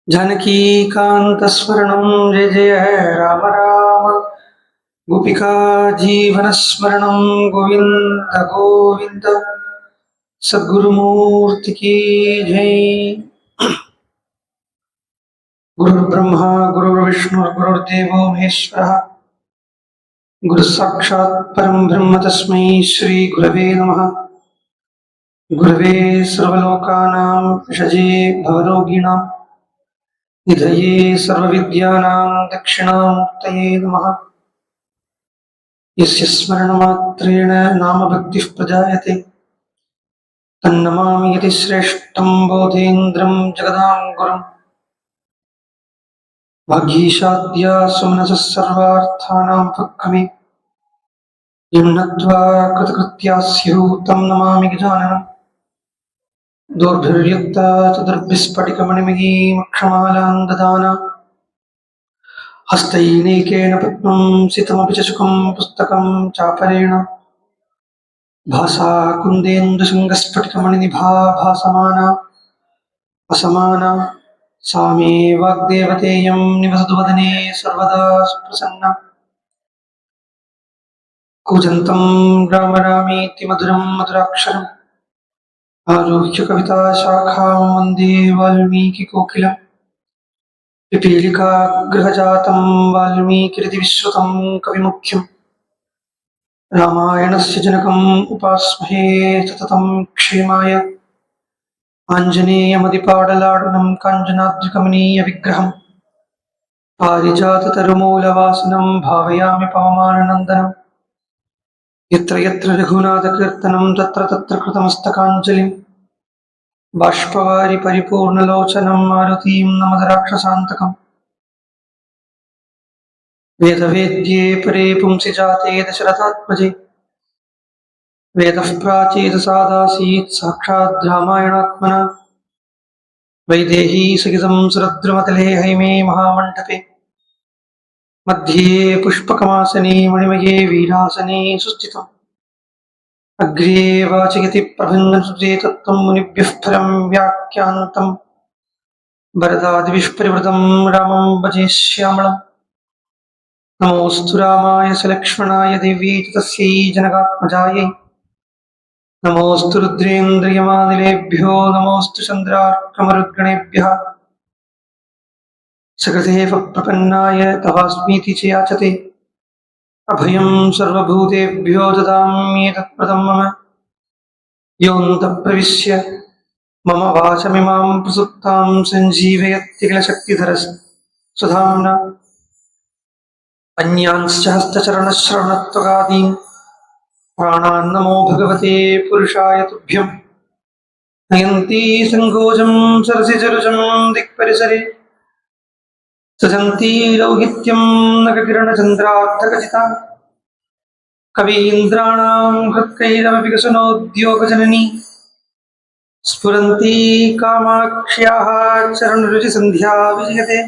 जानकीकान्तस्मरणं जय जय राम राम। गोपिका जीवनस्मरणं गोविन्द गोविन्द। सद्गुरुमूर्ति की जय। गुरुर्ब्रह्मा गुरुर्विष्णु गुरुर्देवो महेश्वरः। गुरुसाक्षात् परं ब्रह्म तस्मै श्री गुरवे नमः। गुरवे सर्वलोकानां विषजे भवरोगिणां निधये सर्वविद्यानां दक्षिणामूर्तये नमः। यस्य स्मरणमात्रेण नामभक्तिः प्रजायते तन्नमामि यतिश्रेष्ठं बोधेन्द्रं जगदां गुरुम्। भाग्येशाद्या सुमनसः सर्वार्थानां उपक्रमे यं नत्वा कृतकृत्याः स्युः तं नमामि गजाननम्। दोर्भिर्युक्ता चतुर्भिस्फटिकमणिमयीमक्षमालां ददाना हस्तैनेकेन पद्मं सितमपि च सुखं पुस्तकं चापरेण भासा कुन्देन्दुशृङ्गस्फटिकमणिनिभा भासमाना असमाना सा मे वाग्देवतेयं निवसतु वदने सर्वदा सुप्रसन्ना। कूजन्तं राम रामेति मधुरं मधुराक्षरम् आरुह्य कविताशाखां वन्दे वाल्मीकिकोकिलम्। पिपीलिकागृहजातं वाल्मीकिरितिविश्रुतं कविमुख्यम् रामायणस्य जनकम् उपास्महे सततं क्षेमाय आञ्जनेयमदिपाडलाडनं काञ्चनाद्रिकमनीयविग्रहम् पारिजाततरुमूलवासिनं भावयामि पवमाननन्दनम्। यत्र यत्र रघुनाथकीर्तनं तत्र तत्र कृतमस्तकाञ्जलिं बाष्पवारि परिपूर्णलोचनं मारुतीं नमद राक्षसान्तकम्। वेदवेद्ये परे पुंसि जाते दशरथात्मजे वेदः प्राचीनसादासीत् साक्षात् रामायणात्मना। वैदेही सहितं सुरद्रुमतले हैमे महामण्डपे मध्ये पुष्पकमासने मणिमये वीरासने सुस्थितम्। अग्रे वाचयति प्रभञ्जनसुते तत्त्वं मुनिभ्यः परं व्याख्यान्तम्। वरदादिभिः परिवृतं रामं भजे श्यामळम्। नमोऽस्तु रामाय सलक्ष्मणाय देव्यै च तस्यै जनकात्मजायै। नमोऽस्तु रुद्रेन्द्रियमानिलेभ्यो नमोऽस्तु चन्द्रार्कमरुद्गणेभ्यः। सकृदेव प्रपन्नाय तवास्मीति च याचते अभयं सर्वभूतेभ्यो ददाम्येतत्प्रदं मम। योऽन्तःप्रविश्य मम वाचमिमां प्रसुप्तां सञ्जीवयत्यखिलशक्तिधरस्वधाम्ना। अन्यांश्च हस्तचरणश्रवणत्वगादीन् प्राणान्नमो भगवते पुरुषाय तुभ्यम्। नयन्ती सङ्कोचं सरसिजरुचं दिक्परिसरे सजन्ती लौहित्यं नखकिरणचन्द्रार्धखचिता। कवीन्द्राणां हृत्कैरमपि कसनोद्योगजननी स्फुरन्ती कामाक्ष्याः चरणरुचिसन्ध्या विजयते।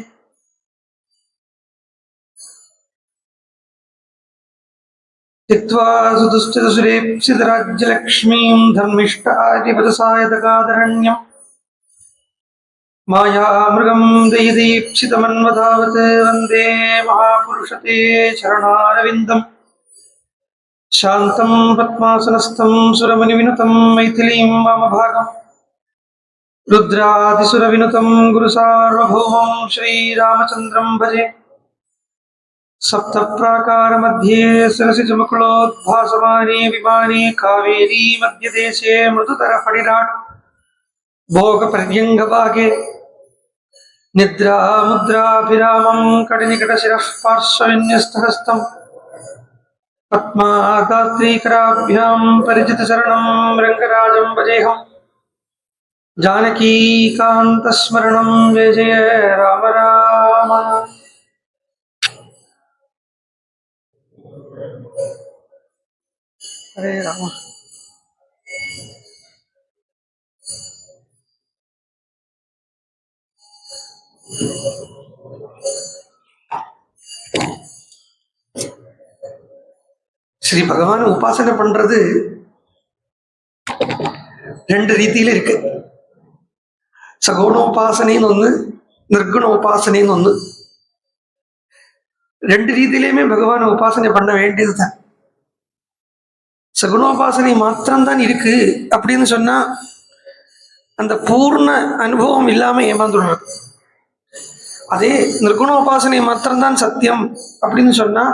त्यक्त्वा सुदुश्चितसुरेप्सितराज्यलक्ष्मीं धर्मिष्ठादिपदसायदगादरण्यम् मायामृगं दयिदीप्सितमन्वधावत् वन्दे महापुरुषते शरणारविन्दम्। शान्तं पद्मासनस्थं सुरमुनिविनुतं मैथिलीं वामभागम् रुद्रादिसुरविनुतं गुरुसार्वभौमं श्रीरामचन्द्रं भजे। सप्तप्राकारमध्ये सरसिजमुकुलोद्भासमाने विमाने कावेरी मध्यदेशे मृदुतरफणिराट् भोगपर्यङ्गभागे निद्रामुद्राभिरामं कटिनिकटशिरः पार्श्वविन्यस्तहस्तम् पद्मादात्रीकराभ्यां परिचितचरणं रङ्गराजं भजेऽहम्। जानकीकान्तस्मरणं जय जय राम राम। हरे राम। ஸ்ரீ பகவான் உபாசனை பண்றது ரெண்டு ரீதியில இருக்கு. சகுணோபாசனைன்னு ஒண்ணு, நிர்குண உபாசனைன்னு ஒண்ணு. ரெண்டு ரீதியிலையுமே பகவான உபாசனை பண்ண வேண்டியதுதான். சகுணோபாசனை மாத்திரம்தான் இருக்கு அப்படின்னு சொன்னா அந்த பூர்ண அனுபவம் இல்லாம ஏமாந்துடுறது. அதே நிர்குணோபாசனை மாத்திரம்தான் சத்தியம் அப்படின்னு சொன்னா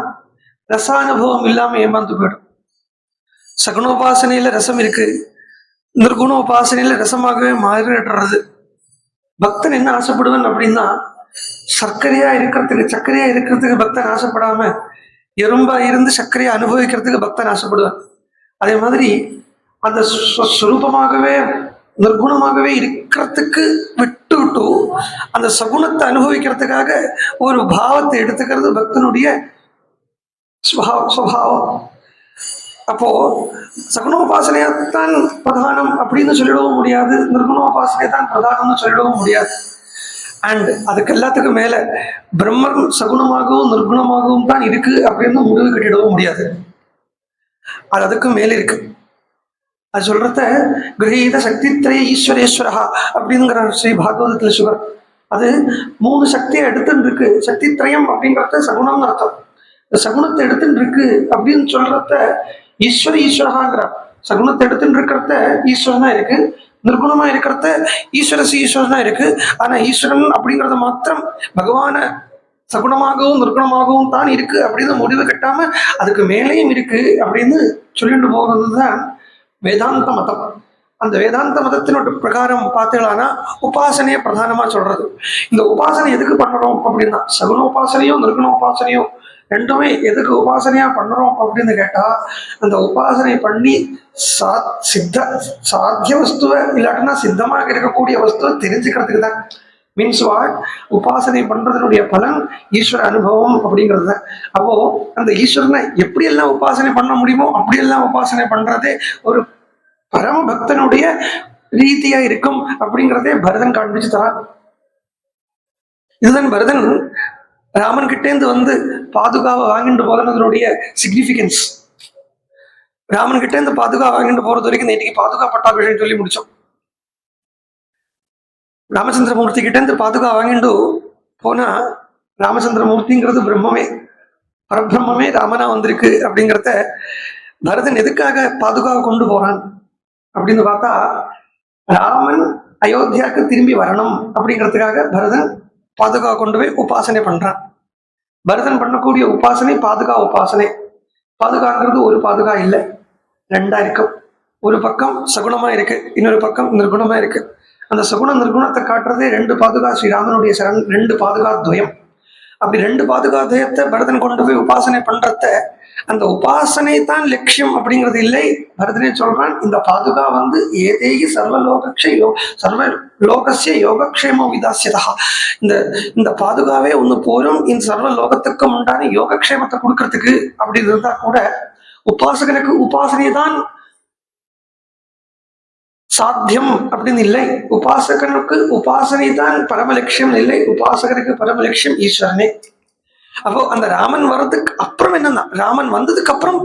ரசானுபவம் இல்லாம ஏமாந்து போயிடும். சகுணோபாசனையில ரசம் இருக்கு, நிர்குணோபாசனையில ரசமாகவே மாறிடுறது. பக்தன் என்ன ஆசைப்படுவன் அப்படின்னா சர்க்கரையா இருக்கிறதுக்கு பக்தன் ஆசைப்படாம எறும்பா இருந்து சர்க்கரையை அனுபவிக்கிறதுக்கு பக்தன் ஆசைப்படுவான். அதே மாதிரி அந்த சுரூபமாகவே நிர்குணமாகவே இருக்கிறதுக்கு விட்டு விட்டு அந்த சகுணத்தை அனுபவிக்கிறதுக்காக ஒரு பாவத்தை எடுத்துக்கிறது பக்தனுடைய சுபாவம். அப்போ சகுணோபாசனையத்தான் பிரதானம் அப்படின்னு சொல்லிடவும் முடியாது, நிர்குணோபாசனை தான் பிரதானம்னு சொல்லிடவும் முடியாது. அண்ட் அதுக்கு எல்லாத்துக்கும் மேல பிரம்மன் சகுணமாகவும் நிர்குணமாகவும் தான் இருக்கு அப்படின்னு முடிவு கட்டிடவும் முடியாது. அது அதுக்கும் மேல இருக்கு. அது சொல்றத கிரகீத சக்தித்ரய ஈஸ்வரேஸ்வரா அப்படிங்கிறார் ஸ்ரீ பாகவதத்துல சுகர். அது 3 சக்தியை எடுத்துன்னு இருக்கு. சக்தி திரயம் அப்படிங்கிறத சகுணம்னு அர்த்தம். இந்த சகுணத்தை எடுத்துன்னு இருக்கு அப்படின்னு சொல்றத ஈஸ்வரஹாங்கிறார். சகுணத்தை எடுத்துன்னு இருக்கிறத ஈஸ்வரனா இருக்கு, நிர்குணமா இருக்கிறத ஈஸ்வரனா இருக்கு. ஆனா ஈஸ்வரன் அப்படிங்கறத மாத்திரம் பகவான சகுணமாகவும் நிர்குணமாகவும் தான் இருக்கு அப்படின்னு முடிவு கட்டாம அதுக்கு மேலேயும் இருக்கு அப்படின்னு சொல்லிட்டு போகிறதுதான் வேதாந்த மதம். அந்த வேதாந்த மதத்தினோட பிரகாரம் பார்த்தீங்களானா உபாசனையை பிரதானமா சொல்றது. இந்த உபாசனை எதுக்கு பண்ணுறோம் அப்படின்னா சகுணோபாசனையும் நிர்குணோபாசனையும் ரெண்டுமே எதுக்கு உபாசனையா பண்ணுறோம் அப்படின்னு கேட்டா அந்த உபாசனை பண்ணி சாத்திய வஸ்துவை இல்லாட்டினா சித்தமாக இருக்கக்கூடிய வஸ்துவை தெரிஞ்சுக்கிறதுக்கு தான். மீன்ஸ் வாட், உபாசனை பண்றதனுடைய பலன் ஈஸ்வர அனுபவம் அப்படிங்கிறது தான். அப்போ அந்த ஈஸ்வரனை எப்படியெல்லாம் உபாசனை பண்ண முடியுமோ அப்படியெல்லாம் உபாசனை பண்றதே ஒரு பரம பக்தனுடைய ரீதியா இருக்கும் அப்படிங்கிறதே பரதன் காண்பிச்சு தரான். இதுதான் பரதன் ராமன் கிட்டேந்து வந்து பாதுகாவை வாங்கிட்டு போகிறதுனுடைய சிக்னிபிகன்ஸ். ராமன் கிட்டேந்து பாதுகா வாங்கிட்டு போறது வரைக்கும் நேற்றுக்கு பாதுகா பட்டாபிஷேகம் சொல்லி முடிச்சோம். ராமச்சந்திரமூர்த்தி கிட்டேருந்து பாதுகா வாங்கிட்டு போனா ராமச்சந்திரமூர்த்திங்கிறது பிரம்மமே, பரபிரம்மே ராமனா வந்திருக்கு அப்படிங்கிறத பரதன் எதுக்காக பாதுகாவை கொண்டு போறான் அப்படின்னு பார்த்தா ராமன் அயோத்தியாவுக்கு திரும்பி வரணும் அப்படிங்கிறதுக்காக பரதன் பாதுகா கொண்டு போய் உபாசனை பண்றான். பரதன் பண்ணக்கூடிய உபாசனை பாதுகா உபாசனை. பாதுகாங்கிறது ஒரு பாதுகா இல்லை, ரெண்டா இருக்கும். ஒரு பக்கம் சகுணமா இருக்கு, இன்னொரு பக்கம் நிர்குணமா இருக்கு. அந்த சகுண நிர்குணத்தை காட்டுறதே 2 பாதுகா ஸ்ரீராமனுடைய 2 பாதுகா துவயம். அப்படி 2 பாதுகா துவயத்தை பரதன் கொண்டு போய் உபாசனை பண்றத அந்த உபாசனை தான் லட்சியம் அப்படிங்கிறது இல்லை. பரதனே சொல்றான் இந்த பாதுகா வந்து ஏதேகி சர்வலோகசிய யோகக்ஷேமோ விதாசியதா. இந்த பாதுகாவே ஒண்ணு போரும் இந்த சர்வ லோகத்துக்கும் உண்டான யோகக்ஷேமத்தை கொடுக்கறதுக்கு அப்படின்னு இருந்தா கூட உபாசகனுக்கு உபாசனை தான் சாத்தியம் அப்படின்னு இல்லை. உபாசகனுக்கு உபாசனை தான் பரம லட்சியம் இல்லை, உபாசகனுக்கு பரம லட்சியம் ஈஸ்வரனே. அப்போ அந்த ராமன் வர்றதுக்கு அப்புறம் என்னன்னா ராமன் வந்ததுக்கு அப்புறம்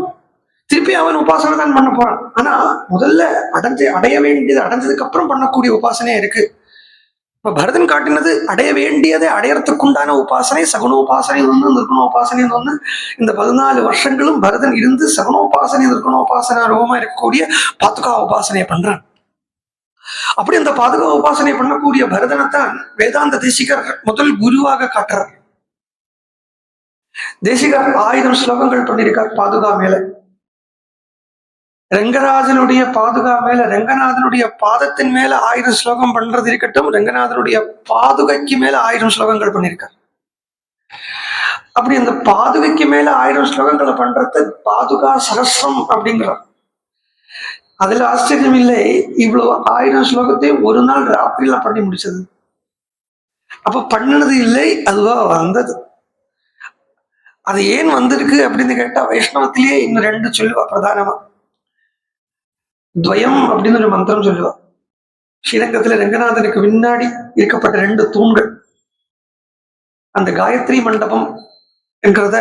திருப்பி அவன் உபாசனை தான் பண்ண போறான். ஆனா முதல்ல அடைய வேண்டியது அடைஞ்சதுக்கு அப்புறம் பண்ணக்கூடிய உபாசனையா இருக்கு. இப்ப பரதன் காட்டினது அடைய வேண்டியதை அடையறதுக்குண்டான உபாசனை சகுணோபாசனை ஒண்ணு நிர்குணோபாசனை ஒண்ணு. இந்த 14 வருஷங்களும் பரதன் இருந்து சகுணோபாசனை நிர்குணோபாசனா ரூபமா இருக்கக்கூடிய பாதுகா உபாசனையை பண்றான். அப்படி அந்த பாதுகா உபாசனை பண்ணக்கூடிய பரதனைத்தான் வேதாந்த தேசிகர் முதல் குருவாக காட்டுறார். தேசிகர் 1000 ஸ்லோகங்கள் பண்ணியிருக்கார் பாதுகா மேல. ரங்கராஜனுடைய பாதுகா மேல ரங்கநாதனுடைய பாதத்தின் மேல 1000 ஸ்லோகம் பண்றது இருக்கட்டும், ரங்கநாதனுடைய பாதுகைக்கு மேல 1000 ஸ்லோகங்கள் பண்ணியிருக்கார். அப்படி அந்த பாதுகைக்கு மேல 1000 ஸ்லோகங்களை பண்றது பாதுகா சகஸ்ரம் அப்படிங்கிறார். அதுல ஆச்சரியம் இல்லை, இவ்வளவு 1000 ஸ்லோகத்தையும் ஒரு நாள் ராத்திரியில பண்ணி முடிச்சது. அப்ப பண்ணினது இல்லை, அதுவா வந்தது. அது ஏன் வந்திருக்கு அப்படின்னு கேட்டா வைஷ்ணவத்திலேயே இன்னும் 2 சொல்லுவா பிரதானமா. துவயம் அப்படின்னு ஒரு மந்திரம் சொல்லுவா. ஸ்ரீரங்கத்துல ரங்கநாதனுக்கு முன்னாடி இருக்கப்பட்ட 2 தூண்கள். அந்த காயத்ரி மண்டபம் என்கிறத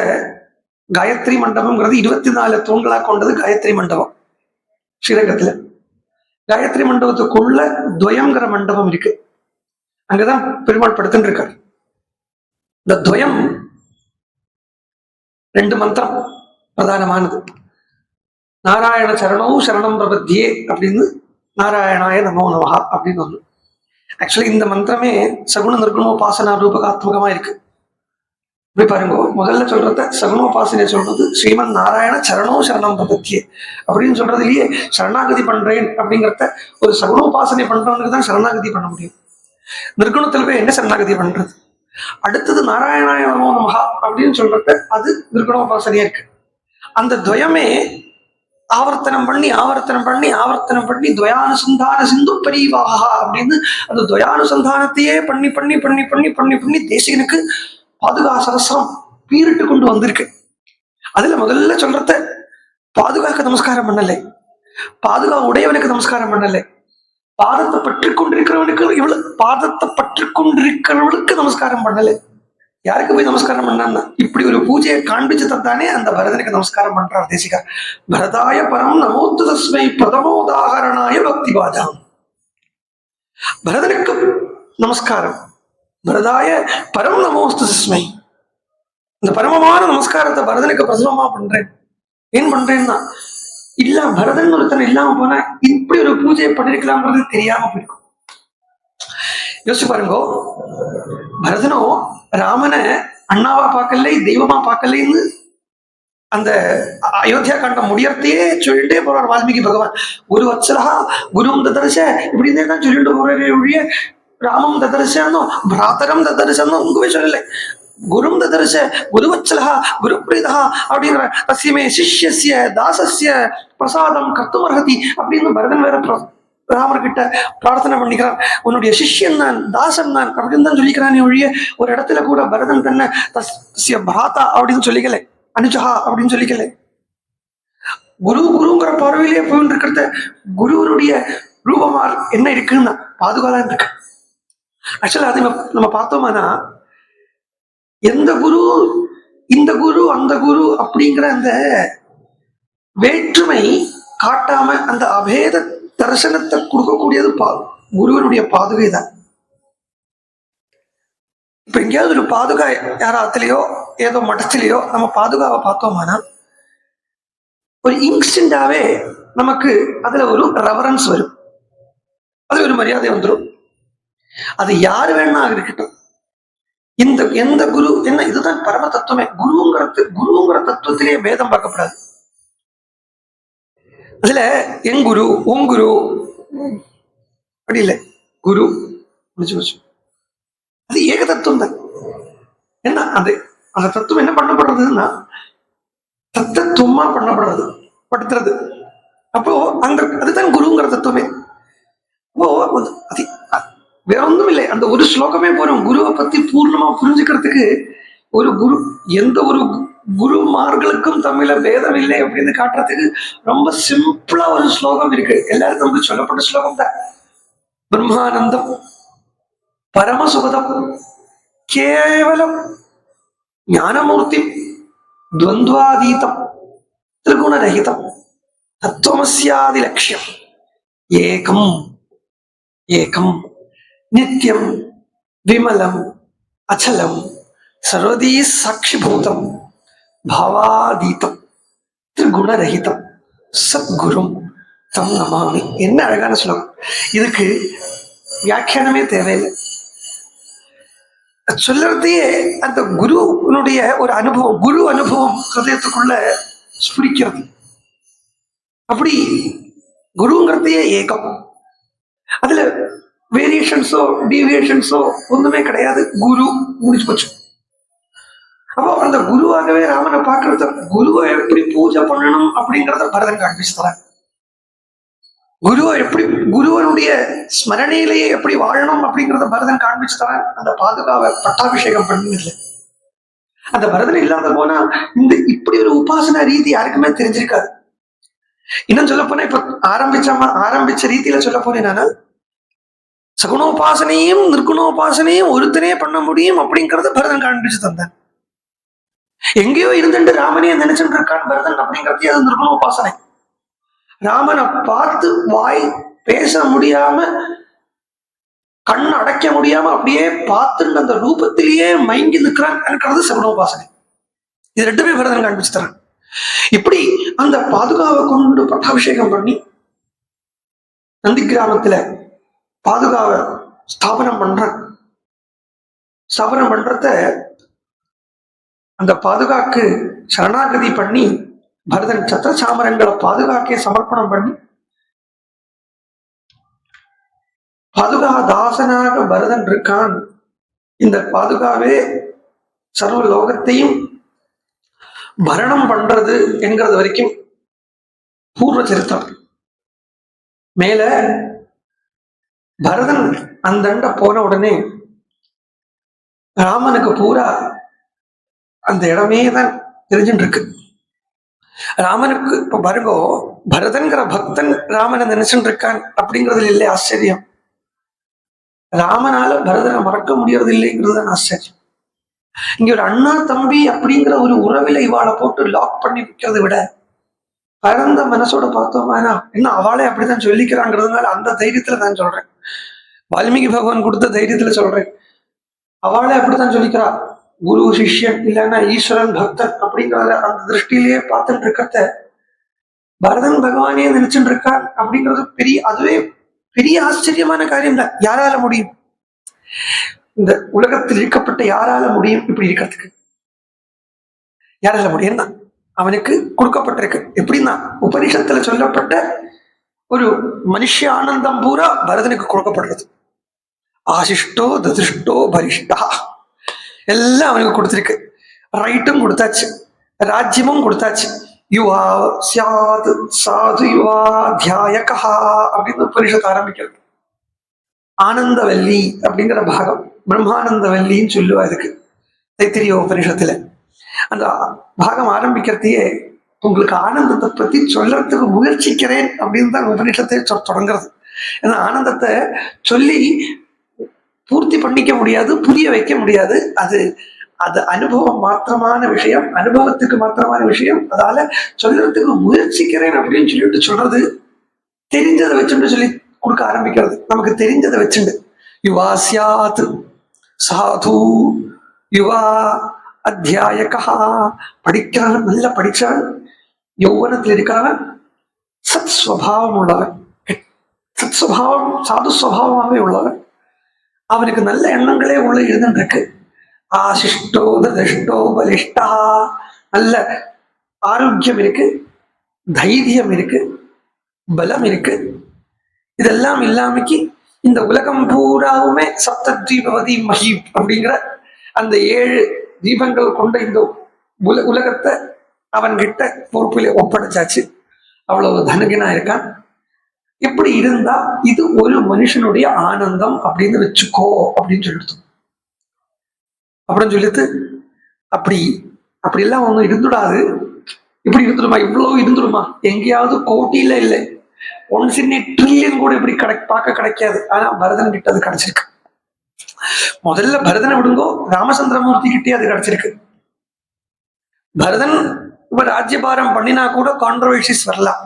காயத்ரி மண்டபம்ங்கிறது 24 தூண்களா கொண்டது காயத்ரி மண்டபம். ஸ்ரீரங்கத்துல காயத்ரி மண்டபத்துக்குள்ள துவயம்ங்கிற மண்டபம் இருக்கு. அங்கதான் பெருமாள் படுத்துட்டு இருக்கார். இந்த துவயம் 2 மந்திரம் பிரதானமானது. நாராயண சரணோ சரணம் பிரபத்தியே அப்படின்னு, நாராயணாய நமோ நமஹா அப்படின்னு ஒண்ணு. ஆக்சுவலி இந்த மந்திரமே சகுண நிர்குணோபாசனா ரூபகாத்மகமா இருக்கு. இப்படி பாருங்க, முதல்ல சொல்றத சகுணோபாசனைய சொல்றது ஸ்ரீமன் நாராயண சரணோ சரணம் பிரபத்தியே அப்படின்னு சொல்றதுலயே சரணாகதி பண்றேன் அப்படிங்கிறத ஒரு சகுணோபாசனை பண்றவனுக்கு தான் சரணாகதி பண்ண முடியும். நிர்குணத்துல போய் என்ன சரணாகதி பண்றது? அடுத்தது நாராயணாய நமோ நமஹா அப்படின்னு சொல்றத அது நிர்குணோபாசனையா இருக்கு. அந்த துவயமே ஆவர்த்தனம் பண்ணி ஆவர்த்தனம் பண்ணி ஆவர்த்தனம் பண்ணி துவயானுசந்தான சிந்து பரிவாகா அப்படின்னு அந்த துவயானுசந்தானத்தையே பண்ணி பண்ணி பண்ணி பண்ணி பண்ணி பண்ணி தேசிகனுக்கு பாதுகா சரஸ்ரம் பீரிட்டு கொண்டு வந்திருக்கு. அதுல முதல்ல சொல்றத பாதுகாக்க நமஸ்காரம் பண்ணலை, பாதுகா உடையவனுக்கு நமஸ்காரம் பண்ணலை, பாதத்தை பற்றி கொண்டிருக்கிறவனுக்கு இவ்வளவு பாதத்தை பற்றி கொண்டிருக்கிறவனுக்கு நமஸ்காரம் பண்ணலை. யாருக்கு போய் நமஸ்காரம் பண்ணான்னா இப்படி ஒரு பூஜையை காண்பிச்சு தந்தானே அந்த பரதனுக்கு நமஸ்காரம் பண்றார் தேசிகா. பரதாய பரம் நமோத்து தஸ்மை பிரதமோதாகரணாய பக்தி பாஜாம். பரதனுக்கு நமஸ்காரம், பரதாய பரம் நமோஸ்து தஸ்மை. இந்த பரமமான நமஸ்காரத்தை பரதனுக்கு பிரசவமா பண்றேன். ஏன் பண்றேன்னா, இல்ல பரதன் ஒருத்தன் இல்லாம போனா இப்படி ஒரு பூஜையை பண்ணிருக்கலாம்ன்றது தெரியாம போயிருக்கும். யோசிச்சு பாருங்க, பரதனோ ராமனை அண்ணாவா பார்க்கலை தெய்வமா பார்க்கலைன்னு அந்த அயோத்தியா காண்டம் முடியறதையே சொல்லிட்டே போறார் வால்மீகி பகவான். குரு வத்சலா குரும் ததர்ச இப்படின்னே தான் சொல்லிட்டு போறே ஒழிய ராமம் ததர்சனோ பிராத்தரம் ததர்சனோ உங்கவே சொல்லலை. குரும் ததர்ச குருவத்சலா குருப்ரீதா அப்படிங்கிற தஸ்யமே சிஷ்யஸ்ய தாசஸ்ய பிரசாதம் கர்த்துமர்ஹதி அப்படின்னு பரதன் வேற ராமர்கிட்ட பிரார்த்தனை பண்ணிக்கிறான். உன்னுடைய சிஷ்யன் நான், தாசன் நான் அப்படின்னு தான் சொல்லிக்கிறானே ஒழிய ஒரு இடத்துல கூட பரதன் தன்னை தஸ்ய பிராத்தா அப்படின்னு சொல்லிக்கல, அனுஜஹா அப்படின்னு சொல்லிக்கல. குரு குருங்கிற பார்வையிலேயே போயிட்டு இருக்கிறத குருவனுடைய ரூபமா என்ன இருக்குன்னா பாதுகாதான் இருக்கு. ஆக்சுவலா அது நம்ம பார்த்தோம்னா எந்த குரு இந்த குரு அந்த குரு அப்படிங்கிற அந்த வேற்றுமை காட்டாம அந்த அபேத தரிசனத்தை கொடுக்கக்கூடியது குருவனுடைய பாதுகை தான். இப்ப எங்கேயாவது ஒரு பாதுகா யாராத்திலேயோ ஏதோ மட்டத்திலேயோ நம்ம பாதுகாவை பார்த்தோம்னா ஒரு இன்ஸ்டன்டாவே நமக்கு அதுல ஒரு ரெவரன்ஸ் வரும், அது ஒரு மரியாதை வந்துடும். அது யாரு வேணா இருக்கட்டும், இந்த எந்த குரு என்ன, இதுதான் பரம தத்துவமே. குருங்கிற தத்துவத்திலேயே பேதம் பார்க்கப்படாது. அதுல என் குரு உன் குரு அப்படி இல்லை, குரு முடிச்சு வச்சு அது ஏக தத்துவம் தான். என்ன அது அந்த தத்துவம் என்ன பண்ணப்படுறதுன்னா தத்துவமா பண்ணப்படுறது படுத்துறது. அப்போ அந்த அதுதான் குருங்கிற தத்துவமே. அப்போ அது வேற ஒன்றும் இல்லை, அந்த ஒரு ஸ்லோகமே போறோம் குருவை பத்தி பூர்ணமா புரிஞ்சுக்கிறதுக்கு. ஒரு குரு எந்த ஒரு குருமார்களுக்கும் தமிழ பேதம் இல்லை அப்படின்னு காட்டுறதுக்கு ரொம்ப சிம்பிளா ஒரு ஸ்லோகம் இருக்கு. எல்லாருக்கும் வந்து சொல்லப்பட்ட ஸ்லோகம் தான். பிரம்மானந்தம் பரமசுகதம் கேவலம் ஞானமூர்த்தி துவந்த்வாதீதம் திரிகுணரகிதம் தத்துவமஸ்யாதி லட்சியம் ஏகம் ஏகம் நித்யம் விமலம் அச்சலம் சர்வதீ சாட்சிபூதம் பாவாதீதம் திரிகுணரகிதம் சத்குரும் தம் நமாமி. என்ன அழகான ஸ்லோகம்! இதுக்கு வியாக்கியானமே தேவையில்லை. சொல்றதையே அந்த குருனுடைய ஒரு அனுபவம், குரு அனுபவம் ஹிருதயத்துக்குள்ள ஸ்புரிக்கிறது. அப்படி குருங்கிறதையே ஏகம், அதுல வேரியேஷன்ஸோ டீவியேஷன்ஸோ ஒண்ணுமே கிடையாது. குரு முடிச்சு போச்சு. அப்போ அந்த குருவாகவே ராமனை பார்க்கறது, குருவை எப்படி பூஜை பண்ணணும் அப்படிங்கிறத பரதன் காண்பிச்சு தராங்க. குருவை எப்படி, குருவனுடைய ஸ்மரணையிலேயே எப்படி வாழணும் அப்படிங்கிறத பரதன் காண்பிச்சு தரான். அந்த பாதுகாவை பட்டாபிஷேகம் பண்ணதில்லை. அந்த பரதன் இல்லாத போனா இந்த இப்படி ஒரு உபாசனா ரீதி யாருக்குமே தெரிஞ்சிருக்காது. இன்னும் சொல்ல போனா இப்ப ஆரம்பிச்ச ரீதியில சொல்ல போனேன்னா சகுணோபாசனையும் நிர்குணோபாசனையும் ஒருத்தனே பண்ண முடியும் அப்படிங்கறத பரதன் காண்பிச்சு தந்தான். எங்கேயோ இருந்துட்டு ராமனே நினைச்சுட்டு இருக்கான் பரதன் அப்படிங்கிறது அது நிர்குணோபாசனை. ராமனை பார்த்து வாய் பேச முடியாம கண் அடைக்க முடியாம அப்படியே பார்த்துட்டு அந்த ரூபத்திலேயே மயங்கி நிற்கிறான் சகுனோபாசனை. இது ரெண்டுமே பரதன் காண்பிச்சு தரான். இப்படி அந்த பாதுகாவை கொண்டு பட்டாபிஷேகம் பண்ணி நந்தி கிராமத்துல பாதுகாவை ஸ்தாபனம் பண்றத அந்த பாதுகாக்கு சரணாகதி பண்ணி பரதன் சத்திர சாமரங்களை பாதுகாக்கே சமர்ப்பணம் பண்ணி பாதுகா தாசனாக பரதன் இருக்கான். இந்த பாதுகாவே சர்வ லோகத்தையும் பரணம் பண்றது என்கிறது வரைக்கும் பூர்வ சரித்திரம். மேல பரதன் அந்த போன உடனே ராமனுக்கு பூரா அந்த இடமே தான் தெரிஞ்சுட்டு இருக்கு. ராமனுக்கு இப்ப பாருங்கோ, பரதன்கிற பக்தன் ராமனை நினைச்சுட்டு இருக்கான் அப்படிங்கிறதுல இல்லை ஆச்சரியம். ராமனால பரதனை மறக்க முடியறது இல்லைங்கிறது தான் ஆச்சரியம். இங்க ஒரு அண்ணா தம்பி அப்படிங்கிற ஒரு உறவில இவாளை போட்டு லாக் பண்ணி வைக்கிறத விட பரந்த மனசோட பார்த்தோம் என்ன அவளே அப்படித்தான் சொல்லிக்கிறாங்கிறதுனால அந்த தைரியத்துல தான் சொல்றேன். வால்மீகி பகவான் கொடுத்த தைரியத்துல சொல்றேன். அவளே அப்படித்தான் சொல்லிக்கிறா. குரு சிஷ்யன் இல்லைன்னா ஈஸ்வரன் பக்தன் அப்படிங்கிறத அந்த திருஷ்டிலேயே பார்த்துட்டு இருக்கிறத பரதன் பகவானே நினைச்சுட்டு இருக்கான் அப்படிங்கிறது அதுவே பெரிய ஆச்சரியமான காரியம் தான். யாரால முடியும்? இந்த உலகத்தில் இருக்கப்பட்ட யாரால முடியும் இப்படி இருக்கிறதுக்கு? யாரால முடியும்? அவனுக்கு கொடுக்கப்பட்டிருக்கு. எப்படின்னா உபனிஷத்துல சொல்லப்பட்ட ஒரு மனுஷ ஆனந்தம் பூரா பரதனுக்கு கொடுக்கப்படுறது. ஆசிஷ்டோ ததிஷ்டோ பரிஷ்டா எல்லாம் அவனுக்கு கொடுத்திருக்கு. ரைட்டும் கொடுத்தாச்சு, ராஜ்யமும் கொடுத்தாச்சு. யுவா சாது சாது யுவா தியாயகா அப்படின்னு உபனிஷத்து ஆரம்பிக்கிறது. ஆனந்தவல்லி அப்படிங்கிற பாகம் பிரம்மானந்தவல்லின்னு சொல்லுவா இதுக்கு தைத்திரிய உபனிஷத்துல. அந்த பாகம் ஆரம்பிக்கிறதையே உங்களுக்கு ஆனந்தத்தை பத்தி சொல்றதுக்கு முயற்சிக்கிறேன் அப்படின்னு தான் உபனிஷத்தை தொடங்குறது. ஏன்னா ஆனந்தத்தை சொல்லி பூர்த்தி பண்ணிக்க முடியாது, புரிய வைக்க முடியாது. அது அனுபவம் மாத்திரமான விஷயம், அனுபவத்துக்கு மாத்திரமான விஷயம். அதால சொல்றதுக்கு முயற்சிக்கிறேன் அப்படின்னு சொல்லிட்டு சொல்றது தெரிஞ்சதை வச்சுட்டு சொல்லி கொடுக்க ஆரம்பிக்கிறது. நமக்கு தெரிஞ்சதை வச்சுண்டு யுவா சியாத் சாது யுவா அத்தியாயகா படிக்கிறவன், நல்ல படிச்சவன், யௌவனத்தில் இருக்கிறவன், சத் ஸ்வபாவம் உள்ளவன், சத் ஸ்வபாவம் சாது ஸ்வபாவமாகவே உள்ளவன், அவனுக்கு நல்ல எண்ணங்களே உள்ள இருந்துருக்கு. ஆசிஷ்டோ ததிஷ்டோ பலிஷ்டா, நல்ல ஆரோக்கியம் இருக்கு, தைரியம் இருக்கு, பலம் இருக்கு. இதெல்லாம் இல்லாமக்கி இந்த உலகம் பூராவுமே சப்தத்வீபவதி மஹீப் அப்படிங்கிற அந்த 7 தீபங்கள் கொண்ட இந்த உலகத்தை அவன்கிட்ட பொறுப்பிலே ஒப்படைச்சாச்சு. அவ்வளவு தனகினா இருக்கான். இப்படி இருந்தா இது ஒரு மனுஷனுடைய ஆனந்தம் அப்படின்னு வச்சுக்கோ அப்படின்னு சொல்லிடுது. அப்படின்னு சொல்லிட்டு அப்படி எல்லாம் ஒன்றும் இருந்துடாது. இப்படி இருந்துடுமா? இவ்வளவு இருந்துடுமா? எங்கேயாவது கோட்டியில இல்லை, ஒன்ஸ் இன் ட்ரில்லியன் கூட இப்படி பார்க்க கிடைக்காது. ஆனா பரதன் கிட்ட அது கிடைச்சிருக்கு. முதல்ல பரதனை விடுங்கோ, ராமச்சந்திரமூர்த்தி கிட்டே அது கிடைச்சிருக்கு. பரதன் இப்ப ராஜ்யபாரம் பண்ணினா கூட கான்ட்ரவர்சிஸ் வரலாம்.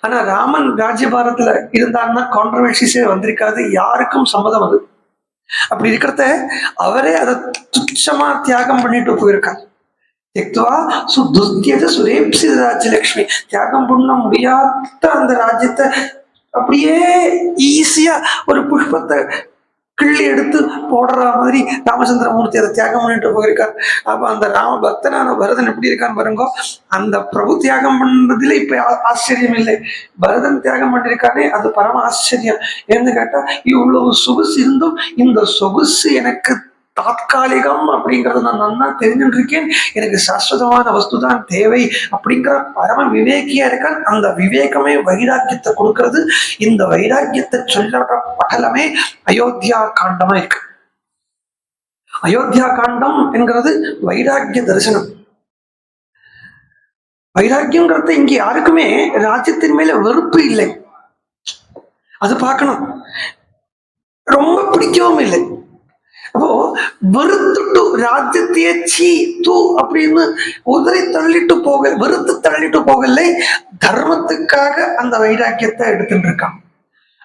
ஆனா ராமன் ராஜ்யபாரத்துல இருந்தாருன்னா கான்ட்ரவர்சிஸே வந்திருக்காது, யாருக்கும் சம்மதம். அது அப்படி இருக்கிறத அவரே அதை துச்சமா தியாகம் பண்ணிட்டு போயிருக்கார். சுரேப்சி ராஜ்யலட்சுமி, தியாகம் பண்ண முடியாத அந்த ராஜ்யத்தை அப்படியே ஈஸியா ஒரு புஷ்பத்தை கிள்ளி எடுத்து போடுற மாதிரி ராமச்சந்திரமூர்த்தி அதை தியாகம் பண்ணிட்டு போயிருக்கார். அப்ப அந்த ராம பக்தனான பரதன் எப்படி இருக்கான்னு பாருங்க. அந்த பிரபு தியாகம் பண்றதுல இப்ப ஆச்சரியம் இல்லை, பரதன் தியாகம் பண்ணிருக்கானே அது பரம ஆச்சரியம். ஏன்னு கேட்டா இவ்வளவு சொகுசு இருந்தும் இந்த சொகுசு எனக்கு தாத்காலிகம் அப்படிங்கறத நான் நன்னா தெரிஞ்சுட்டு இருக்கேன், எனக்கு சாஸ்வதமான வஸ்து தான் தேவை அப்படிங்கிற பரம விவேகியா இருக்கான். அந்த விவேகமே வைராக்கியத்தை கொடுக்கிறது. இந்த வைராக்கியத்தை சொல்ற படலமே அயோத்தியா காண்டமா இருக்கு. அயோத்தியா காண்டம் என்கிறது வைராக்கிய தரிசனம். வைராக்கியங்கிறது இங்க யாருக்குமே ராஜ்யத்தின் மேல வெறுப்பு இல்லை, அது பார்க்கணும். ரொம்ப பிடிக்கவும் இல்லை. அப்போ வெறுத்துட்டு ராஜ்யத்தையே சீ தூ அப்படின்னு உதறி தள்ளிட்டு வெறுத்து தள்ளிட்டு போகலை, தர்மத்துக்காக அந்த வைராக்கியத்தை எடுத்துட்டு இருக்கான்.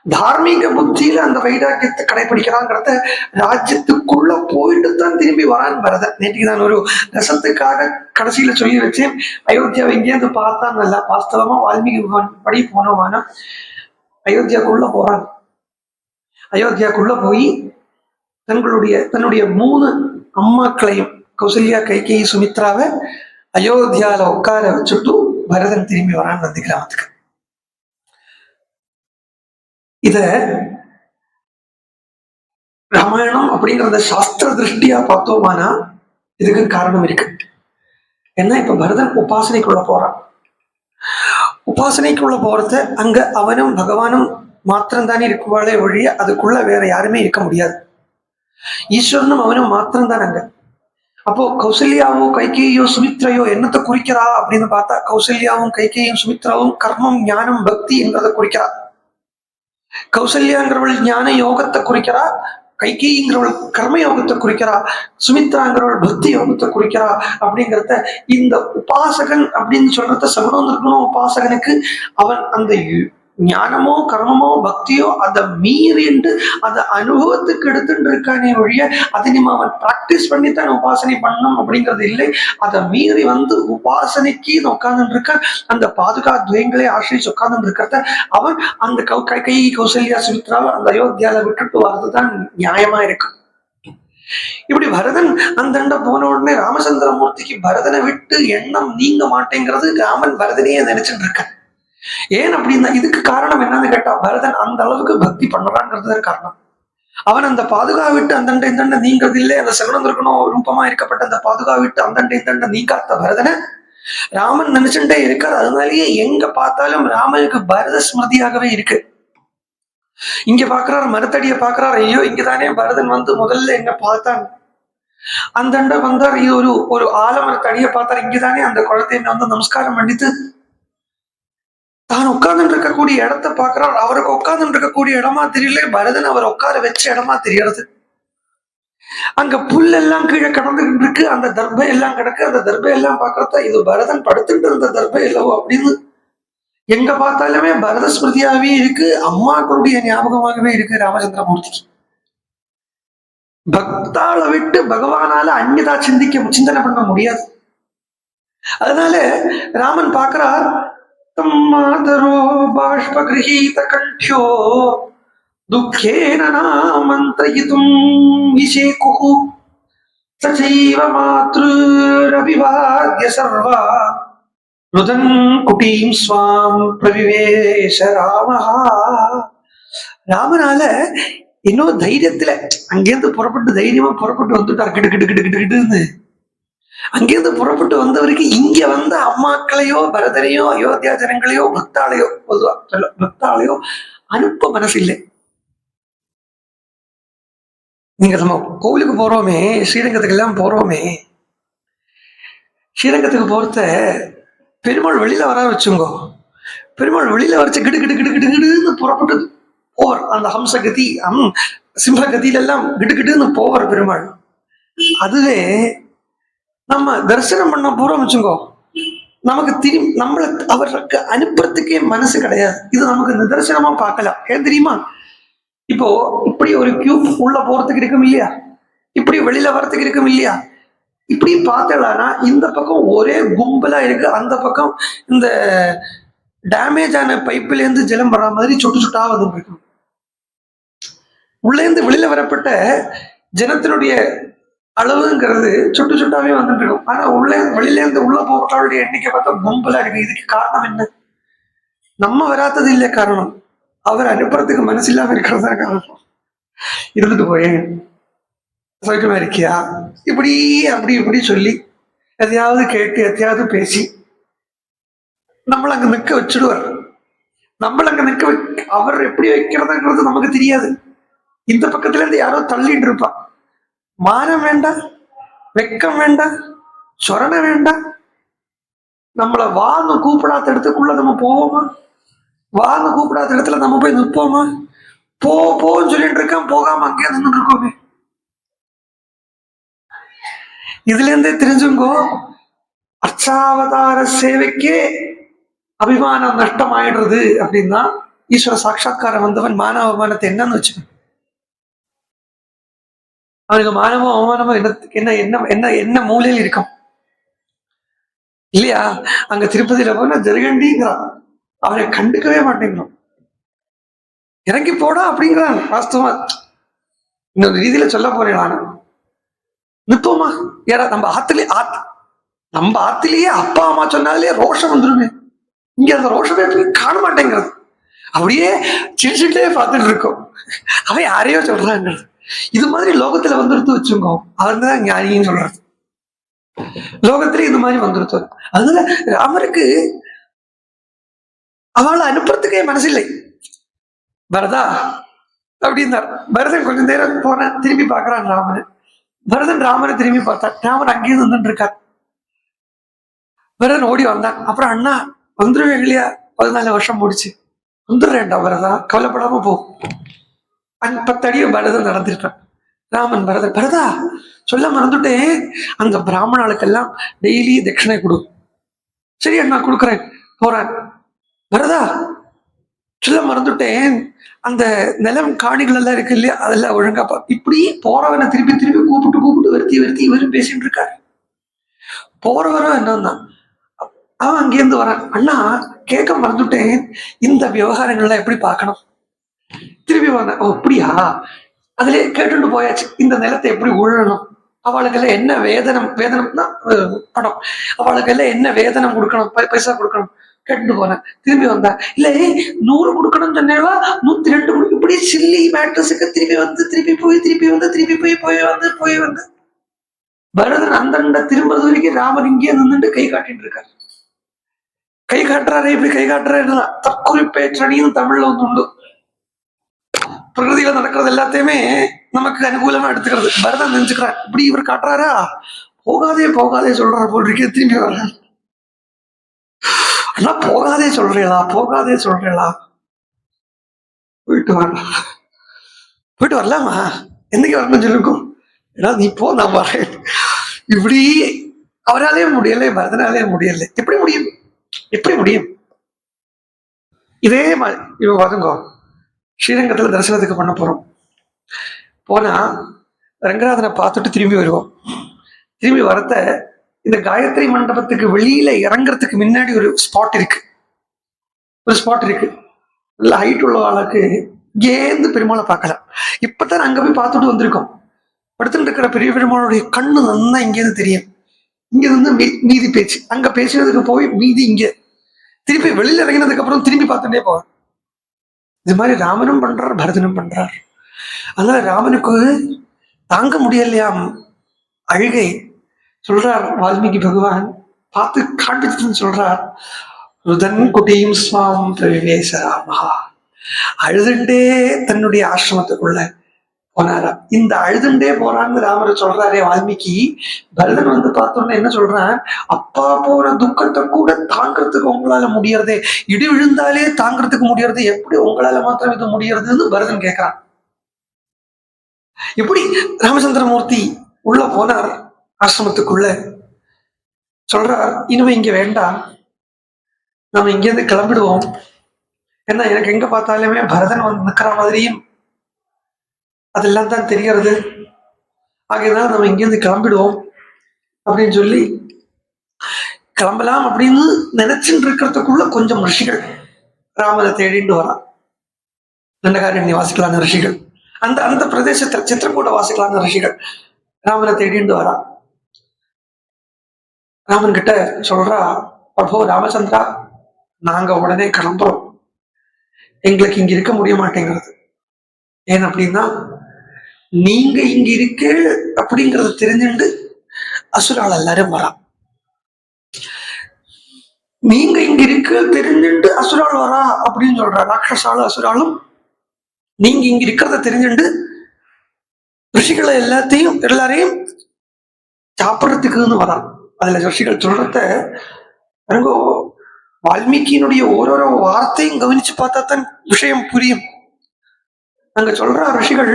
தார்மீக புத்தியில அந்த வைராக்கியத்தை கடைபிடிக்கிறாங்கிறத ராஜ்யத்துக்குள்ள போயிட்டு தான் திரும்பி வரான்னு பரதன். நேற்றுக்கு நான் ஒரு ரசத்துக்காக கடைசியில சொல்லி வச்சேன், அயோத்தியாவை இங்கேருந்து பார்த்தா நல்லா வாஸ்தவமா வால்மீகி படி போனோமானா அயோத்தியாக்குள்ள போறாங்க. அயோத்தியாக்குள்ள போய் தன்னுடைய 3 அம்மாக்களையும் கௌசல்யா, கைகேயி, சுமித்ராவை அயோத்தியால உட்கார வச்சுட்டு பரதன் திரும்பி வரான் நந்தி கிராமத்துக்கு. இத ராமாயணம் அப்படிங்கிறத சாஸ்திர திருஷ்டியா பார்த்தோமானா இதுக்கு காரணம் இருக்கு. ஏன்னா இப்ப பரதன் உபாசனைக்குள்ள போறான். உபாசனைக்குள்ள போறத அங்க அவனும் பகவானும் மாத்திரம் தானே இருக்குவாளே ஒழிய அதுக்குள்ள வேற யாருமே இருக்க முடியாது. ஈஸ்வரனும் அவனும் மாத்திரம் தான் அங்க. அப்போ கௌசல்யாவோ கைகேயோ சுமித்ரையோ என்னத்தை குறிக்கிறா அப்படின்னு பார்த்தா, கௌசல்யாவும் கைகேயும் சுமித்ராவும் கர்மம், ஞானம், பக்தி என்றதை குறிக்கிறா. கௌசல்யாங்கிறவள் ஞான யோகத்தை குறிக்கிறா, கைகேயிங்கிறவள் கர்ம யோகத்தை குறிக்கிறா, சுமித்ராங்கிறவள் பக்தி யோகத்தை குறிக்கிறா. அப்படிங்கிறத இந்த உபாசகன் அப்படின்னு சொல்றத சகுனம் இருக்கணும். உபாசகனுக்கு அவன் அந்த ஞானமோ கர்மமோ பக்தியோ அதை மீறிண்டு அதை அனுபவத்துக்கு எடுத்துட்டு இருக்கானே ஒழிய அதை நம்ம அவன் பிராக்டிஸ் பண்ணித்தான் உபாசனை பண்ணணும் அப்படிங்கிறது இல்லை. அதை மீறி உபாசனைக்கு உட்கார்ந்து இருக்க அந்த பாதுகா துவயங்களே ஆசிரிச்சு உட்கார்ந்து இருக்கிறத அவன் அந்த கை கௌசல்யா சுமித்ராவை அந்த அயோத்தியால விட்டுட்டு வர்றதுதான் நியாயமா இருக்கு. இப்படி பரதன் அந்த போன உடனே ராமச்சந்திரமூர்த்திக்கு பரதனை விட்டு எண்ணம் நீங்க மாட்டேங்கிறது. ராமன் பரதனையே நினைச்சுட்டு இருக்கான். ஏன் அப்படின்னா இதுக்கு காரணம் என்னன்னு கேட்டா, பரதன் அந்த அளவுக்கு பக்தி பண்ணறாங்கிறது காரணம். அவன் அந்த பாதுகா விட்டு அந்தண்டை இந்தண்ட நீங்கிறது இல்லை. அந்த சகுனம் இருக்கணும் ரூபமா இருக்கப்பட்ட அந்த பாதுகா விட்டு அந்தண்டை இந்தண்ட நீங்காத்த பரதனை ராமன் நினைச்சுட்டே இருக்கார். அதனாலேயே எங்க பார்த்தாலும் ராமனுக்கு பரத ஸ்மிருதியாகவே இருக்கு. இங்க பாக்குறாரு, மரத்தடியை பாக்குறாரு, ஐயோ இங்கதானே பரதன் முதல்ல எங்க பார்த்தான். அந்தண்ட வந்தார், இது ஒரு ஆலமரத்தடியை பார்த்தார், இங்கதானே அந்த குழந்தைய நமஸ்காரம் பண்ணிட்டு தான் உட்கார்ந்து இருக்கக்கூடிய இடத்த பாக்குறார். அவருக்கு உட்கார்ந்து இருக்கக்கூடிய இடமா தெரியல, பரதன் அவர் உட்கார வச்ச இடமா தெரியறது. அங்க புல் எல்லாம் கீழே கடந்துகிட்டு இருக்கு, அந்த தர்பை எல்லாம் கிடக்கு. அந்த தர்பை எல்லாம் பாக்குறத இது பரதன் படுத்துட்டு இருந்த தர்பை இல்லவோ அப்படின்னு எங்க பார்த்தாலுமே பரத ஸ்மிருதியாவே இருக்கு. அம்மாக்களுடைய ஞாபகமாகவே இருக்கு ராமச்சந்திரமூர்த்திக்கு. பக்தாளை விட்டு பகவானால அந்நியதா சிந்தனை பண்ண முடியாது. அதனால ராமன் பாக்குறார், மாதரோ பாஷ்பகிரஹீத கண்ட்யோ துக்கேன நாமந்தயிதும் விசேகுஹு சசைவ மாத்ருரபிவாத்ய சர்வா ருதன் குட்டீம் ஸ்வாம் பிரவிவேஷ ராமஹா. ராமனால இன்னும் தைரியத்துல அங்கேருந்து தைரியமா புறப்பட்டு வந்துட்டார். கிட்டு கிட்டு கிட்டு கிட்டு கிட்டுன்னு அங்கிருந்து புறப்பட்டு வந்தவருக்கு இங்க அம்மாக்களையோ பரதனையோ அயோத்தியா ஜனங்களையோ பக்தாளையோ அனுப்ப மனசு இல்லை. நீங்க நம்ம கோவிலுக்கு போறோமே, ஸ்ரீரங்கத்துக்கு எல்லாம் போறோமே, ஸ்ரீரங்கத்துக்கு போறத பெருமாள் வெளியில வர வச்சுங்கோ. பெருமாள் வெளியில வரைச்ச கிடு கிடு கிடு கிடுன்னு புறப்பட்டு போவார். அந்த ஹம்சகதி சிம்மகதியில எல்லாம் கிடு கிடுன்னு போவார் பெருமாள். அதுவே நம்ம தரிசனம் பண்ண போறோம் வச்சுங்கோ, நமக்கு நம்மளை அவருக்கு அனுப்புறதுக்கே மனசு கிடையாது. இது நமக்கு நிதர்சனமா பார்க்கலாம். ஏன் தெரியுமா? இப்போ இப்படி ஒரு கியூப் உள்ள போறதுக்கு இருக்கும் இல்லையா, இப்படி வெளியில வர்றதுக்கு இருக்கும் இல்லையா, இப்படி பார்த்தலாம்னா இந்த பக்கம் ஒரே கும்பலா இருக்கு, அந்த பக்கம் இந்த டேமேஜ் ஆன பைப்ல இருந்து ஜலம் வர்ற மாதிரி சொட்டு சொட்டா வந்து இருக்கும். உள்ள இருந்து வெளியில வரப்பட்ட ஜனத்தினுடைய அளவுங்கிறது சொட்டு சொட்டாவே வந்துட்டு இருக்கும். ஆனா வெளியில இருந்து உள்ள போறவர்களுடைய எண்ணிக்கை பார்த்தா கும்பலா இருக்கு. இதுக்கு காரணம் என்ன? நம்ம வராதது இல்லை காரணம், அவர் அனுப்புறதுக்கு மனசு இல்லாம இருக்கிறது தான் காரணம். இருந்துட்டு போயேன் சௌக்கியமா இருக்கியா இப்படி அப்படி இப்படி சொல்லி எதையாவது கேட்டு எதையாவது பேசி நம்மள அங்க நிக்க வச்சுடுவார். நம்மள அங்க அவர் எப்படி வைக்கிறதுங்கிறது நமக்கு தெரியாது. இந்த பக்கத்துல இருந்து யாரோ தள்ளிட்டு இருப்பா. மானம் வேண்டாம், வெக்கம் வேண்டாம், சொரண வேண்டாம். நம்மளை வான்னு கூப்பிடாத இடத்துக்குள்ள நம்ம போவோமா? வான்னு கூப்பிடாத இடத்துல நம்ம போய் நிற்போமா? போன்னு சொல்லிட்டு இருக்கான், போகாம அங்கேயே நின்று இருக்கோமே. இதுல இருந்தே தெரிஞ்சுங்கோ, அர்ச்சாவதார சேவைக்கே அபிமானம் நஷ்டம் ஆயிடுறது அப்படின்னா ஈஸ்வர சாட்சா்காரம் வந்தவன் மான அவமானத்தை என்னன்னு வச்சுக்கணும். அவனுக்கு மானமோ அவமானமோ என்ன என்ன என்ன என்ன மூலையில் இருக்கும் இல்லையா? அங்க திருப்பதியில போனா ஜெருகண்டிங்கிறான், அவனை கண்டுக்கவே மாட்டேங்கிறான். இறங்கி போடா அப்படிங்கிறான். வாஸ்தவமா இன்னொரு ரீதியில சொல்ல போறேன், நிப்போமா யாரா நம்ம ஆத்திலேயே அப்பா அம்மா சொன்னாலே ரோஷம் வந்துருமே. இங்க அந்த ரோஷமே காண மாட்டேங்கிறது. அப்படியே சிரிச்சுட்டே பார்த்துட்டு இருக்கோம். அவன் யாரையோ சொல்றாங்கிறது. இது மாதிரி லோகத்துல வந்துருத்து வச்சுக்கோ, அவன் தான் ஞானின்னு சொல்றது. லோகத்திலே இந்த மாதிரி வந்துருத்து. அதனால ராமருக்கு அவளை அனுப்புறதுக்கே மனசில்லை. பரதா அப்படின்னார். பரதன் கொஞ்சம் நேரம் போன திரும்பி பார்க்கறான் ராமனை. பரதன் ராமனை திரும்பி பார்த்தான். ராமன் அங்கேயும் வந்துட்டு இருக்கார். பரதன் ஓடி வந்தான். அப்புறம் அண்ணா வந்துருவேன் இல்லையா, 14 வருஷம் முடிச்சு வந்துடுறேன்டா பரதா, கவலைப்படாம போ. 10 அடியோ பரதன் நடந்திருப்பேன். ராமன் பரதா சொல்ல மறந்துட்டேன், அந்த பிராமணாளுக்கெல்லாம் டெய்லி தட்சிணை கொடு. சரி அண்ணா கொடுக்குறேன், போறேன். பரதா சொல்ல மறந்துட்டேன், அந்த நிலம் காணிகள் எல்லாம் இருக்கு இல்லையா, அதெல்லாம் ஒழுங்கா இப்படி போறவனை திருப்பி திருப்பி கூப்பிட்டு வருத்தி இவரும் பேசிட்டு இருக்காரு. போறவரும் என்னன்னா அவன் அங்கேருந்து வரான். அண்ணா கேட்க மறந்துட்டேன், இந்த விவகாரங்கள்லாம் எப்படி பார்க்கணும். திருப்பி வந்தேன். ஓ அப்படியா, அதுல கேட்டுட்டு போயாச்சு. இந்த நிலத்தை எப்படி உழணும், அவளுக்கெல்லாம் என்ன வேதனம்னா படம், அவளுக்கெல்லாம் என்ன வேதனம் கொடுக்கணும், பைசா கொடுக்கணும் கேட்டுட்டு போனேன். திரும்பி வந்தேன். இல்ல 100 கொடுக்கணும்னு சொன்னேவா, 102 கொடுக்க. இப்படி சில்லி மேட்டர்ஸுக்கு திருப்பி போய் வந்து பரதன் அந்தண்ட திரும்புறது வரைக்கும் ராமன் இங்கே நின்றுட்டு கை காட்டிட்டு இருக்காரு. கை காட்டுறாரு. இப்படி கை காட்டுறாரு. தற்கொலை பேச்சணியும் தமிழ்ல வந்து உண்டு. பிரகிருதியில நடக்கிறது எல்லாத்தையுமே நமக்கு அனுகூலமா எடுத்துக்கிறது. பரதன் நினைச்சுக்கிறான், இப்படி இவர் காட்டுறாரா, போகாதே சொல்றாரு போல் இருக்கு. திரும்பி வர ஆனா போகாதே சொல்றீங்களா, போயிட்டு வரலாமா, என்னைக்கு வரணும்னு சொல்லிருக்கோம். ஏன்னா நீ போ, நான் வரேன். இப்படி அவராலே முடியல, பரதனாலே முடியல. எப்படி முடியும்? இதே மாதிரி இவ வருங்கோ, ஸ்ரீரங்கத்துல தரிசனத்துக்கு பண்ண போறோம். போனா ரங்கநாதனை பார்த்துட்டு திரும்பி வருவோம். திரும்பி வரத்த இந்த காயத்ரி மண்டபத்துக்கு வெளியில இறங்குறதுக்கு முன்னாடி ஒரு ஸ்பாட் இருக்கு. நல்ல ஹைட் உள்ள ஆளுக்கு இங்கேருந்து பெருமாளை பார்க்கலாம். இப்பதான் அங்க போய் பார்த்துட்டு வந்திருக்கோம். படுத்துட்டு இருக்கிற பெரிய பெருமாளுடைய கண்ணு நல்லா இங்கேருந்து தெரியும். இங்க இருந்து மீதி பேச்சு, அங்க பேசினதுக்கு போய் மீதி இங்க, திருப்பி வெளியில இறங்கினதுக்கு அப்புறம் திரும்பி பார்த்துட்டே போவார். இது மாதிரி ராமனும் பண்றார், பரதனும் பண்றார். அதனால ராமனுக்கு தாங்க முடியலையாம் அழுகை. சொல்றார் வால்மீகி பகவான், பார்த்து காண்பிச்சுன்னு சொல்றார், ருதன் குட்டியும் ஸ்வாம் பிரவிவேச ராமஹா. அழுதுண்டே தன்னுடைய ஆசிரமத்துக்குள்ள போனாரா. இந்த அழுதுண்டே போறான்னு ராமரை சொல்றாரே வால்மீகி. பரதன் வந்து பார்த்தோன்னா என்ன சொல்றான், அப்பா போற துக்கத்தை கூட தாங்கிறதுக்கு உங்களால முடியறதே, இடி விழுந்தாலே தாங்கிறதுக்கு முடியறது, எப்படி உங்களால மாத்திரம் இது முடியறதுன்னு பரதன் கேட்கிறான். எப்படி ராமச்சந்திரமூர்த்தி உள்ள போனார் ஆசிரமத்துக்குள்ள. சொல்றார், இனிமே இங்க வேண்டாம், நம்ம இங்கேருந்து கிளம்பிடுவோம். ஏன்னா எனக்கு எங்க பார்த்தாலுமே பரதன் வந்து நிக்கிற மாதிரியும் அதெல்லாம் தான் தெரியறது. ஆகையதான் நம்ம இங்கேருந்து கிளம்பிடுவோம் அப்படின்னு சொல்லி கிளம்பலாம் அப்படின்னு நினைச்சுட்டு இருக்கிறதுக்குள்ள கொஞ்சம் ரிஷிகள் ராமனை தேடிட்டு வரா. தண்டகாரண்ய வாசிக்கலான ரிஷிகள், அந்த பிரதேசத்தில் சித்திரக்கூட வாசிக்கலான ரிஷிகள் ராமனை தேடிட்டு வரா. ராமன் கிட்ட சொல்றா, பிரபு ராமச்சந்திரா, நாங்க உடனே கிளம்புறோம், எங்களுக்கு இங்க இருக்க முடிய மாட்டேங்கிறது. ஏன் அப்படின்னா, நீங்க இங்க இருக்க அப்படிங்கறத தெரிஞ்சுண்டு அசுரால் எல்லாரும் வரா. நீங்க இங்க இருக்க தெரிஞ்சுண்டு அசுரால் வரா அப்படின்னு சொல்ற. ராட்சசாலும் அசுராலும் நீங்க இங்க இருக்கிறத தெரிஞ்சுண்டு ரிஷிகளை எல்லாரையும் சாப்பிட்றதுக்குன்னு வரா. அதுல ரிஷிகள் சொல்றத வால்மீகியினுடைய ஓரோரோ வார்த்தையும் கவனிச்சு பார்த்தா தான் விஷயம் புரியும். அங்க சொல்ற ரிஷிகள்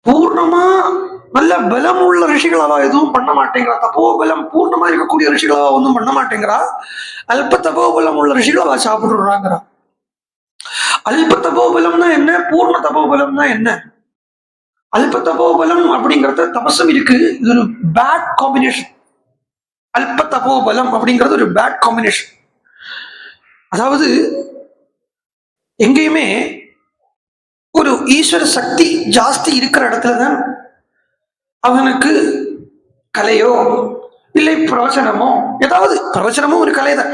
பூர்ணமா நல்ல பலம் உள்ள ரிஷிகளவா எதுவும் பண்ண மாட்டேங்கிறா. தப்போ பலம் பூர்ணமா இருக்கக்கூடிய ரிஷிகளவா ஒன்றும் பண்ண மாட்டேங்கிறா. அல்ப தபோ பலம் உள்ள ரிஷிகளவா சாப்பிடுறாங்கிறா. அல்ப தபோபலம்னா என்ன, பூர்ண தபோபலம்னா என்ன? அல்ப தபோபலம் அப்படிங்கறது தபசம் இருக்கு, இது ஒரு பேட் காம்பினேஷன். அல்ப தபோபலம் அப்படிங்கிறது ஒரு பேட் காம்பினேஷன். அதாவது எங்கேயுமே ஒரு ஈஸ்வர சக்தி ஜாஸ்தி இருக்கிற இடத்துலதான் அவனுக்கு கலையோ இல்லை பிரவச்சனமோ, ஏதாவது பிரவச்சனமும் ஒரு கலை தான்.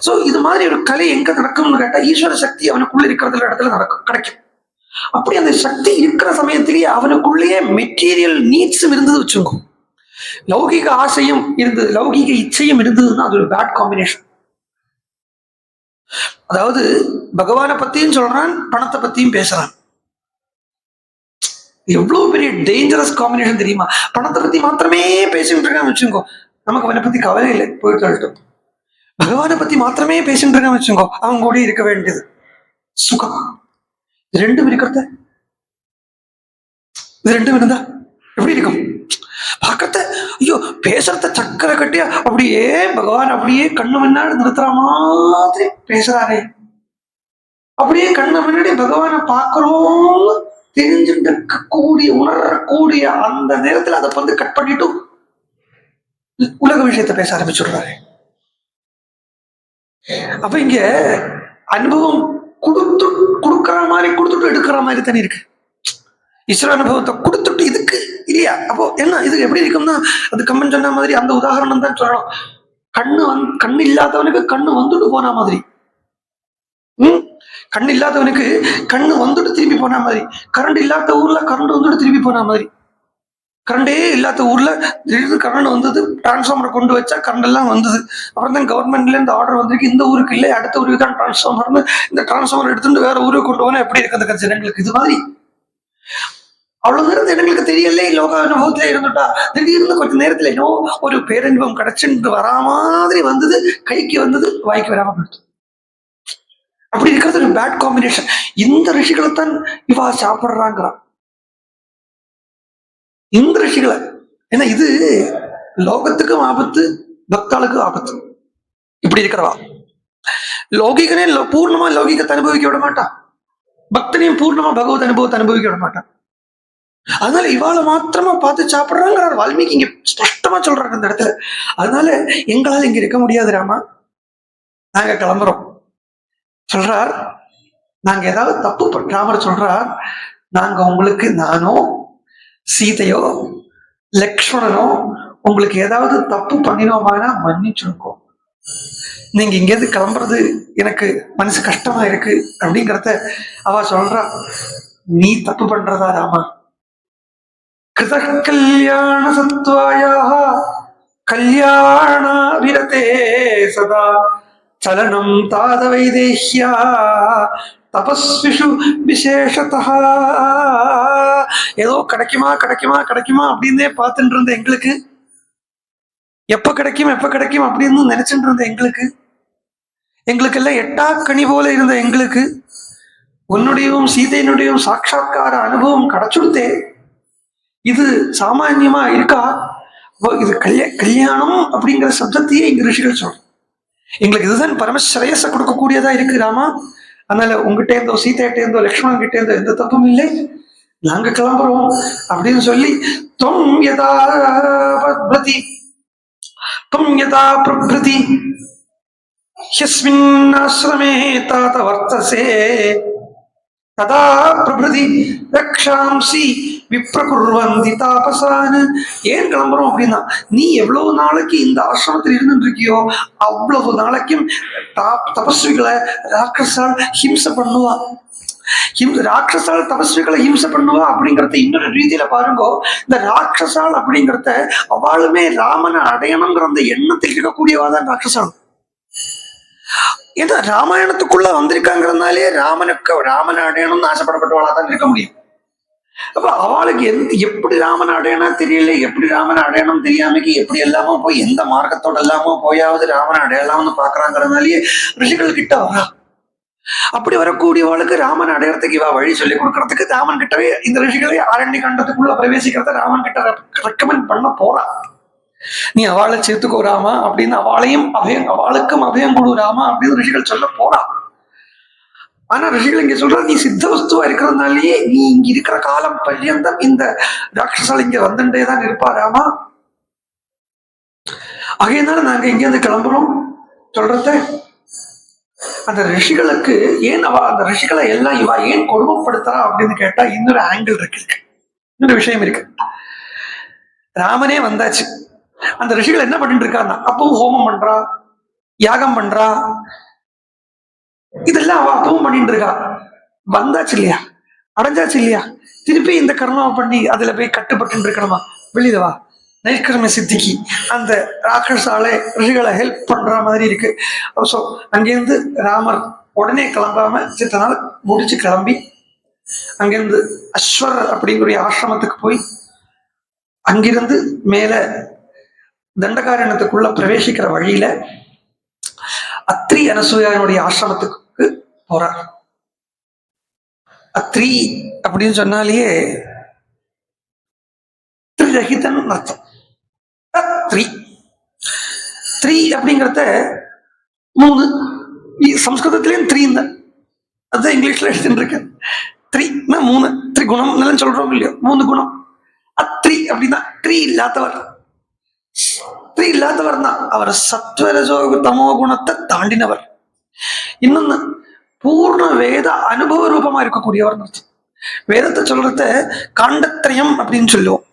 சோ இது மாதிரி ஒரு கலை எங்க நடக்கும்னு கேட்டா ஈஸ்வர சக்தி அவனுக்குள்ள இருக்கிறதுல இடத்துல நடக்கும், கிடைக்கும். அப்படி அந்த சக்தி இருக்கிற சமயத்திலேயே அவனுக்குள்ளேயே மெட்டீரியல் நீட்ஸும் இருந்தது வச்சுக்கோ, லௌகிக ஆசையும் இருந்தது, லௌகிக இச்சையும் இருந்ததுன்னா அது ஒரு பேட் காம்பினேஷன். அதாவது பகவானை பத்தியும் சொல்றான், பணத்தை பத்தியும் பேசுறான். எவ்வளவு பெரிய டேஞ்சரஸ் காம்பினேஷன் தெரியுமா? பணத்தை பத்தி மாத்திரமே பேசிட்டு இருக்கான்னு வச்சுக்கோ, நமக்கு அவனை பத்தி கவலை இல்லை, போயிட்டு வரட்டும். பகவானை பத்தி மாத்திரமே பேசிட்டு இருக்கான்னு வச்சுக்கோ, அவங்க கூட இருக்க வேண்டியது சுகம். ரெண்டும் இருக்கிறத, இது ரெண்டும் இருந்தா எப்படி இருக்கும்? பார்க்கறத ஐயோ பேசுறத சக்கரை கட்டியா அப்படியே பகவான் அப்படியே கண்ணு முன்னாடி நிறுத்துற மாதிரி பேசுறாரே, அப்படியே கண்ணு முன்னாடி பகவானை பார்க்கிறோம் தெரிஞ்சுட்டு இருக்கக்கூடிய உணரக்கூடிய அந்த நேரத்துல அதை வந்து கட் பண்ணிட்டு உலக விஷயத்தை பேச ஆரம்பிச்சுடுறாரு. அப்ப இங்க அனுபவம் கொடுக்கற மாதிரி கொடுத்துட்டு எடுக்கிற மாதிரி தானே இருக்கு. ஈஸ்வர அனுபவத்தை கொடுத்துட்டு இதுக்கு இல்லையா? அப்போ என்ன இது எப்படி இருக்கும்னா, அது கம்மன் சொன்ன மாதிரி அந்த உதாரணம் தான் சொல்லணும். கண்ணு இல்லாதவனுக்கு கண்ணு வந்துட்டு போன மாதிரி, கண்ணு இல்லாதவனுக்கு கண்ணு வந்துட்டு திரும்பி போன மாதிரி, கரண்ட் இல்லாத ஊர்ல கரண்ட் வந்துட்டு திரும்பி போன மாதிரி. கரண்டே இல்லாத ஊர்ல திடீர்னு கரண்ட் வந்தது, டிரான்ஸ்ஃபார்மரை கொண்டு வச்சா கரண்ட் எல்லாம் வந்தது. அப்புறம் தான் கவர்மெண்ட்ல இந்த ஆர்டர் வந்திருக்கு, இந்த ஊருக்கு இல்லை அடுத்த ஊருக்கு தான் டிரான்ஸ்ஃபார்மர்னு, இந்த டிரான்ஸ்ஃபார்மர் எடுத்துட்டு வேற ஊருக்கு கொண்டு போனா எப்படி இருக்கு அந்த ஜனங்களுக்கு? இது மாதிரி அவ்வளவு நேரம் ஜனங்களுக்கு தெரியல, லோக அனுபவத்துல இருந்துட்டா திடீர்னு கொஞ்ச நேரத்துல என்னோ ஒரு பேரன்பம் கிடைச்சுட்டு வரா மாதிரி வந்தது, கைக்கு வந்தது, வாய்க்கு வராம போயிடுது. அப்படி இருக்கிறது ஒரு பேட் காம்பினேஷன். இந்த ரிஷிகளைத்தான் இவா சாப்பிடுறாங்கிறான், இந்த ரிஷிகளை. ஏன்னா இது லோகத்துக்கும் ஆபத்து, பக்தாளுக்கும் ஆபத்து. இப்படி இருக்கிறவா லௌகிகனே பூர்ணமா லௌகிகத்தை அனுபவிக்க விட மாட்டான், பக்தனையும் பூர்ணமா பகவத் அனுபவத்தை அனுபவிக்க விட மாட்டான். அதனால இவாளை மாத்திரமா பார்த்து சாப்பிடுறாங்கிறார் வால்மீகி இங்க ஸ்பஷ்டமா சொல்றாங்க இந்த இடத்துல. அதனால எங்களால் இங்க இருக்க முடியாது ராமா, நாங்க கிளம்புறோம் சொல்றார். நாங்க ஏதாவது தப்பு ராமர் சொல்றார், நாங்க உங்களுக்கு, நானோ சீதையோ லக்ஷ்மணனோ உங்களுக்கு ஏதாவது தப்பு பண்ணினோமானா மன்னிச்சுருக்கோம், நீங்க இங்கேருந்து கிளம்புறது எனக்கு மனசு கஷ்டமா இருக்கு அப்படிங்கிறத அவ சொல்றா. நீ தப்பு பண்றதா ராமா? கிருத கல்யாண சத்வாயா கல்யாண விரதே சதா சலனம் தாத வைதேஹ்யா தபஸ்விஷு விசேஷதா. ஏதோ கிடைக்குமா கிடைக்குமா கிடைக்குமா அப்படின்னே பார்த்துட்டு இருந்த எங்களுக்கு, எப்ப கிடைக்கும் எப்ப கிடைக்கும் அப்படின்னு நினைச்சுட்டு இருந்த எங்களுக்கு, எங்களுக்கெல்லாம் எட்டா கனி போல இருந்த எங்களுக்கு உன்னுடையும் சீதையினுடையும் சாட்சாத்கார அனுபவம் கிடைச்சுடுத்தே. இது சாமான்யமா இருக்கா? இது கல்யாணம் அப்படிங்கிற சப்தத்தையே இங்க ரிஷிகள் சொல்றோம். எங்களுக்கு இதுதான் பரமஸ்ரேயஸை கொடுக்கக்கூடியதா இருக்கு ராமா. அதனால உங்ககிட்ட இருந்தோ சீதைகிட்ட இருந்தோ லக்ஷ்மணன் கிட்ட இருந்தோ எந்த தப்பும் இல்லை, நாங்க கிளம்புறோம் அப்படின்னு சொல்லி தொம் யதா பிரதி தொம் யதா பிரபிருதி யஸ்மின் ஆஸ்ரமே தாத வர்த்தசே ததா பிரபிருதி ரக்ஷாம்சி விப்ரகுர்வந்தி தாபசான. ஏன் கிளம்புறோம் அப்படின்னா, நீ எவ்வளவு நாளைக்கு இந்த ஆசிரமத்தில் இருந்துட்டு இருக்கியோ அவ்வளவு நாளைக்கும் தபஸ்விகளை ராட்சசால் ஹிம்சை பண்ணுவா. ராட்சசால் தபஸ்விகளை ஹிம்சை பண்ணுவா அப்படிங்கறத இன்னொரு ரீதியில பாருங்க. இந்த ராட்சசால் அப்படிங்கறத அவளுமே ராமனை அடையணுங்கிற அந்த எண்ணத்தில் இருக்கக்கூடியவாதான் ராட்சசால். ஏன்னா ராமாயணத்துக்குள்ள வந்திருக்காங்கிறதுனாலே ராமனை அடையணும்னு ஆசைப்படப்பட்டவளா தான் இருக்க முடியும். அப்ப அவளுக்கு எப்படி ராமனை அடையணும் தெரியல, எப்படி ராமனை அடையணும் தெரியாமக்கு எப்படி எல்லாமோ போய் எந்த மார்க்கத்தோட எல்லாமோ போயாவது ராமனை அடையலாம்னு பாக்குறாங்கிறதுனாலயே ரிஷிகள் கிட்ட வரா. அப்படி வரக்கூடியவளுக்கு ராமன் அடையறதுக்கு இவ வழி சொல்லி கொடுக்கறதுக்கு ராமன் கிட்டவே இந்த ரிஷிகளை ஆரண்ய கண்டத்துக்குள்ள பிரவேசிக்கிறத ராமன் கிட்ட ரெக்கமெண்ட் பண்ண போறா. நீ அவளை சேர்த்துக்கோ ராமா அப்படின்னு அவளையும் அபயம், அவளுக்கும் அபயம் கொடு ராமா அப்படின்னு ரிஷிகள் சொல்ல போறா. ஆனா ரிஷிகள் இங்க சொல்ற, நீ சித்த வஸ்துவா இருக்கிறதுனாலயே நீ இங்க இருக்கிற காலம் பர்யந்தம் இந்த ராட்சசால் இங்க வந்துட்டேதான் இருப்பா ராமா. ஆகையனால நாங்க இங்க இருந்து கிளம்புறோம் சொல்றத. அந்த ரிஷிகளுக்கு ஏன் அந்த ரிஷிகளை எல்லாம் இவா ஏன் கொடுமைப்படுத்துறா அப்படின்னு கேட்டா இன்னொரு ஆங்கிள் இருக்கு, இன்னொரு விஷயம் இருக்கு. ராமனே வந்தாச்சு, அந்த ரிஷிகள் என்ன பண்ணிட்டு இருக்காங்க, அப்பவும் ஹோமம் பண்றா, யாகம் பண்றா, இதெல்லாம் அவ அப்பவும் பண்ணிட்டு இருக்கா. வந்தாச்சு இல்லையா, அடைஞ்சாச்சு இல்லையா, திருப்பி இந்த கர்மாவை பண்ணி அதுல போய் கட்டுப்பட்டு இருக்கணுமா? வெளியிலவா நைஷ்கர்ம சித்திக்கு அந்த ராட்சசாலை ரிஷிகளை ஹெல்ப் பண்ற மாதிரி இருக்கு. ஸோ அங்கிருந்து ராமர் உடனே கிளம்பாம சித்த நாள் முடிச்சு கிளம்பி அங்கிருந்து அஸ்வர் அப்படிங்கிற ஆசிரமத்துக்கு போய் அங்கிருந்து மேல தண்டகாரண்யத்துக்குள்ள பிரவேசிக்கிற வழியில அத்ரி அனசூயானுடைய ஆசிரமத்துக்கு போறார். அத்ரி அப்படின்னு சொன்னாலேயே திரிரகிதன் அர்த்தம். த்ரீ த்ரீ அப்படிங்கிறத 3 சம்ஸ்கிருதத்திலேயும் 3 தான், அதுதான் இங்கிலீஷ்ல எடுத்துட்டு இருக்கேன். 3னா 3 திரிகுணம் சொல்றோம் இல்லையோ, 3 குணம். அத்ரி அப்படின்னா த்ரீ இல்லாதவர், த்ரீ இல்லாதவர் தான் அவர். சத்வரஜோ தமோ குணத்தை தாண்டினவர். இன்னொன்னு பூர்ண வேத அனுபவ ரூபமா இருக்கக்கூடியவர் அர்த்தம். வேதத்தை சொல்றத காண்டத்திரயம் அப்படின்னு சொல்லுவோம்.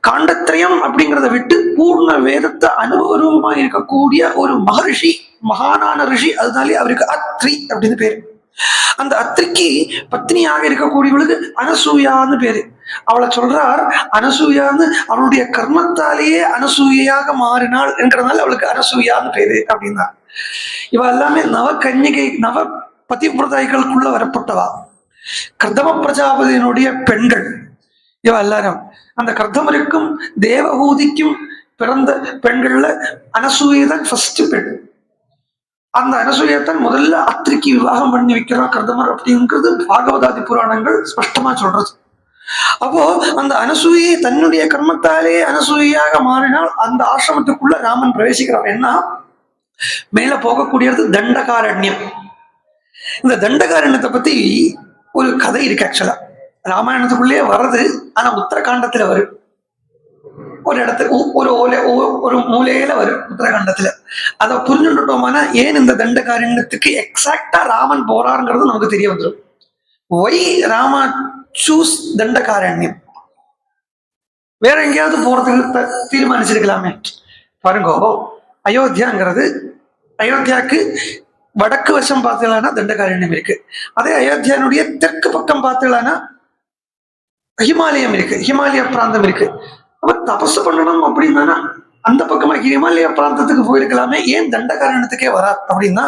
காண்டத்திரயம் அப்படிங்கிறத விட்டு பூர்ண வேதத்தை அனுபவ ரூபமா இருக்கக்கூடிய ஒரு மகரிஷி, மகானான ரிஷி, அதனாலே அவருக்கு அத்ரி அப்படின்னு பேரு. அந்த அத்ரிக்கு பத்னியாக இருக்கக்கூடியவளுக்கு அனசூயான்னு பேரு. அவளை சொல்றார் அனசூயான்னு, அவளுடைய கர்மத்தாலேயே அனசூயாக மாறினாள் என்கிறதுனால அவளுக்கு அனசூயான்னு பேரு அப்படின்னா. இவ எல்லாமே நவ கன்னிகை, நவ பதிவிரதாய்களுக்குள்ள வரப்பட்டவா, கர்தம பிரஜாபதியினுடைய பெண்கள் இவ எல்லாரும். அந்த கர்தமருக்கும் தேவஹூதிக்கும் பிறந்த பெண்கள்ல அனசூயதான் ஃபர்ஸ்ட் பெண். அந்த அனசூயத்தான் முதல்ல அத்ரிக்கு விவாகம் பண்ணி வைக்கிறார் கர்தமர் அப்படிங்கிறது பாகவதாதி புராணங்கள் ஸ்பஷ்டமா சொல்றது. அப்போ அந்த அனசூயை தன்னுடைய கர்மத்தாலே அனசூயாக மாறினால் அந்த ஆசிரமத்துக்குள்ள ராமன் பிரவேசிக்கிறார். என்ன மேல போகக்கூடியது தண்டகாரண்யம். இந்த தண்டகாரண்யத்தை பத்தி ஒரு கதை இருக்கு. ஆக்சுவலா ராமாயணத்துக்குள்ளேயே வர்றது, ஆனா உத்தரகாண்டத்துல வரும். ஒரு இடத்துல ஒரு மூலையில வரும் உத்தரகாண்டத்துல. அதை புரிஞ்சுட்டோம்னா ஏன் இந்த தண்டகாரண்யத்துக்கு எக்ஸாக்டா ராமன் போறாருங்கிறது நமக்கு தெரிய வந்துடும். ஒய் ராமா சூஸ் தண்டகாரண்யம், வேற எங்கேயாவது போறதுக்கு தீர்மானிச்சிருக்கலாமே. பாருங்கோ, அயோத்தியாங்கிறது, அயோத்தியாவுக்கு வடக்கு வசம் பார்த்தீங்களான்னா தண்டகாரண்யம் இருக்கு. அதே அயோத்தியானுடைய தெற்கு பக்கம் பார்த்தீங்களான்னா ஹிமாலயம் இருக்கு, ஹிமாலய பிராந்தம் இருக்கு. அப்ப தபசு பண்ணணும் அப்படின்னா அந்த பக்கமா ஹிமாலய பிராந்தத்துக்கு போயிருக்கலாமே, ஏன் தண்டகாரண்யத்துக்கே வரா அப்படின்னா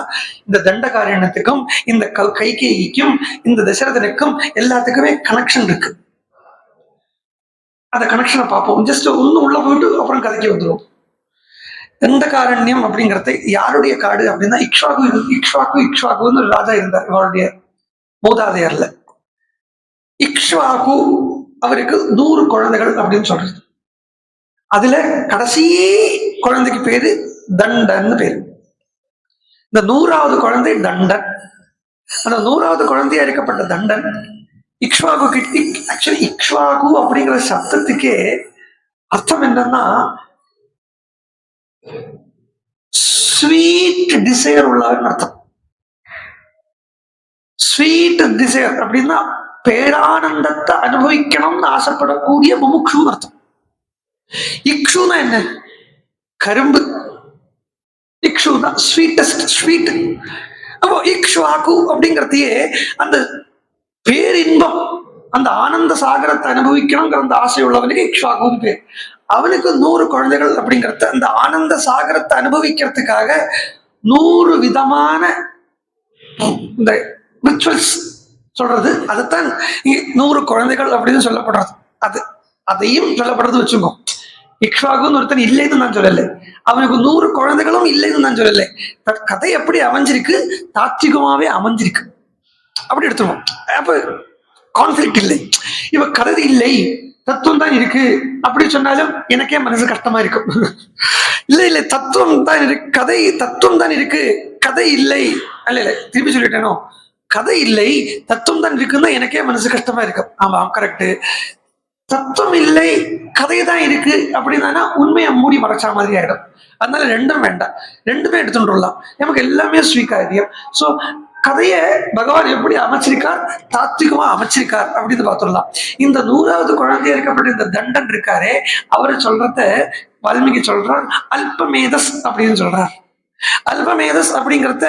இந்த தண்டகாரண்யத்துக்கும் இந்த கைகேயிக்கும் இந்த தசரதனுக்கும் எல்லாத்துக்குமே கனெக்ஷன் இருக்கு. அந்த கனெக்ஷனை பார்ப்போம். ஜஸ்ட் ஒண்ணு உள்ள போயிட்டு அப்புறம் கதைக்கு வந்துடும். தண்டகாரண்யம் அப்படிங்கிறது யாருடைய காடு அப்படின்னா இக்ஷ்வாகுன்னு ஒரு ராஜா இருந்தார் இவருடைய மூதாதையர்ல. இக்ஷ்வாகு அவருக்கு 100 குழந்தைகள் அப்படின்னு சொல்றது. அதுல கடைசி குழந்தைக்கு பேரு தண்டன் பேரு. இந்த 100வது குழந்தை தண்டன். அந்த 100வது குழந்தையா இருக்கப்பட்ட தண்டன் இக்ஷ்வாகு கிட்ட, ஆக்சுவலி இக்ஷ்வாகு அப்படிங்கிற சப்தத்துக்கே அர்த்தம் என்னன்னா ஸ்வீட் டிசைர் உள்ளவன் அர்த்தம். ஸ்வீட் டிசைர் அப்படின்னா பேரானந்தத்தை அனுபவிக்கணும்னு ஆசைப்படக்கூடிய முமுக்ஷுன்னு அர்த்தம். இக்ஷுனா என்ன? கரும்பு. இக்ஷுனா ஸ்வீட்டஸ்ட், ஸ்வீட். அப்போ இக்ஷ்வாகு அப்படிங்கிறதையே அந்த பேரின்பம், அந்த ஆனந்த சாகரத்தை அனுபவிக்கணுங்கிற அந்த ஆசை உள்ளவனுக்கு இக்ஷ்வாகுன்னு பேர். அவனுக்கு 100 குழந்தைகள் அப்படிங்கிறது அந்த ஆனந்த சாகரத்தை அனுபவிக்கிறதுக்காக 100 விதமான இந்த ரிச்சுவல்ஸ் சொல்றது. அதுதான் 100 குழந்தைகள் அப்படின்னு சொல்லப்படுறது. அதையும் சொல்லப்படுறது வச்சுக்கோ. இக்ஷ்வாகுன்னு ஒருத்தன் இல்லைன்னு நான் சொல்லலை, அவனுக்கு 100 குழந்தைகளும் இல்லைன்னு நான் சொல்லலை. கதை எப்படி அமைஞ்சிருக்கு, தாத்விகமாவே அமைஞ்சிருக்கு. அப்படி எடுத்துருவோம். அப்ப கான்ஃபிளிக்ட் இல்லை. இப்ப கதை இல்லை, தத்துவம் தான் இருக்கு அப்படி சொன்னாலும் எனக்கே மனசு கஷ்டமா இருக்கும். இல்ல இல்ல, தத்துவம் தான் இருக்கு, கதை தத்துவம் தான் இருக்கு, கதை இல்லை. இல்ல இல்ல, திருப்பி சொல்லிட்டேனோ, கதை இல்லை தத்துவம் தான் இருக்குன்னா எனக்கே மனசு கஷ்டமா இருக்கும். ஆமா கரெக்ட், தத்துவம் இல்லை கதை தான் இருக்கு அப்படின்னா உண்மையை மூடி மறைச்சா மாதிரி ஆயிடும். அதனால ரெண்டும் வேண்டாம், ரெண்டுமே எடுத்துட்டுலாம், நமக்கு எல்லாமே ஸ்வீகாரியம். சோ கதையை பகவான் எப்படி அமைச்சிருக்கார், தாத்விகமா அமைச்சிருக்கார் அப்படின்னு பார்த்துடலாம். இந்த 100வது குழந்தைய இருக்கப்பட்ட இந்த தண்டன் இருக்காரே, அவரை சொல்றத வால்மீகி சொல்றார் அல்பமேதஸ் அப்படின்னு சொல்றார். அல்பமேதஸ் அப்படிங்கிறத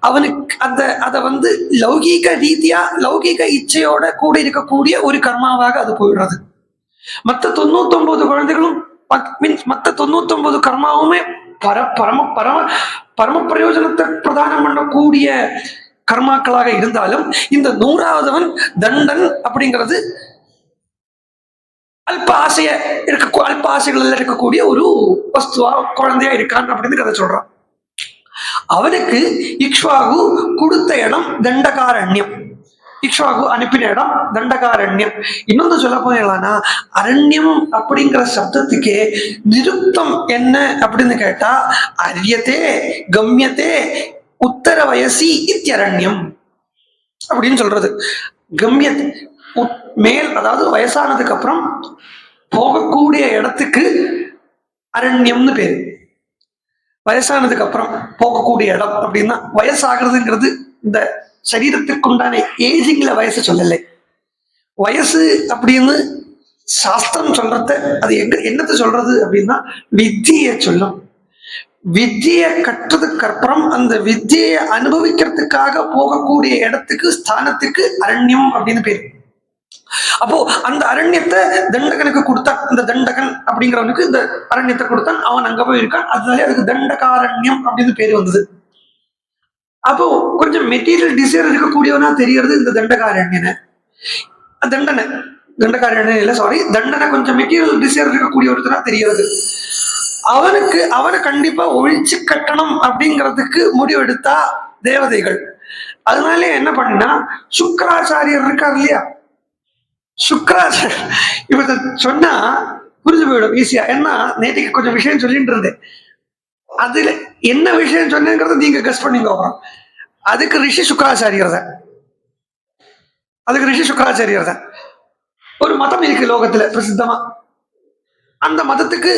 அவனுக்கு அதை லௌகீக ரீதியா லௌகீக இச்சையோட கூட இருக்கக்கூடிய ஒரு கர்மாவாக அது போயிடுறது. மற்ற 99 குழந்தைகளும் மற்ற 99 கர்மாவுமே பரம பரம பரம பிரயோஜனத்தை பிரதானம் பண்ணக்கூடிய கர்மாக்களாக இருந்தாலும் இந்த 100வதவன் தண்டன் அப்படிங்கிறது அல்ப ஆசைகள் இருக்கக்கூடிய ஒரு வஸ்துவா குழந்தையா இருக்கான் அப்படின்னு கதை சொல்றான். அவனுக்கு இக்ஷ்வாகு கொடுத்த இடம் தண்டகாரண்யம், இக்ஷ்வாகு அனுப்பின இடம் தண்டகாரண்யம். இன்னொன்று சொல்ல போனா அரண்யம் அப்படிங்கிற சப்தத்துக்கே நிருப்தம் என்ன அப்படின்னு கேட்டா அரியத்தே கம்யத்தே உத்தர வயசி இத்தியரண்யம் அப்படின்னு சொல்றது. கம்யத் மேல், அதாவது வயசானதுக்கு அப்புறம் போகக்கூடிய இடத்துக்கு அரண்யம்னு பேரு. வயசானதுக்கு அப்புறம் போகக்கூடிய இடம் அப்படின்னா, வயசாகிறதுங்கிறது இந்த சரீரத்துக்கு உண்டான ஏஜிங்ல வயசு சொல்லலை. வயசு அப்படின்னு சாஸ்திரம் சொல்றத அது என்னத்தை சொல்றது அப்படின்னா வித்தியை சொல்லும். வித்தியை கற்றதுக்கு அப்புறம் அந்த வித்தியை அனுபவிக்கிறதுக்காக போகக்கூடிய இடத்துக்கு ஸ்தானத்துக்கு அரண்யம் அப்படின்னு பேரு. அப்போ அந்த அரண்யத்தை தண்டகனுக்கு கொடுத்தான். இந்த தண்டகன் அப்படிங்கிறவனுக்கு இந்த அரண்யத்தை கொடுத்தான், அவன் அங்க போய் இருக்கான். அதனாலே அதுக்கு தண்டகாரண்யம் அப்படின்னு பேரு வந்தது. அப்போ கொஞ்சம் மெட்டீரியல் டிசைர் இருக்கக்கூடியவனா தெரியறது இந்த தண்டகாரண்யனை. தண்டகாரண்யன் இல்ல, சாரி, தண்டனை கொஞ்சம் மெட்டீரியல் டிசைர் இருக்கக்கூடிய ஒருத்தனா தெரியறது. அவனை கண்டிப்பா ஒழிச்சு கட்டணும் அப்படிங்கிறதுக்கு முடிவெடுத்தா தேவதைகள். அதனால என்ன பண்ணினா, சுக்கராச்சாரியர் இருக்கார் இல்லையா, சுக்கராச்சாரியர் இவ சொன்னா புரிஞ்சு போயிடும் ஈஸியா. ஏன்னா நேற்றுக்கு கொஞ்சம் விஷயம் சொல்லிட்டு இருந்தேன், அதுல என்ன விஷயம் சொன்னேங்கிறத நீங்க கெஸ் பண்ணிங்க. அதுக்கு ரிஷி சுக்கராச்சாரியர் தான். ஒரு மதம் இருக்கு லோகத்துல பிரசித்தமா, அந்த மதத்துக்கு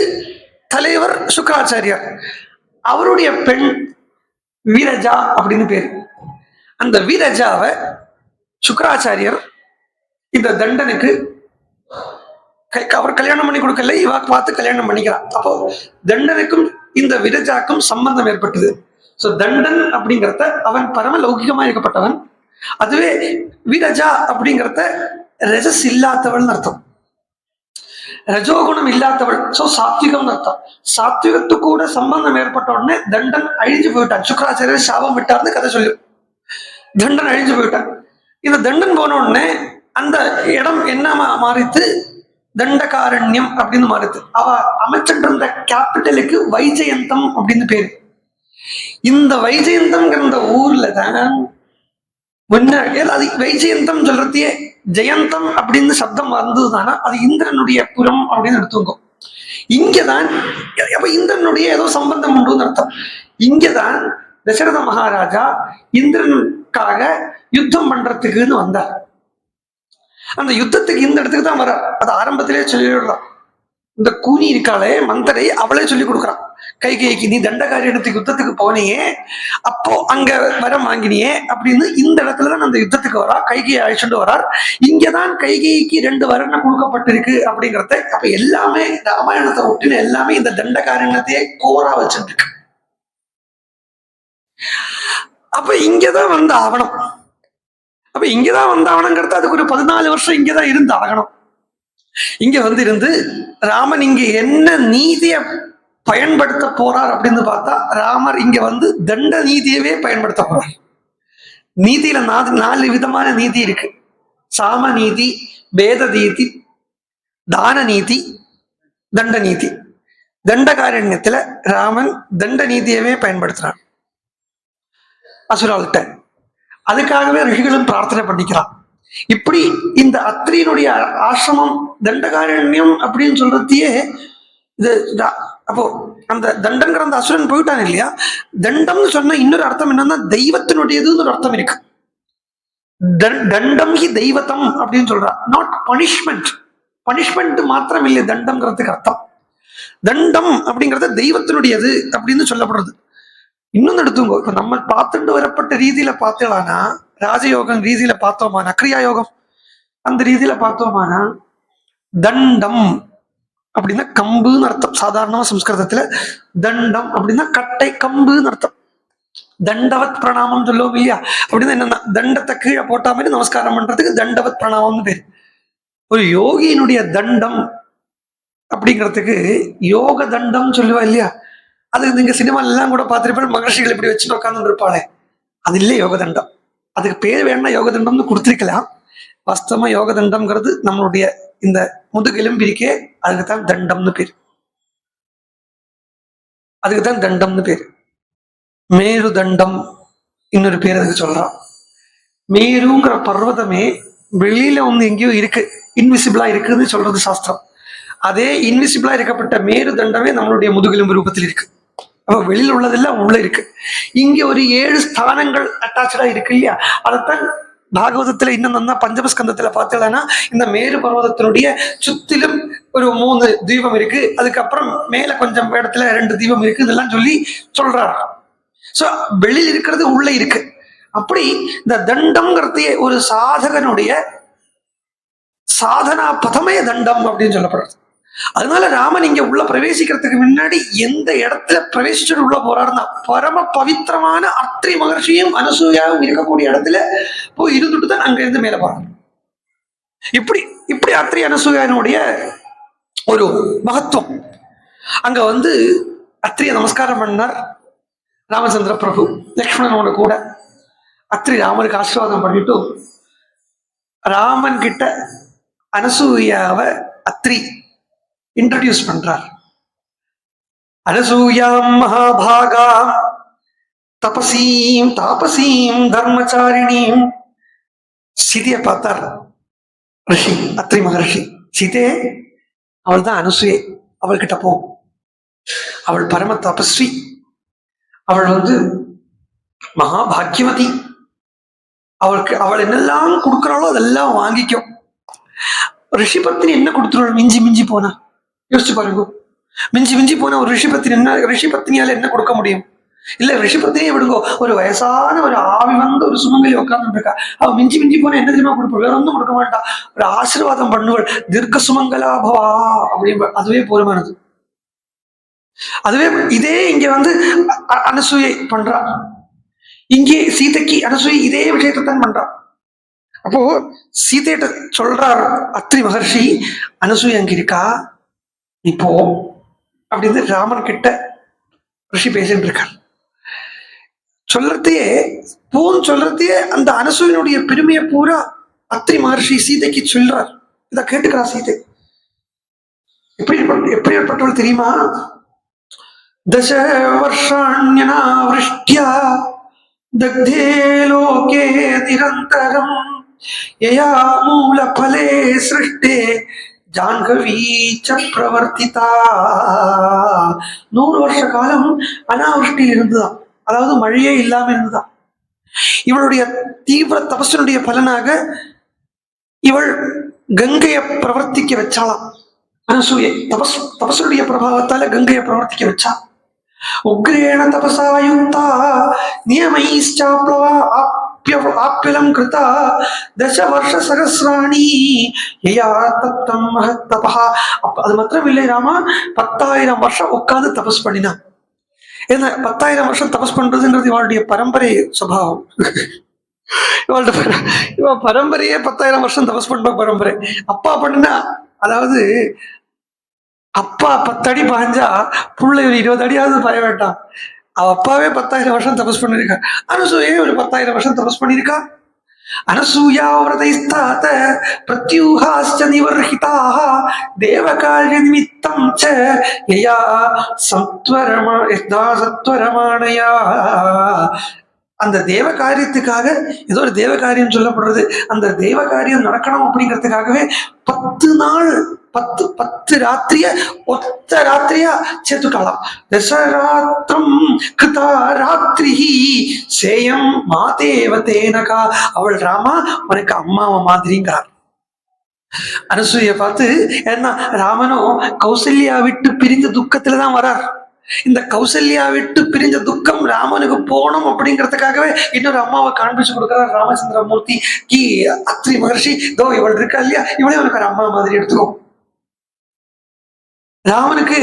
தலைவர் சுக்கராச்சாரியர். அவருடைய பெண் வீரஜா அப்படின்னு பேரு. அந்த வீரஜாவை சுக்கராச்சாரியர் இந்த தண்டனுக்கு அவர் கல்யாணம் பண்ணி கொடுக்கல, இவ பார்த்து கல்யாணம் பண்ணிக்கிறான். அப்போ தண்டனுக்கும் இந்த விரஜாக்கும் சம்பந்தம் ஏற்பட்டது. சோ தண்டன் அப்படிங்கிறத அவன் பரம லௌகிகமா இருக்கப்பட்டவன். அதுவே வீரஜா அப்படிங்கிறத ரஜஸ் இல்லாதவள் அர்த்தம், ரஜோகுணம் இல்லாதவள். சோ சாத்விகம் அர்த்தம். சாத்விகத்து கூட சம்பந்தம் ஏற்பட்ட உடனே தண்டன் அழிஞ்சு போயிட்டான். சுக்கராச்சாரியர் சாபம் விட்டார்னு கதை சொல்லு. தண்டன் அழிஞ்சு போயிட்டான். இந்த தண்டன் போன உடனே அந்த இடம் என்ன மாறித்து, தண்டகாரண்யம் அப்படின்னு மாறுது. அவ அமைச்சிருந்த கேபிட்டலுக்கு வைஜெயந்தம் அப்படின்னு பேரு. இந்த வைஜெயந்தம்ங்கிற ஊர்ல தான் அது வைஜெயந்தம் சொல்றதையே ஜெயந்தம் அப்படின்னு சப்தம் வந்ததுதானா அது இந்திரனுடைய புறம் அப்படின்னு எடுத்துங்க. இங்கதான் அப்ப இந்திரனுடைய ஏதோ சம்பந்தம் உண்டுன்னு அர்த்தம். இங்கதான் தசரத மகாராஜா இந்திரனுக்காக யுத்தம் பண்றதுக்குன்னு வந்தார். அந்த யுத்தத்துக்கு இந்த இடத்துக்கு தான் வர, அது ஆரம்பத்திலே சொல்லிடலாம். இந்த கூனி இருக்காளே மந்தரை, அவளே சொல்லி கொடுக்குறான் கைகேயிக்கு, நீ தண்டகாரியத்துக்கு யுத்தத்துக்கு போனியே, அப்போ அங்க வரம் வாங்கினியே அப்படின்னு இந்த இடத்துலதான் அந்த யுத்தத்துக்கு வரா. கைகையை அழைச்சிட்டு வரார். இங்கதான் கைகேயிக்கு 2 வரணம் கொடுக்கப்பட்டிருக்கு அப்படிங்கிறத. அப்ப எல்லாமே ராமாயணத்தை ஒட்டின எல்லாமே இந்த தண்டகாரண்யத்தையே கோரா வச்சுட்டு இருக்கு. அப்ப இங்கதான் வந்த ஆவணம். அப்ப இங்கதான் வந்த ஆவணங்கிறது அதுக்கு ஒரு 14 வருஷம் இங்கதான் இருந்து ஆகணும். இங்க இருந்து ராமன் இங்க என்ன நீதிய பயன்படுத்த போறார் அப்படின்னு பார்த்தா, ராமர் இங்க தண்ட நீதியவே பயன்படுத்த போறார். நீதியில 4 விதமான நீதி இருக்கு. சாம நீதி, பேத நீதி, தான நீதி, தண்ட நீதி. தண்டகாரண்யத்துல ராமன் தண்ட நீதியவே பயன்படுத்துறான் அசுரால்கிட்ட. அதுக்காகவே ரிஷிகளும் பிரார்த்தனை பண்ணிக்கிறான். இப்படி இந்த அத்திரியினுடைய ஆசிரமம் தண்டகாரண்யம் அப்படின்னு சொல்றதையே இது அப்போ அந்த தண்டங்கிற அந்த அசுரன் போயிட்டான் இல்லையா, தண்டம்னு சொன்ன இன்னொரு அர்த்தம் என்னன்னா தெய்வத்தினுடையதுன்னு ஒரு அர்த்தம் இருக்கு. தண்டம் ஹி தெய்வத்தம் அப்படின்னு சொல்றா, நாட் பனிஷ்மெண்ட். பனிஷ்மெண்ட் மாத்திரம் இல்லை தண்டம்ங்கிறதுக்கு அர்த்தம். தண்டம் அப்படிங்கறது தெய்வத்தினுடையது அப்படின்னு சொல்லப்படுறது. இன்னொன்னு எடுத்துங்க, இப்ப நம்ம பார்த்துட்டு வரப்பட்ட ரீதியில பார்த்தோம்னா, ராஜயோகம் ரீதியில பார்த்தோமானா, கிரியா யோகம் அந்த ரீதியில பார்த்தோமானா, தண்டம் அப்படின்னா கம்புன்னு அர்த்தம். சாதாரணமா சம்ஸ்கிருதத்துல தண்டம் அப்படின்னா கட்டை கம்புன்னு அர்த்தம். தண்டவத் பிரணாமம் சொல்லுவோம் இல்லையா, அப்படின்னா என்னன்னா தண்டத்தை கீழே போட்டா மாதிரி நமஸ்காரம் பண்றதுக்கு தண்டவத் பிரணாமம்னு பேரு. ஒரு யோகியினுடைய தண்டம் அப்படிங்கிறதுக்கு யோக தண்டம் சொல்லுவா இல்லையா, அது நீங்க சினிமால எல்லாம் கூட பார்த்திருப்பேன், மகர்ஷிகள் இப்படி வச்சுட்டு உட்கார்ந்து இருப்பாளே, அது இல்லை யோக தண்டம். அதுக்கு பேர் வேணா யோக தண்டம்னு கொடுத்திருக்கலாம். வாஸ்தவமா யோக தண்டம்ங்கிறது நம்மளுடைய இந்த முதுகெலும்பு இருக்கே, அதுக்குத்தான் தண்டம்னு பேர். அதுக்குதான் தண்டம்னு பேர். மேரு தண்டம் இன்னொரு பேர் அதுக்கு சொல்றான். மேருங்கிற பர்வதமே வெளியில ஒண்ணு எங்கேயோ இருக்கு, இன்விசிபிளா இருக்குன்னு சொல்றது சாஸ்திரம். அதே இன்விசிபிளா இருக்கப்பட்ட மேரு தண்டமே நம்மளுடைய முதுகெலும்பு ரூபத்தில் இருக்கு. அப்ப வெளியில உள்ளதெல்லாம் உள்ள இருக்கு. இங்க ஒரு 7 ஸ்தானங்கள் அட்டாச்சா இருக்கு இல்லையா, அதைத்தான் பாகவதத்துல இன்னும் பஞ்சமஸ்கந்தத்துல பார்த்தீங்கன்னா இந்த மேரு பர்வதத்தினுடைய சுத்திலும் ஒரு 3 தீபம் இருக்கு, அதுக்கப்புறம் மேல கொஞ்சம் இடத்துல 2 தீபம் இருக்கு, இதெல்லாம் சொல்லி சொல்றாரு. சோ வெளியில் இருக்கிறது உள்ள இருக்கு. அப்படி இந்த தண்டம்ங்கிறதையே ஒரு சாதகனுடைய சாதனா பதமே தண்டம் அப்படின்னு சொல்லப்படுறது. அதனால ராமன் இங்க உள்ள பிரவேசிக்கிறதுக்கு முன்னாடி எந்த இடத்துல பிரவேசிச்சுட்டு உள்ள போறாருன்னா, பரம பவித்திரமான அத்ரி மகர்ஷியும் அனசூயாவும் இருக்கக்கூடிய இடத்துல போய் இருந்துட்டு தான் அங்க இருந்து மேல போறாரு. இப்படி இப்படி அத்ரி அனசூயானுடைய ஒரு மகத்துவம். அங்க வந்து அத்ரிய நமஸ்காரம் பண்ணார் ராமச்சந்திர பிரபு லக்ஷ்மணனோட கூட. அத்ரி ராமனுக்கு ஆசீர்வாதம் பண்ணிட்டு ராமன் கிட்ட அனசூயாவை அத்ரி இன்ட்ரடியூஸ் பண்றார். அனசூயாம் மகாபாகாம் தபசீம் தாபசீம் தர்மச்சாரிணீம். சீதைய பார்த்தார் ரிஷி அத்ரி மகர்ஷி. சீதே, அவள் தான் அனசூயை, அவள்கிட்ட போ. அவள் பரம தபஸ்வி, அவள் வந்து மகாபாக்கியவதி. அவள் என்னெல்லாம் கொடுக்குறாளோ அதெல்லாம் வாங்கிக்கும். ரிஷி பத்தினி என்ன கொடுத்துருவாள் மிஞ்சி மிஞ்சி போனா? யோசிச்சு பாருங்க. மிஞ்சி மிஞ்சி போனா ஒரு ரிஷி பத்தினியால என்ன கொடுக்க முடியும்? இல்ல ரிஷி பத்தினியே விடுங்க, ஒரு வயசான ஒரு ஆவி வந்து ஒரு சுமங்கலி உட்கார்ந்து இருக்கா, அவ மிஞ்சி மிஞ்சி போனா என்ன தெரியுமா கொடுப்பா? வேற ஒன்றும் கொடுக்க மாட்டா, ஒரு ஆசீர்வாதம் பண்ணுவள். தீர்க்க சுமங்கலாபவா அப்படின்ப, அதுவே போதுமானது. அதுவே இதே இங்க வந்து அனசூயை பண்றா. இங்கே சீதைக்கு அனசூயை இதே விஷயத்தை தான் பண்றா. அப்போ சீதையிட்ட சொல்றார் அத்ரி மகர்ஷி, அனசூயை அங்க இருக்கா, நீ போ அப்படின்னு ராமன் கிட்ட ரிஷி பேசிட்டு இருக்கார். சொல்றதையே போன்னு சொல்றதையே அந்த அனசூயனுடைய பெருமையை பூரா அத்ரி மகர்ஷி சீதைக்கு சொல்றார். இத கேட்டுக்கிறா சீதை. எப்படிப்பட்டவள் தெரியுமா? தச வருஷாண்யனா விருஷ்டியா தக்தே லோகே நிரந்தரம் யயா மூல பலே சிருஷ்டே ஜான்கவீச்ச பிரவர்த்திதா. 100 வருஷ காலம் அனாவிருஷ்டியில் இருந்துதான், அதாவது மழையே இல்லாம இருந்துதான். இவளுடைய தீவிர தபசனுடைய பலனாக இவள் கங்கையை பிரவர்த்திக்க வச்சாளாம். அனசூயை தபசனுடைய பிரபாவத்தால கங்கையை பிரவர்த்திக்க வச்சா. உக்ரேண தபசாயுக்தா நியமைச்சாப்ளவா ஆப்யலம் கிருதா தச வருஷ சகசிராணி யயா தத்தம் மஹத்தபஹா. அது மாத்திரம் இல்லை ராமா, 10,000 வருஷம் உட்கார்ந்து தபஸ் பண்ணினா. ஏன்னா 10,000 வருஷம் தபஸ் பண்றதுன்றது இவளுடைய பரம்பரை சுபாவம். இவ பரம்பரையே 10,000 வருஷம் தபஸ் பண்ற பரம்பரை. அப்பா பண்ணினா, அதாவது அப்பா 10 அடி பாய்ஞ்சா புள்ள ஒரு 20 அடியாவது பாய வேண்டாம். அவ அப்பாவே 10,000 வருஷம் தபஸ் பண்ணிருக்கா. அனசூயே ஒரு 10,000 வருஷம் தபஸ் பண்ணிருக்கா. அனசூயா விரதைஸ்தாத பிரத்யூஹாஸ்ச நிவர்ஹிதாஹ தேவகார்ய நிமித்தம் ச யயா சத்வரமாணயா. அந்த தேவ காரியத்துக்காக ஏதோ ஒரு தேவ காரியம் சொல்லப்படுறது, அந்த தேவ காரியம் நடக்கணும் அப்படிங்கிறதுக்காகவே 10 நாள் 10 ராத்திரிய ஒத்த ராத்திரியா சேர்த்துக்கலாம். தசராத்திரம் கிருதா ராத்திரி சேயம் மாதேவ தேனகா. அவள் ராமா உனக்கு அம்மாவை மாதிரிங்கிறார். அனுசூய பார்த்து, ஏன்னா ராமனும் கௌசல்யா விட்டு பிரிந்த துக்கத்துலதான் வரார். இந்த கௌசல்யா விட்டு பிரிஞ்ச துக்கம் ராமனுக்கு போகணும் அப்படிங்கிறதுக்காகவே இன்னொரு அம்மாவை காண்பிச்சு கொடுக்கிறார் ராமச்சந்திரமூர்த்தி. கி அத்ரி மகர்ஷி, தோ இவள் இருக்கா இல்லையா, இவளே உனக்கு ஒரு அம்மா மாதிரி எடுத்துக்கோ. ராமனுக்கு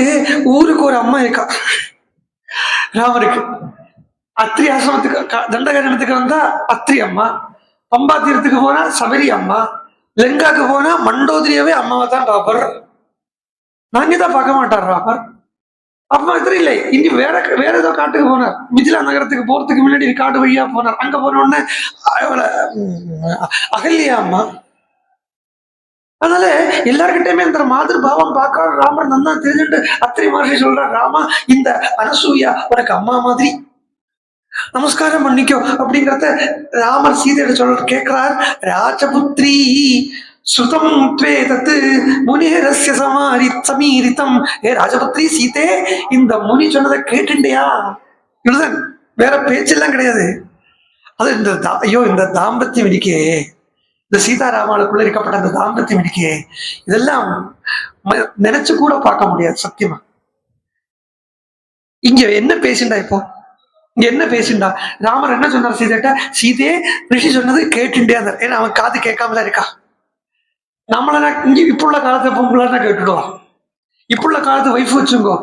ஊருக்கு ஒரு அம்மா இருக்கா. ராமனுக்கு அத்ரி ஆசிரமத்துக்கு தண்டகாரணத்துக்கு வந்தா அத்ரி அம்மா, பம்பா தீரத்துக்கு போனா சபரி அம்மா, லங்காக்கு போனா மண்டோதரியாவே அம்மாவை தான் பார்ப்பார். நாங்க தான் பார்க்க மாட்டார் ராமர். அப்பா தெரியல, இனி வேற ஏதோ காட்டுக்கு போனார். மிதிலா நகரத்துக்கு போறதுக்கு முன்னாடி காட்டு வழியா போனார். அங்க போன உடனே அகல்யா அம்மா. அதனால எல்லார்கிட்டயுமே இந்த மாதிரி பாவம் பார்க்க ராமர் நன்னா தெரிஞ்சுட்டு அத்திரி மகர்ஷி சொல்றார், ராமா இந்த அனசூயா உனக்கு அம்மா மாதிரி, நமஸ்காரம் பண்ணிக்கோ அப்படிங்கிறத ராமர் சீதையிட சொல்ற கேட்கிறார். ராஜபுத்ரி ஸ்ருதம் த்வேதத் முனிரஸ்ய சமீரிதம். ஏ ராஜபுத்ரி சீதே, இந்த முனி சொன்னதை கேட்டுண்டியா? இதுதான், வேற பேச்செல்லாம் கிடையாது. அது இந்த தாம்பத்தியம் இருக்கே, இந்த சீதாராமாளுக்குள்ள இருக்கப்பட்ட அந்த தாம்பத்தியம் இருக்கே, இதெல்லாம் நினைச்சு கூட பார்க்க முடியாது சத்தியமா. இங்க என்ன பேசிண்டா? இப்போ இங்க என்ன பேசிண்டா? ராமர் என்ன சொன்னார் சீதைட்ட? சீதே, ரிஷி சொன்னது கேட்டுண்டே இருந்தார். ஏன்னா அவன் காது கேட்காமலாம் இருக்கா. நம்மள இங்க இப்ப உள்ள காலத்தை பொம்பளை கேட்டுடுவான். இப்ப உள்ள காலத்து வைஃப் வச்சுங்கோ,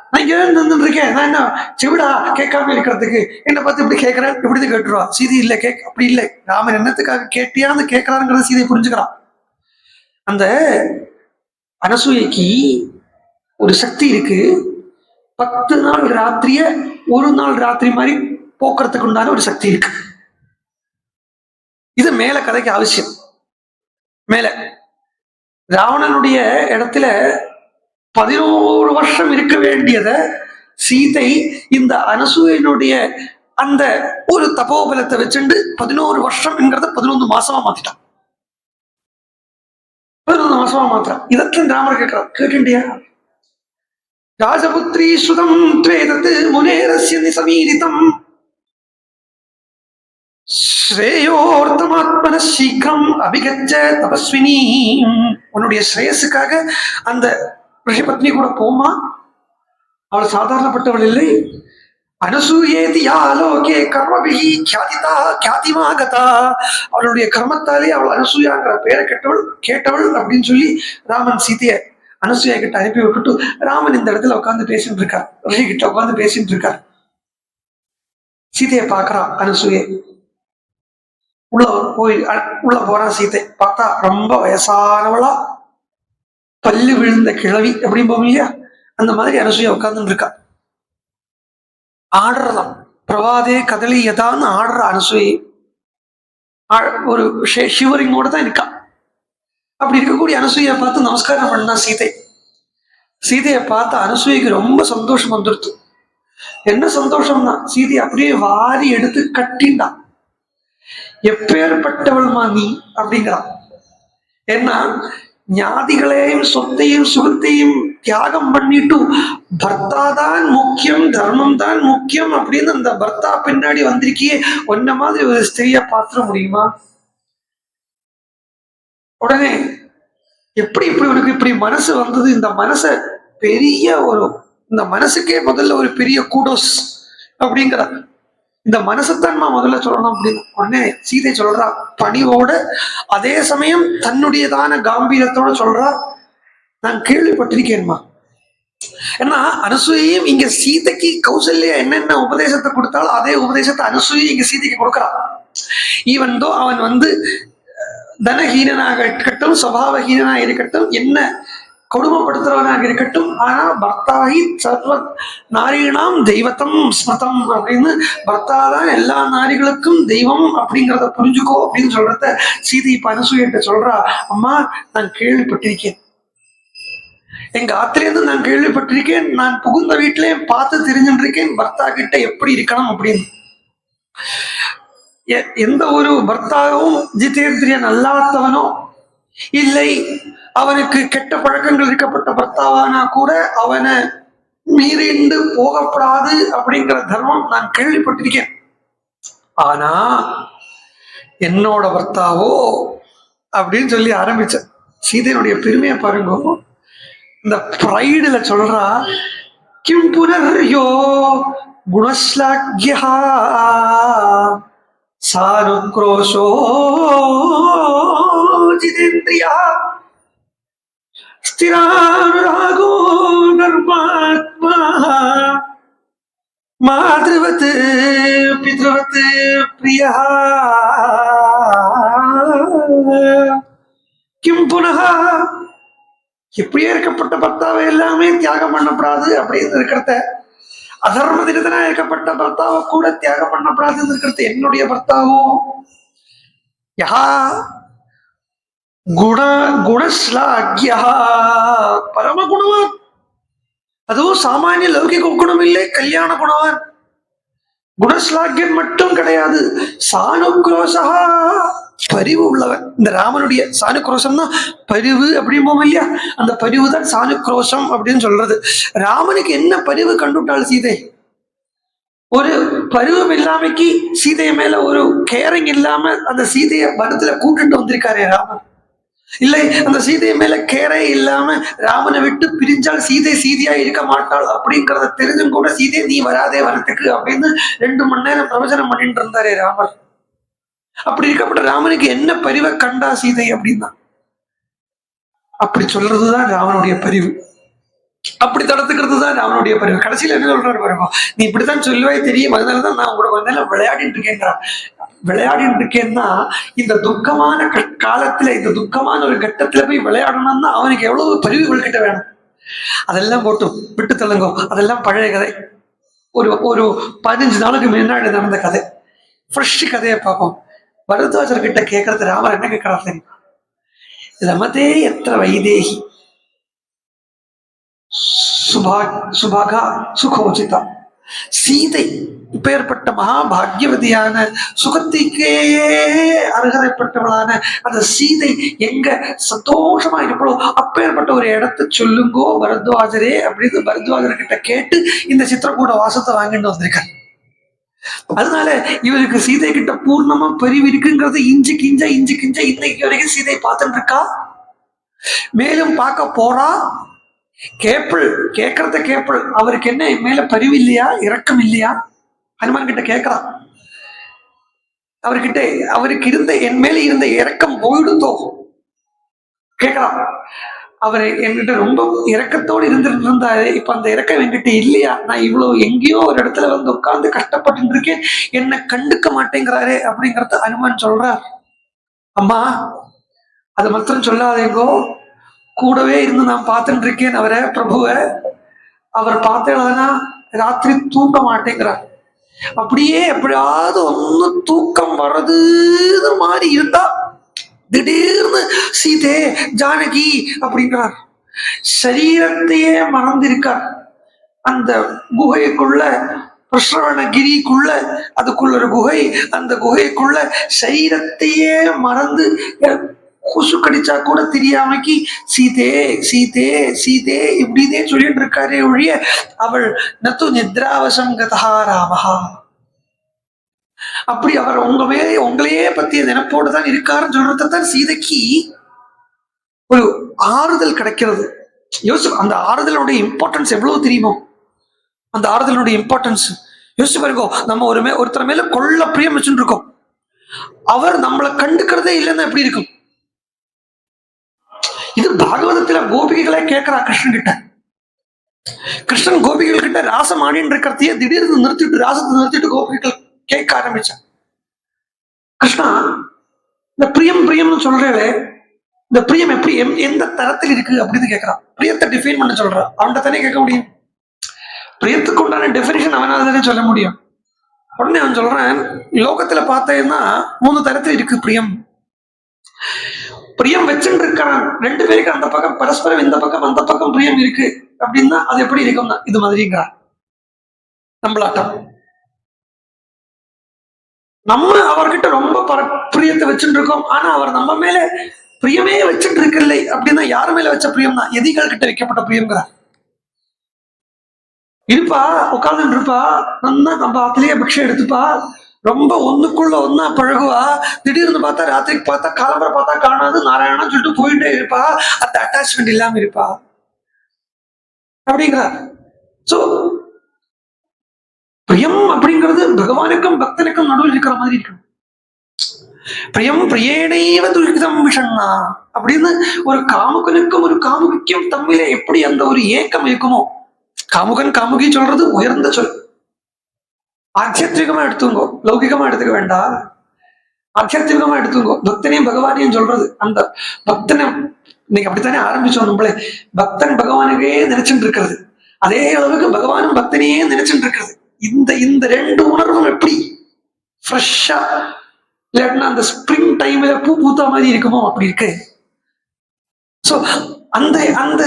நான் இங்க இருந்து இருக்கேன், நான் என்ன செவிடா கேட்காம இருக்கிறதுக்கு, என்னை பார்த்து இப்படி கேட்கிறேன் இப்படிதான் கேட்டுருவா. சீதை இல்ல, அப்படி இல்லை. ராமன் என்னத்துக்காக கேட்டியான்னு கேட்கிறாருங்கிறத சீதை புரிஞ்சுக்கிறான். அந்த அனசூயைக்கு ஒரு சக்தி இருக்கு. 10 நாள் ராத்திரிய ஒரு நாள் ராத்திரி மாதிரி போக்குறதுக்கு உண்டான ஒரு சக்தி இருக்கு. இது மேல கதைக்கு அவசியம். மேல ராவணனுடைய இடத்துல 11 வருஷம் இருக்க வேண்டியத சீதை இந்த அனசூயனுடைய அந்த ஒரு தபோபலத்தை வச்சுட்டு 11 வருஷம்ங்கிறத 11 மாசமா மாத்திட்டான். 11 மாசமா மாத்திரான். இதற்கு ராமர் கேட்கிறார், கேட்டுண்டியா? ராஜபுத்ரி சுதம் த்வேதத் முனேரஸ்ய சமீரிதம் ஸ்ரேயோர்த்தமாத்மன சீக்கிரம் அபிகச்ச தபஸ்வினி. உன்னுடைய ஸ்ரேயஸுக்காக அந்த ரிஷிபத்னி கூட போமா. அவள் சாதாரணப்பட்டவள் இல்லை. அனசூயேதி யாலோகே கர்மபிஹி க்யாதிதா க்யாதிமாகதா. அவளுடைய கர்மத்தாலே அவள் அனசூயாங்கிற பெயரை கேட்டவள் அப்படின்னு சொல்லி ராமன் சீதைய அனசூயா கிட்ட அனுப்பி விட்டுட்டு ராமன் இந்த இடத்துல உட்காந்து பேசிட்டு இருக்கார். ரிஷி கிட்ட உட்காந்து பேசிட்டு இருக்கார். சீதையை பார்க்கறான் அனசூயை. உள்ள போறான். சீதை பார்த்தா ரொம்ப வயசானவளா, பல்லு விழுந்த கிழவி அப்படின்னு போகும் இல்லையா, அந்த மாதிரி அனசூயா உட்கார்ந்து இருக்கா. ஆடுறதாம். பிரவாதே கதலி எதான்னு ஆடுற அனசூயை ஒரு ஷிவரிங்கோட தான் இருக்கா. அப்படி இருக்கக்கூடிய அனசூயை பார்த்து நமஸ்காரம் பண்ணா சீதை. சீதையை பார்த்து அனசூயைக்கு ரொம்ப சந்தோஷம் வந்துடுத்து. என்ன சந்தோஷம்னா, சீதை அப்படியே வாரி எடுத்து கட்டிண்டான். எப்பேற்பட்டவள்மா நீ அப்படிங்கிறான். ஏன்னா ஞாதிகளையும் சொத்தையும் சுகத்தையும் தியாகம் பண்ணிட்டு பர்த்தாதான் முக்கியம், தர்மம் தான் முக்கியம் அப்படின்னு அந்த பர்த்தா பின்னாடி வந்திருக்கியே, ஒன்ன மாதிரி ஒரு ஸ்திரீய பாத்திர முடியுமா? உடனே எப்படி இப்படி உனக்கு இப்படி மனசு வந்தது? இந்த மனச பெரிய இந்த மனசுக்கே முதல்ல ஒரு பெரிய கூடோஸ் அப்படிங்கிற இந்த மனசைத்தான் நான் முதல்ல சொல்லணும் அப்படின்னு. உடனே சீதை சொல்றா பணிவோட, அதே சமயம் தன்னுடையதான காம்பீரத்தோட சொல்றா, நான் கேள்விப்பட்டிருக்கேன்மா. ஏன்னா அனசூயையும் இங்க சீதைக்கு கௌசல்யா என்னென்ன உபதேசத்தை கொடுத்தாலும் அதே உபதேசத்தை அனசூயை இங்க சீதைக்கு கொடுக்கறான். ஈவன் தோ அவன் தனஹீனனாக இருக்கட்டும், சுபாவஹீனனாக இருக்கட்டும், என்ன கொடுமைப்படுத்துறவனாக இருக்கட்டும், ஆனா பர்த்தாகி சர்வ நாரீணாம் தெய்வத்தம் ஸ்மிருதம் அப்படின்னு, பர்த்தாதான் எல்லா நாரிகளுக்கும் தெய்வம் அப்படிங்கிறத புரிஞ்சுக்கோ அப்படின்னு சொல்றத சீதை இப்ப அனசூயிட்ட சொல்றா. அம்மா, நான் கேள்விப்பட்டிருக்கேன், எங்க ஆத்திலேருந்து நான் கேள்விப்பட்டிருக்கேன், நான் புகுந்த வீட்டிலே பார்த்து தெரிஞ்சுருக்கேன் பர்த்தா கிட்ட எப்படி இருக்கணும் அப்படின்னு. எந்த ஒரு பர்த்தாவும் ஜிதேந்திரியன் அல்லாதவனோ இல்லை அவனுக்கு கெட்ட பழக்கங்கள் இருக்கப்பட்ட பர்த்தாவானா கூட அவனை மீறிண்டு போகப்படாது அப்படிங்கிற தர்மம் நான் கேள்விப்பட்டிருக்கேன். ஆனா என்னோட பர்த்தாவோ அப்படின்னு சொல்லி ஆரம்பிச்ச சீதையினுடைய பெருமையை பாருங்க. இந்த பிரைடுல சொல்றா, கிம் புனர்யோ குணஸ்லாக்யா சானுக்ரோஷோ ஜிதேந்திரியா ஸ்திரானுராகோ தர்மாத்மா மாதೃவத் பித்ருவத் பிரியா கிம் புனः இப்படியே இருக்கப்பட்ட பர்த்தாவை எல்லாமே தியாகம் பண்ணப்படாது அப்படின்னு இருக்கிறத, அதர்ம தினத்தனா இருக்கப்பட்ட பர்த்தாவை கூட தியாகம் பண்ணப்படாதுன்னு இருக்கிறது என்னுடைய பர்த்தாவோ யா குணஸ்லாக்யா பரம குணவான், அதுவும் சாமானிய லௌகிக குணம் இல்லை, கல்யாண குணவான். குணஸ்லாக்கியன் மட்டும் கிடையாது, சானுக்ரோஷா பரிவு உள்ளவன். இந்த ராமனுடைய சானுக்ரோஷம்னா பரிவு அப்படிம்போம் இல்லையா, அந்த பரிவு தான் சானுக்ரோஷம் அப்படின்னு சொல்றது. ராமனுக்கு என்ன பரிவு கண்டுட்டாள் சீதை? ஒரு பருவம் இல்லாமைக்கு சீதைய மேல ஒரு கேரிங் இல்லாம அந்த சீதைய மனத்துல கூட்டிட்டு வந்திருக்காரே ராமன். இல்லை, அந்த சீதை மேல கேரே இல்லாம ராமனை விட்டு பிரிஞ்சால் சீதை சீதையா இருக்க மாட்டாள் அப்படிங்கிறத தெரிஞ்சும் கூட சீதை நீ வராதே வரத்துக்கு அப்படின்னு 2 மணி நேரம் பிரவச்சனம் பண்ணிட்டு இருந்தாரே ராமர். அப்படி இருக்கப்பட்ட ராமனுக்கு என்ன பரிவை கண்டா சீதை அப்படின்னா, அப்படி சொல்றதுதான் ராமனுடைய பரிவு, அப்படி தடுத்துக்கிறது தான் ராமனுடைய பரிவு. கடைசியில என்ன சொல்றாரு பாருங்க, நீ இப்படித்தான் சொல்லுவே தெரியும், அதனாலதான் நான் உங்களோட கொஞ்ச நேரம் விளையாடிட்டு இருக்கேங்கிறான். விளையாடிட்டு இருக்கேன்னா இந்த துக்கமான காலத்துல, இந்த துக்கமான ஒரு கட்டத்துல போய் விளையாடணும்னா அவனுக்கு எவ்வளவு பரிவுகள் கிட்ட வேணும். அதெல்லாம் போட்டு விட்டு தள்ளுங்க, அதெல்லாம் பழைய கதை. ஒரு 15 நாளுக்கு முன்னாடி நடந்த கதை, ஃப்ரெஷ் கதையை பார்ப்போம். பரத்வாஜர் கிட்ட கேட்கறது ராமர் என்ன கேட்கறாரு தெரியுமா? ரமதே எத்திர வைதேகி சுபாகா சுகோஜிதா. சீதை இப்பேற்பட்ட மகாபாகியவதியான சுகத்திற்கே அருகதைப்பட்டவளான அந்த சீதை எங்க சந்தோஷமா இருப்போ அப்பேற்பட்ட ஒரு இடத்த சொல்லுங்கோ பரத்வாஜரே அப்படின்னு பரத்வாஜர் கிட்ட கேட்டு இந்த சித்திரக்கூட வாசத்தை வாங்கிட்டு வந்திருக்காரு. அதனால இவருக்கு சீதை கிட்ட பூர்ணமா பரிவு இருக்குங்கிறது இஞ்சு கிஞ்ச இன்னைக்கு வரைக்கும் சீதை பார்த்துட்டு இருக்கா, மேலும் பார்க்க போறா. கேட்கறத கேப்பள், அவருக்கு என்ன என் மேல பரிவு இல்லையா, இரக்கம் இல்லையா? ஹனுமான் கிட்ட கேட்கிறான். அவருக்கு இருந்த என் மேல இருந்த இரக்கம் போயிடுதோ கேட்கிறான். அவர் என்கிட்ட ரொம்ப இரக்கத்தோடு இருந்தாரு, இப்ப அந்த இரக்கம் என்கிட்ட இல்லையா? நான் இவ்வளவு எங்கேயோ ஒரு இடத்துல வந்து உட்கார்ந்து கஷ்டப்பட்டு இருக்கேன், என்ன கண்டுக்க மாட்டேங்கிறாரே அப்படிங்கறத ஹனுமான் சொல்றார். அம்மா அது மாத்திரம் சொல்லாதேங்கோ, கூடவே இருந்து நான் பார்த்துட்டு இருக்கேன் அவரை, பிரபுவை. அவர் பார்த்தேன்னா ராத்திரி தூக்க மாட்டேங்கிறார். அப்படியே எப்படியாவது ஒண்ணு தூக்கம் வர்றதுன்னு மாதிரி இருந்தா திடீர்னு சீதே ஜானகி அப்படிங்கிறார். சரீரத்தையே மறந்திருக்கார். அந்த குகைக்குள்ள, பிரஸ்ரவணகிரிக்குள்ள, அதுக்குள்ள ஒரு குகை, அந்த குகைக்குள்ள சரீரத்தையே மறந்து கொசு கடிச்சா கூட தெரியாமக்கி சீதே சீதே சீதே இப்படிதே சொல்லிட்டு இருக்காரே ஒழிய அவள் நத்து நித்ராவசம் கதா ராமஹா. அப்படி அவர் உங்களையே பத்திய நினைப்போடு தான் இருக்காருன்னு சொல்றதுதான் சீதைக்கு ஒரு ஆறுதல் கிடைக்கிறது. யோசிச்சு அந்த ஆறுதலுடைய இம்பார்ட்டன்ஸ் எவ்வளவு தெரியுமோ, அந்த ஆறுதலுடைய இம்பார்ட்டன்ஸ் யோசிச்சு பாருங்க. நம்ம ஒருத்தர் மேல கொள்ள பிரியம் வச்சுட்டு இருக்கோம், அவர் நம்மளை கண்டுக்கிறதே இல்லைன்னா எப்படி இருக்கும்? இது பாகவதத்துல கோபிகைகளை கேட்கிறா கிருஷ்ணன் கிட்ட. கிருஷ்ணன் கோபிகள் கிட்ட ராசம் ஆடின்னு இருக்கிறதையே திடீர்னு ராசத்தை நிறுத்திட்டு கோபிகள் கேட்க ஆரம்பிச்சான். கிருஷ்ணா, இந்த பிரியம்னு சொல்றே, இந்த பிரியம் எப்படி எந்த தரத்தில் இருக்கு அப்படின்னு கேட்கிறான். பிரியத்தை டிஃபைன் பண்ண சொல்றான், அவன்கிட்ட தானே கேட்க முடியும். பிரியத்துக்கு உண்டான டெபினிஷன் அவனால தானே சொல்ல முடியும். உடனே அவன் சொல்றான், லோகத்துல பார்த்தேன்னா 3 தரத்தில் இருக்கு பிரியம். பிரியம் வச்சுட்டு இருக்கான் 2 பேருக்கு, அந்த பக்கம் பரஸ்பரம், இந்த பக்கம் அந்த பக்கம் பிரியம் இருக்கு அப்படின்னா அது எப்படி இருக்கும்னா இது மாதிரிங்கிறான். நம்மளாட்டம் நம்ம அவர்கிட்ட ரொம்ப பிரியத்தை வச்சுட்டு இருக்கோம். ஆனா அவர் நம்ம மேல பிரியமே வச்சுட்டு இருக்கலை அப்படின்னா யாரு மேல வச்ச பிரியம் தான்? எதிகள் கிட்ட வைக்கப்பட்ட பிரியம்ங்கிறார். இருப்பா, உட்கார்ந்து இருப்பா, நல்லா நம்ம ஆத்திலேயே பிக்ஷை எடுத்துப்பா, ரொம்ப ஒண்ணுக்குள்ள ஒன்னா பழகுவா. திடீர்னு பார்த்தா ராத்திரிக்கு பார்த்தா காலம்பரை பார்த்தா காணாது, நாராயணா சொல்லிட்டு போயிட்டே இருப்பா. அந்த அட்டாச்மெண்ட் இல்லாம இருப்பா அப்படிங்கிறார். சோ பிரியம் அப்படிங்கிறது பகவானுக்கும் பக்தனுக்கும் நடுவில் இருக்கிற மாதிரி இருக்கணும். பிரியம் பிரியேனைவ துரிதம் விஷண்ணா அப்படின்னு ஒரு காமுகனுக்கும் ஒரு காமுகிக்கும் தம்மில எப்படி அந்த ஒரு ஏக்கம் இருக்குமோ. காமுகன் காமுகி சொல்றது உயர்ந்த சொல். ஆத்தியத்மிகமா எடுத்துங்கோ, லௌகிகமா எடுத்துக்க வேண்டாம். ஆத்தியத்மிகமா எடுத்துங்கோ. பக்தனையும் பகவானையும் சொல்றது. அந்த பக்தனை இன்னைக்கு அப்படித்தானே ஆரம்பிச்சோம் நம்மளே. பக்தன் பகவானுக்கே நினைச்சுட்டு இருக்கிறது, அதே அளவுக்கு பகவானும் பக்தனையே நினைச்சுட்டு இருக்கிறது. இந்த இந்த ரெண்டு உணர்வும் எப்படி ஃப்ரெஷ்ஷா இல்லாட்டினா அந்த ஸ்ப்ரிங் டைம்ல பூ பூத்தா மாதிரி இருக்குமோ அப்படி இருக்கு. சோ அந்த அந்த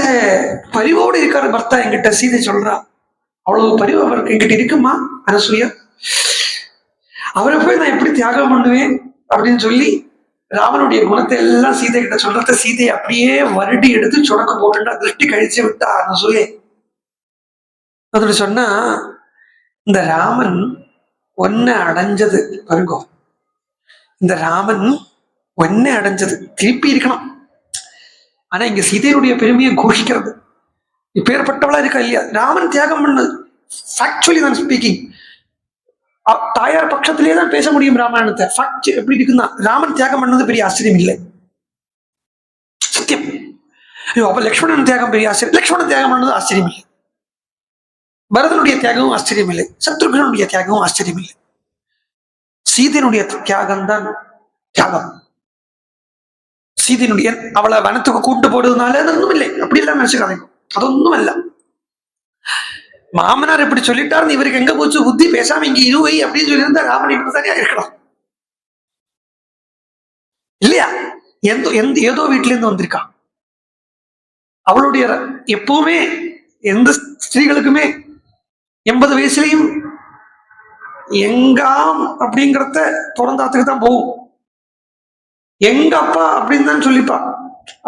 பரிவோடு இருக்காரு பர்த்தா. என்கிட்ட சீதை சொல்றா, அவ்வளவு பரிவு அவருக்கு என்கிட்ட இருக்குமா அனசூயா? அவரை போய் நான் எப்படி தியாகம் பண்ணுவேன் அப்படின்னு சொல்லி ராமனுடைய குணத்தை எல்லாம் சீதை கிட்ட சொல்றத சீதையை அப்படியே வருடி எடுத்து சுடக்க போட்டுட்டா, திருஷ்டி கழிச்சு விட்டா அனசூயே. அதோட சொன்னா, இந்த ராமன் ஒன்ன அடைஞ்சது பாருங்க, இந்த ராமன் ஒன்ன அடைஞ்சது திருப்பி இருக்கணும். ஆனா இங்க சீதையுடைய பெருமையை கோஷிக்கிறது. இப்பேற்பட்டவளா இருக்கா இல்லையா? ராமன் தியாகம் பண்ணது ஃபேக்சுவலி தான் ஸ்பீக்கிங். தாயார் பட்சத்திலே தான் பேச முடியும் ராமாயணத்தை. ஃபேக்ட் எப்படி இருக்குன்னா, ராமன் தியாகம் பண்ணது பெரிய ஆச்சரியம் இல்லை, சத்தியம். ஐயோ அப்ப லக்ஷ்மணன் தியாகம் பெரிய ஆச்சரியம். லக்ஷ்மணன் தியாகம் பண்ணது ஆச்சரியம் இல்லை. பரதனுடைய தியாகமும் ஆச்சரியம் இல்லை. சத்ருகனுடைய தியாகமும் ஆச்சரியம் இல்லை. சீதையினுடைய தியாகம் தான் தியாகம். சீதையினுடைய அவளை வனத்துக்கு கூட்டு போடுறதுனால ஒன்றும் இல்லை, அப்படி எல்லாம் நினைச்சுக்காதீங்க. அதொன்னும் இல்ல. மாமனார் இப்படி சொல்லிட்டாரு, இவருக்கு எங்க போச்சு புத்தி, பேசாம இங்க இருவை அப்படின்னு சொல்லியிருந்தா ராமன் இப்படி தனியா இருக்கலாம் இல்லையா? ஏதோ வீட்டுல இருந்து வந்திருக்கான். அவளுடைய எப்பவுமே எந்த ஸ்திரீகளுக்குமே 80 வயசுலயும் எங்காம் அப்படிங்கிறத பிறந்தாத்துக்கு தான் போகும். எங்க அப்பா அப்படின்னு தான் சொல்லிப்பா.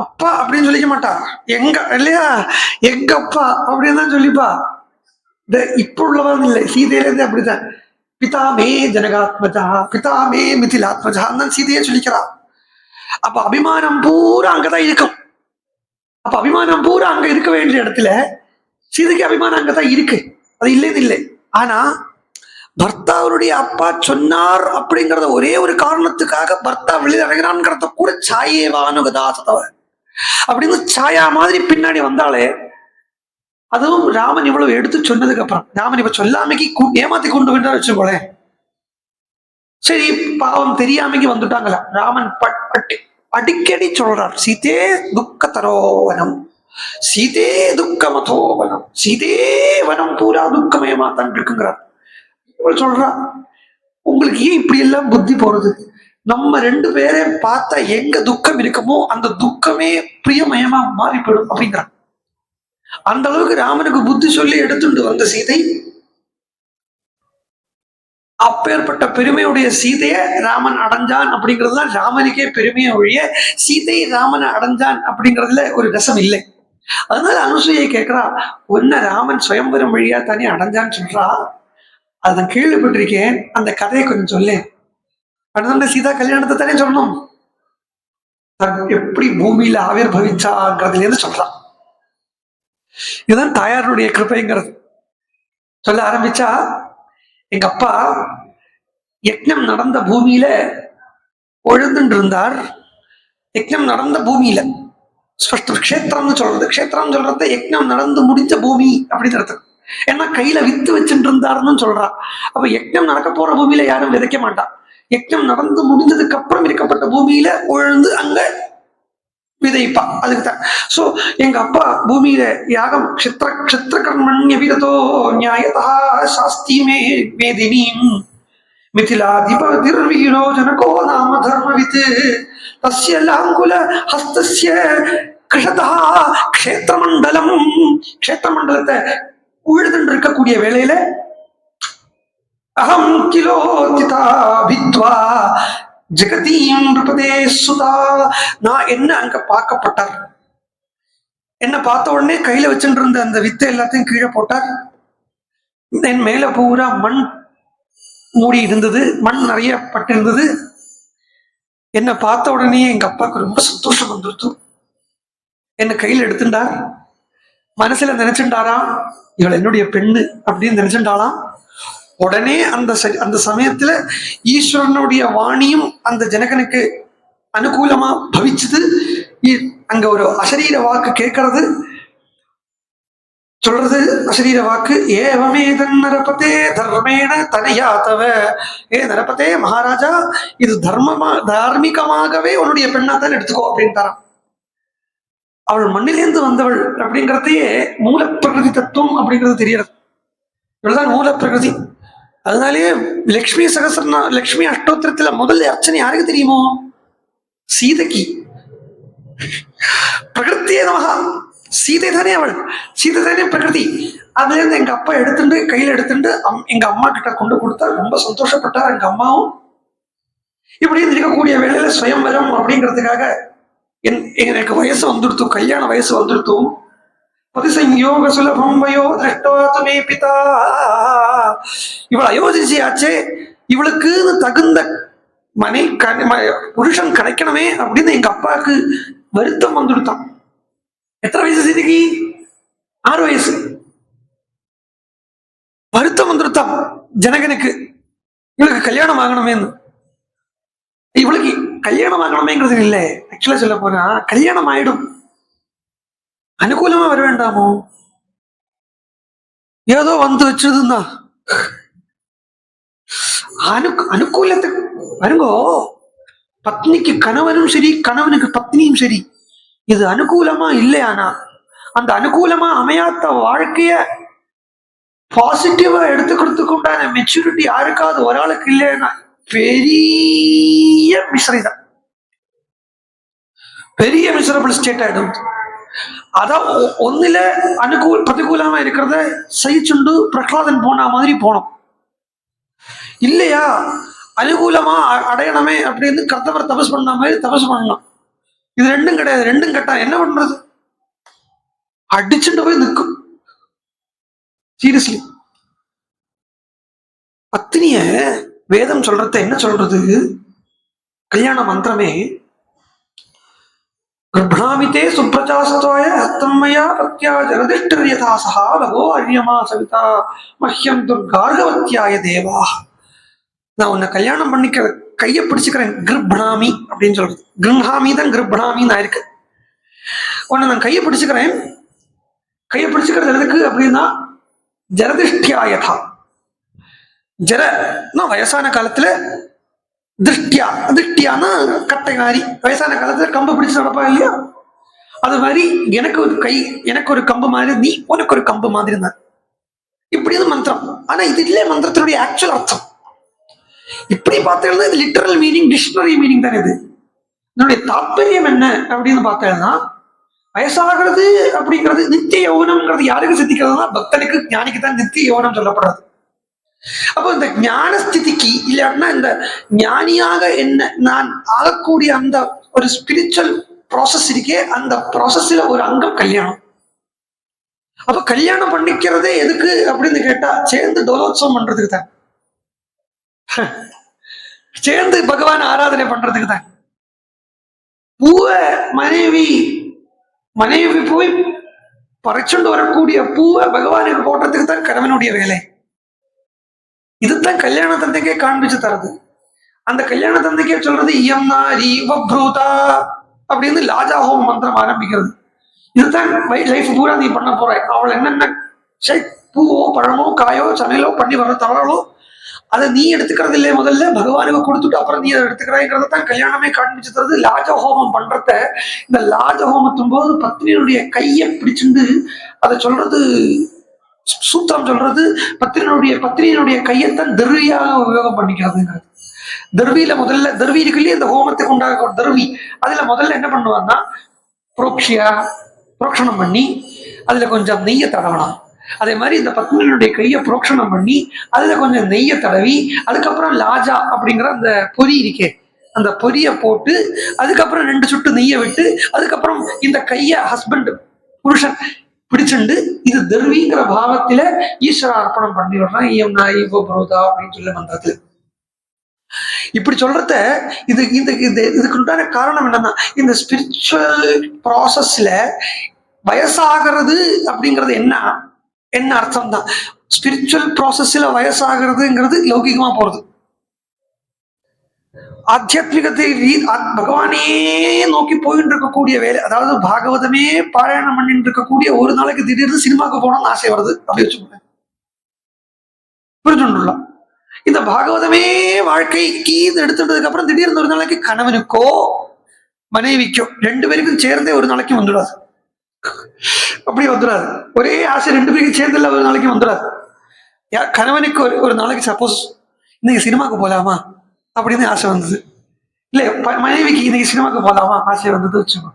அப்பா அப்படின்னு சொல்லிக்க மாட்டா, எங்க இல்லையா, எங்க அப்பா அப்படின்னு தான் சொல்லிப்பா. இந்த இப்ப உள்ளவன் இல்லை, சீதையில இருந்து அப்படித்தான். பிதாமே ஜனகாத்மஜா, பிதாமே மிதிலாத்மஜா தான் சீதையை சொல்லிக்கிறா. அப்ப அபிமானம் பூரா அங்கதான் இருக்கும். அப்ப அபிமானம் பூரா அங்க இருக்க வேண்டிய இடத்துல சீதைக்கு அபிமானம் அங்கதான் இருக்கு, அது இல்லைன்னு இல்லை. ஆனா பர்த்தாவுடைய அப்பா சொன்னார் அப்படிங்கறத ஒரே ஒரு காரணத்துக்காக பர்த்தா வெளியில் இறங்கினான்ங்கிறத கூட சாயேவானுகதாசதவ அப்படின்னு சாயா மாதிரி பின்னாடி வந்தாலே, அதுவும் ராமன் இவ்வளவு எடுத்து சொன்னதுக்கு அப்புறம், ராமன் இப்ப சொல்லாமைக்கு ஏமாத்தி கொண்டு வந்தா வச்சுக்கோளேன். சரி பாவம் தெரியாமைக்கு வந்துட்டாங்களா, ராமன் அடிக்கடி சொல்றார், சீதே துக்க தரோவனம், சீதே துக்க மதோவனம், சீதே வனம் பூரா துக்கமயமா தான் இருக்குங்கிறார். சொல்றா, உங்களுக்கு ஏன் இப்படி எல்லாம் புத்தி போறது? நம்ம ரெண்டு பேரையும் பார்த்தா எங்க துக்கம் இருக்குமோ அந்த துக்கமே பிரியமயமா மாறி போயிடும் அப்படிங்கிறான். அந்த அளவுக்கு ராமனுக்கு புத்தி சொல்லி எடுத்துட்டு வந்த சீதை, அப்பேற்பட்ட பெருமையுடைய சீதைய ராமன் அடைஞ்சான் அப்படிங்கிறதுதான் ராமனுக்கே பெருமையை ஒழிய சீதை ராமனை அடைஞ்சான் அப்படிங்கிறதுல ஒரு ரசம் இல்லை. அதனால அனுசூயை கேட்கிறா, ஒன்ன ராமன் சுயம்பரம் வழியா தானே அடைஞ்சான்னு சொல்றா, அதை நான் கேள்விப்பட்டிருக்கேன், அந்த கதையை கொஞ்சம் சொல்லேன். அடுத்த சீதா கல்யாணத்தை தானே சொல்லணும், எப்படி பூமியில ஆவிர் பவிச்சாங்கிறதுல இருந்து சொல்றான். இதுதான் தாயாருடைய கிருப்பைங்கிறது. சொல்ல ஆரம்பிச்சா, எங்க அப்பா யக்ஞம் நடந்த பூமியில ஒழுந்துட்டு இருந்தார். யக்ஞம் நடந்த பூமியில க்ஷேத்திரம்னு சொல்றது, க்ஷேத்திரம் சொல்றத யக்ஞம் நடந்து முடிஞ்ச பூமி அப்படின்னு அர்த்தம். ஏன்னா கையில வித்து வச்சுட்டு இருந்தாருன்னு சொல்றா. அப்ப யக்ஞம் நடக்க போற பூமியில யாரும் விதைக்க மாட்டா. யக்ஞம் நடந்து முடிஞ்சதுக்கு அப்புறம் இருக்கப்பட்ட பூமியில உழுந்து அங்க விதைப்பா, அதுக்குதான். சோ எங்க அப்பா பூமியில யாகம் க்ஷித்ர கர்மண்ய விரதோ நியாயதா சாஸ்தி மேதினி மிதிலாதிபதிர்வீரோ ஜனகோ நாம தர்மவித் தஸ்ய லாங்குல ஹஸ்தஸ்ய கிருஷதா க்ஷேத்திரமண்டலம். க்ஷேத்திரமண்டலத்தை உழுதுன்னு இருக்கக்கூடிய வேளையில அகம் கிலோதிதா வித்வா ஜெகதீம் நிருபதே சுதா. நான் என்ன அங்க பார்க்கப்பட்டார். என்ன பார்த்த உடனே கையில வச்சுட்டு இருந்த அந்த வித்தை எல்லாத்தையும் கீழே போட்டார். என் மேல பூரா மண் மூடி இருந்தது, மண் நிறைய பட்டிருந்தது. என்னை பார்த்த உடனே எங்க அப்பாவுக்கு ரொம்ப சந்தோஷம் வந்துருச்சு. என்ன கையில் எடுத்துட்டார். மனசுல நினைச்சுட்டாராம், இவள் என்னுடைய பெண்ணு அப்படின்னு நினைச்சுட்டாளாம். உடனே அந்த சமயத்துல ஈஸ்வரனுடைய வாணியும் அந்த ஜனகனுக்கு அனுகூலமா பவிச்சது. அங்க ஒரு அசரீர வாக்கு கேட்கறது, சொல்றது அசரீர வாக்கு. ஏவமே நரபதே தர்மேன தனையாத்தவ. ஏ நரபதே மகாராஜா, இது தார்மீகமாகவே உன்னுடைய பெண்ணா தான் எடுத்துக்கோ அப்படின்னு தரான். அவள் மண்ணிலேந்து வந்தவள் அப்படிங்கிறதையே மூல பிரகிருதி தத்துவம் அப்படிங்கிறது தெரியறது. இவள்தான் மூல பிரகிருதி. அதனாலேயே லக்ஷ்மி அஷ்டோத்திரத்துல முதல் அர்ச்சனை யாருக்கு தெரியுமோ? சீதைக்கு. பிரகிருத்தியே நமகா. சீதை தானே அவள், சீதை தானே பிரகிருதி. அதுல இருந்து எங்க அப்பா எடுத்துட்டு கையில எடுத்துட்டு எங்க அம்மா கிட்ட கொண்டு கொடுத்தார். ரொம்ப சந்தோஷப்பட்டார் எங்க அம்மாவும். இப்படி இருக்கக்கூடிய வேலையில சுயம்பரம் அப்படிங்கிறதுக்காக எனக்கு வயசு வந்துடுத்து, கல்யாண வயசு வந்துடுத்து. பதிசயோக சுலபம் வயோ திரஷ்டோதுமே பிதா. இவள் அயோத்தியாச்சே, இவளுக்கு தகுந்த புருஷன் கிடைக்கணுமே அப்படின்னு எங்க அப்பாவுக்கு வருத்தம் வந்துடுத்தான். எத்தனை வயசு சீதைக்கு? 6 வயசு. வருத்தம் வந்துடுத்தான் ஜனகனுக்கு, இவளுக்கு கல்யாணம் ஆகணுமேன்னு. இவளுக்கு கல்யாணம் ஆகணுமேங்கிறது இல்லை, ஆக்சுவலா சொல்ல போனா கல்யாணம் ஆயிடும், அனுகூலமா வர வேண்டாமோ? ஏதோ வந்து வச்சதுதான் அனுகூலத்துக்கு வருங்கோ. பத்னிக்கு கணவனும் சரி, கணவனுக்கு பத்னியும் சரி, இது அனுகூலமா இல்லையானா அந்த அனுகூலமா அமையாத வாழ்க்கைய பாசிட்டிவா எடுத்துக்கிறதுக்கு உண்டான மெச்சூரிட்டி யாருக்காவது ஒரு ஆளுக்கு இல்லைன்னா பெரிய மிஸ்ரிதான், பெரிய மிசரபிள் ஸ்டேட் ஆயிடும். அதான் ஒன்னுல பிரதிகூலமா இருக்கிறத சகிச்சுண்டு பிரகலாதன் போன மாதிரி போனோம் இல்லையா? அனுகூலமா அடையணுமே அப்படின்னு கர்த்தவர் தபஸ் பண்ண மாதிரி தபஸ் பண்ணலாம். இது ரெண்டும் கிடையாது. ரெண்டும் கட்டா என்ன பண்றது? அடிச்சுட்டு போய் நிற்கும். சீரியஸ்லி பத்தினிய வேதம் சொல்றத என்ன சொல்றது? கல்யாண மந்திரமே கர்ப்பணாமிதே சுப்ரஜாஸ்தோய ஹஸ்தம்மயா பிரத்யா ஜலதிஷ்டரியதாசா லகோ அரியமா சவிதா மஹ்யம் துர்கார்கவத்யாய தேவா. நான் உன்னை கல்யாணம் பண்ணிக்கிற கையை பிடிச்சுக்கிறேன். கிருப்ணாமி அப்படின்னு சொல்றது. கிருஹாமி தான் கிருப்ணாமின்னு ஆயிருக்கு. உன்னை நான் கையை பிடிச்சுக்கிறேன். கையை பிடிச்சுக்கிறது எதுக்கு அப்படின்னா ஜலதிஷ்டியாயதா. ஜரனா வயசான காலத்துல, திருஷ்டியா திருஷ்டியானா கட்டை மாதிரி வயசான காலத்துல கம்பு பிடிச்சு நடப்பா இல்லையா? அது மாதிரி எனக்கு ஒரு கை, எனக்கு ஒரு கம்பு மாதிரி, நீ உனக்கு ஒரு கம்பு மாதிரி தான். இப்படி மந்திரம். ஆனா இது இல்லை மந்திரத்தினுடைய ஆக்சுவல் அர்த்தம். இப்படி பார்த்தீங்கன்னா இது லிட்டரல் மீனிங், டிக்ஷனரி மீனிங் தானே இது. இதனுடைய தாற்பயம் என்ன அப்படின்னு பார்த்தேன்னா, வயசாகிறது அப்படிங்கிறது நித்திய யௌவனம்ங்கிறது யாருக்கு சித்திக்கிறதுனா பக்தனுக்கு, ஞானிக்கு தான் நித்திய யௌவனம் சொல்லப்படுறது. அப்போ இந்த ஞான ஸ்திதிக்கு இல்லைன்னா இந்த ஞானியாக என்ன நான் ஆகக்கூடிய அந்த ஒரு ஸ்பிரிச்சுவல் ப்ராசஸ் இருக்கே, அந்த ப்ராசஸ்ல ஒரு அங்கம் கல்யாணம். அப்ப கல்யாணம் பண்ணிக்கிறதே எதுக்கு அப்படின்னு கேட்டா, சேர்ந்து டோலோத்சவம் பண்றதுக்கு தான், சேர்ந்து பகவான் ஆராதனை பண்றதுக்கு தான். பூவை மனைவி போய் பறைச்சுண்டு வரக்கூடிய பூவை பகவானுக்கு போடுறதுக்கு தான் கணவனுடைய வேலை. இதுதான் கல்யாண தந்தைக்கே காண்பிச்சு தரது. அந்த கல்யாண தந்தைக்கே சொல்றது இயம் நாரி வப்ரூதா அப்படின்னு லாஜாஹோம் மந்திரம் ஆரம்பிக்கிறது. இதுதான் லைஃப் பூரா நீ பண்ண போற. அவள் என்னென்ன பூவோ பழமோ காயோ சமையலோ பண்ணி வர தவறோ அதை நீ எடுத்துக்கிறது இல்லையே, முதல்ல பகவானுக்கு கொடுத்துட்டு அப்புறம் நீ அதை எடுத்துக்கிறாய்ங்கிறத தான் கல்யாணமே காண்பிச்சு தருது. லாஜஹோமம் பண்றத, இந்த லாஜஹோமத்தும் போது பத்னியினுடைய கையை பிடிச்சுண்டு அதை சொல்றது சூத்திரம் சொல்றது, பத்னியினுடைய கையைத்தான் தர்வியாக உபயோகம் பண்ணிக்கிறதுங்கிறது. தர்வியில முதல்ல தர்வி இருக்குல்லையே, இந்த ஹோமத்துக்கு உண்டாக ஒரு தர்வி, அதுல முதல்ல என்ன பண்ணுவான்னா புரோக்ஷணம் பண்ணி அதுல கொஞ்சம் நெய்யை தடவலாம். அதே மாதிரி இந்த பத்மினியுடைய கையை புரோக்ஷணம் பண்ணி அதுல கொஞ்சம் நெய்யை தடவி அதுக்கப்புறம் லாஜா அப்படிங்கிற அந்த பொரி இருக்கே அந்த பொரியை போட்டு அதுக்கப்புறம் 2 சுட்டு நெய்யை விட்டு அதுக்கப்புறம் இந்த கைய ஹஸ்பண்ட் புருஷன் பிடிச்சுண்டு இது தர்விங்கிற பாவத்தில ஈஸ்வர அர்ப்பணம் பண்ணி விடுறான் ஈயம் நாய் புரோதா அப்படின்னு சொல்லி மந்திரத்துல. இப்படி சொல்றத இது இந்த இதுக்கு உண்டான காரணம் என்னன்னா இந்த ஸ்பிரிச்சுவல் ப்ராசஸ்ல வயசாகிறது அப்படிங்கிறது என்ன அர்த்தம் தான். ஸ்பிரிச்சுவல் ப்ராசஸ்ல வயசாகிறதுங்கிறது லௌகிகமா போறது. ஆத்தியாத்மிகத்தை பகவானே நோக்கி போயிட்டு இருக்கக்கூடிய வேலை, அதாவது பாகவதமே பாராயணம் பண்ணிட்டு இருக்கக்கூடிய ஒரு நாளைக்கு திடீர்னு சினிமாவுக்கு போகணும்னு ஆசை வருது அப்படி வச்சுக்கோங்க. புரிஞ்சுடலாம். இந்த பாகவதமே வாழ்க்கைக்கு எடுத்துட்டதுக்கு அப்புறம் திடீர்னு ஒரு நாளைக்கு கணவனுக்கோ மனைவிக்கோ 2 பேருக்கும் சேர்ந்தே ஒரு நாளைக்கு வந்துடாது. அப்படி வந்துடாது. ஒரே ஆசை 2 பேருக்கும் சேர்ந்து ஒரு நாளைக்கு வந்துடாது. கணவனுக்கு ஒரு நாளைக்கு சப்போஸ் இன்னைக்கு சினிமாவுக்கு போலாமா அப்படின்னு ஆசை வந்தது, இல்ல மனைவிக்கு இன்னைக்கு சினிமாவுக்கு போலாமா ஆசை வந்தது வச்சுக்கோ.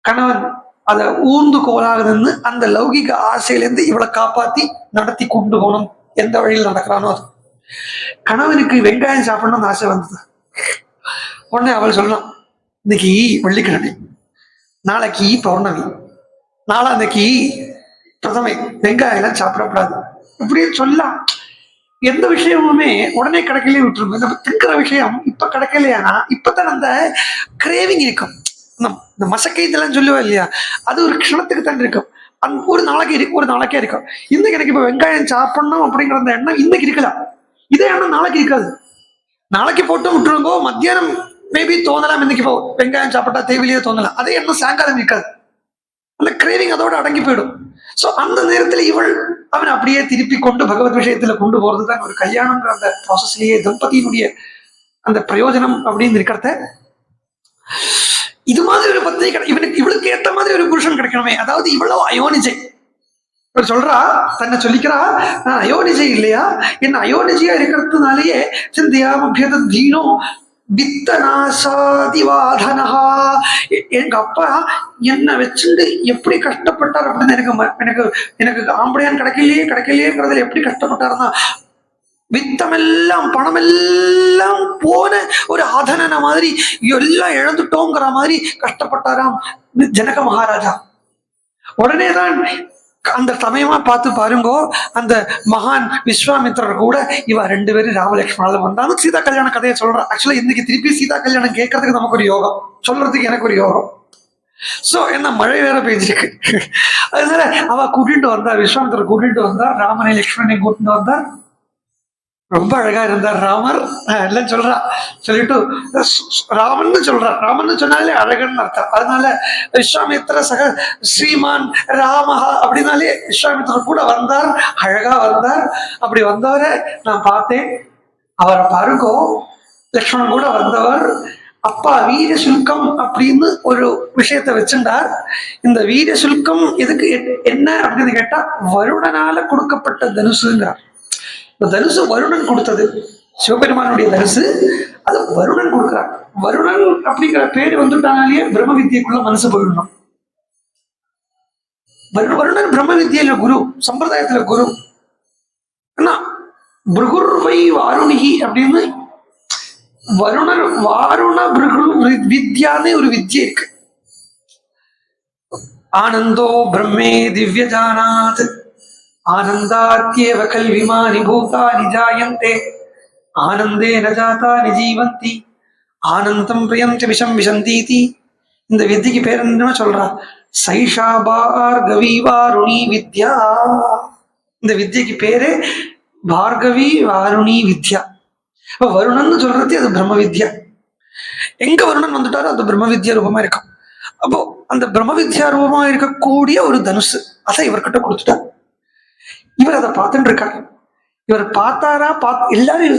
கணவன் அதை ஊர்ந்து கோலாகுதுன்னு அந்த லௌகிக ஆசையிலேருந்து இவளை காப்பாத்தி நடத்தி கொண்டு போகணும் எந்த வழியில் நடக்கிறானோ அது. கணவனுக்கு வெங்காயம் சாப்பிடணும்னு ஆசை வந்தது. உடனே அவள் சொல்லலாம், இன்னைக்கு வெள்ளிக்கிழமை, நாளைக்கு பௌர்ணமி, நாளான்னைக்கு பிரதமை, வெங்காயம் எல்லாம் சாப்பிடக்கூடாது இப்படின்னு சொல்லலாம். எந்த விஷயமுமே உடனே கிடைக்கலையே விட்டுருங்க. இந்த திங்கிற விஷயம் இப்ப கிடைக்கலையானா இப்பதான் அந்த கிரேவிங் இருக்கும். இந்த மசக்கை இதெல்லாம் சொல்லுவா இல்லையா, அது ஒரு க்ஷணத்துக்கு தான் இருக்கும். ஒரு நாளைக்கே இருக்கும். இன்னைக்கு எனக்கு இப்ப வெங்காயம் சாப்பிடணும் அப்படிங்கிற அந்த எண்ணம் இன்னைக்கு இருக்கலாம், இதே எண்ணம் நாளைக்கு இருக்காது. நாளைக்கு போட்டு விட்டுருங்கோ, மத்தியானம் மேபி தோணலாம் இன்னைக்கு இப்போ வெங்காயம் சாப்பிட்டா தேவையிலேயே தோணலாம், அதே எண்ணம் சாயங்காலம் இருக்காது. அந்த கிரேவிங் அதோட அடங்கி போயிடும். சோ அந்த நேரத்துல அவன் அப்படியே திருப்பி கொண்டு பகவத் விஷயத்துல கொண்டு போறதுதான் ஒரு கல்யாணம்ங்கிற அந்த ப்ராசஸ்லயே தம்பதியினுடைய அந்த பிரயோஜனம் அப்படின்னு இருக்கிறத. இது மாதிரி ஒரு பத்னி இவளுக்கு ஏற்ற மாதிரி ஒரு புருஷன் கிடைக்கணுமே. அதாவது இவ்வளவு அயோனிஜை சொல்றா, தன்னை சொல்லிக்கிறா, நான் அயோனிஜை இல்லையா, என்ன அயோனிஜையா இருக்கிறதுனாலயே சிந்தியாமபியத தீனோ வித்தனாசாதிவாதனஹா, எங்க அப்பா என்ன வச்சுட்டு எப்படி கஷ்டப்பட்டார் அப்படின்னு எனக்கு எனக்கு ஆம்படையான் கிடைக்கலையேங்கிறதுல எப்படி கஷ்டப்பட்டாருன்னா, வித்தமெல்லாம் பணமெல்லாம் போன ஒரு ஆதனன மாதிரி எல்லாம் இழந்துட்டோங்கிற மாதிரி கஷ்டப்பட்டாராம் ஜனக மகாராஜா. உடனேதான் அந்த சமயமா பார்த்து பாருங்கோ, அந்த மகான் விஸ்வாமித்திரர் கூட இவ 2 பேரும் ராமலட்சுமணால வந்தாலும் சீதா கல்யாண கதையை சொல்றான். ஆக்சுவலா இன்னைக்கு திருப்பி சீதா கல்யாணம் கேட்கறதுக்கு நமக்கு ஒரு யோகம், சொல்றதுக்கு எனக்கு ஒரு யோகம். சோ என்ன மழை வேற பெய்ஞ்சிருக்கு. அதனால அவ கூட்டிட்டு வந்தார், விஸ்வாமித்திரர் கூட்டிட்டு வந்தார், ராமனை லட்சுமணனை கூட்டிட்டு வந்தார். ரொம்ப அழகா இருந்தார் ராமர் எல்லாம் சொல்றா. சொல்லிட்டு ராமன் சொன்னாலே அழகன்னு அர்த்தம். அதனால விஸ்வாமித்திர சக ஸ்ரீமான் ராமஹா அப்படின்னாலே விஸ்வாமித்திரர் கூட வந்தார், அழகா வந்தார். அப்படி வந்தவரை நான் பார்த்தேன். அவரை பாருங்கோ, லக்ஷ்மணன் கூட வந்தவர். அப்பா வீர சுல்கம் அப்படின்னு ஒரு விஷயத்த வச்சிருந்தார். இந்த வீர சுல்கம் எதுக்கு என்ன அப்படின்னு கேட்டா, வருடனால கொடுக்கப்பட்ட தனுசுங்கிறார். இந்த தனுசு வருணன் கொடுத்தது, சிவபெருமானுடைய தனுசு, அது வருணன் கொடுக்கிறார். வருணன் அப்படிங்கிற பேர் வந்துட்டாலே பிரம்ம வித்தியக்குள்ள மனசு போயிடணும். வருணன் பிரம்ம வித்தியில குரு, சம்பிரதாயத்துல குரு. ஆனா பிருகுர்வை வாருணிகி அப்படின்னு வருணர் வாருண பிருகு வித்யான்னு ஒரு வித்யை இருக்கு. ஆனந்தோ பிரம்மே திவ்ய ஜானாத் ஆனந்தாத்யேவ கல்விமானி பூதானி ஜாயந்தே ஆனந்தே நஜாதானி ஜீவந்தி ஆனந்தம் பிரியந்தி விஷம் விஷந்தீதி. இந்த வித்திக்கு பேர் என்ன சொல்றா? சைஷா பார்கவி வாருணி வித்யா. இந்த வித்தியக்கு பேரு பார்கவி வாருணி வித்யா. வருணன் சொல்றது அது பிரம்ம வித்யா. எங்க வருணன் வந்துட்டாரோ அது பிரம்ம வித்யா ரூபமா இருக்கும். அப்போ அந்த பிரம்ம வித்யா ரூபமா இருக்கக்கூடிய ஒரு தனுசு அதை இவர்கிட்ட கொடுத்துட்டார். இவர் அதை பார்த்துட்டு இருக்கார். இவர் பார்த்தாரா? எல்லாரும்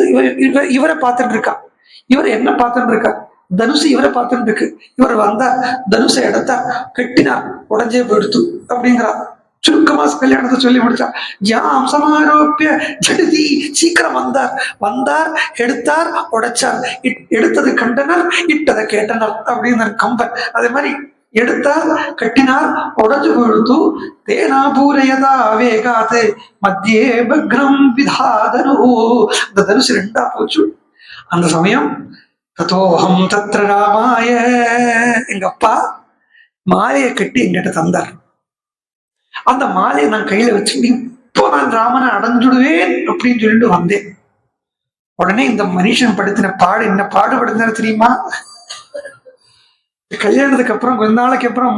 இவரை பார்த்துட்டு இருக்கா. இவர் என்ன பார்த்துட்டு இருக்கா? தனுசு இவரை பார்த்துட்டு இருக்கு. இவர் வந்தார், தனுசை எடுத்தார், கட்டினார், உடஞ்சே போயிடுத்து அப்படிங்கிறா. சுருக்கமா கல்யாணத்தை சொல்லி முடிச்சா. ஜாம் சமாரோப்பிய ஜடுதி, சீக்கிரம் வந்தார், எடுத்தார், உடைச்சார். எடுத்தது கண்டனர், இட்டதை கேட்டனர் அப்படின்னு கம்பன். அதே மாதிரி எடுத்தார், கட்டினார், உடஞ்சு பொழுது தேனா பூரையதா வேகாது மத்தியே பக்ரம் விதாதனு. அந்த தனுசு ரெண்டா போச்சு. அந்த சமயம் ததோஹம் தத்ர ராமாய, எங்க அப்பா மாலையை கட்டி எங்கிட்ட தந்தார். அந்த மாலையை நான் கையில வச்சு இப்போ நான் ராமனை அடைஞ்சுடுவேன் அப்படின்னு சொல்லிட்டு வந்தேன். உடனே இந்த மனுஷன் படுத்தின பாடு என்ன பாடுபடுத்தினார் தெரியுமா? கல்யாணத்துக்கு அப்புறம் கொஞ்ச நாளைக்கு அப்புறம்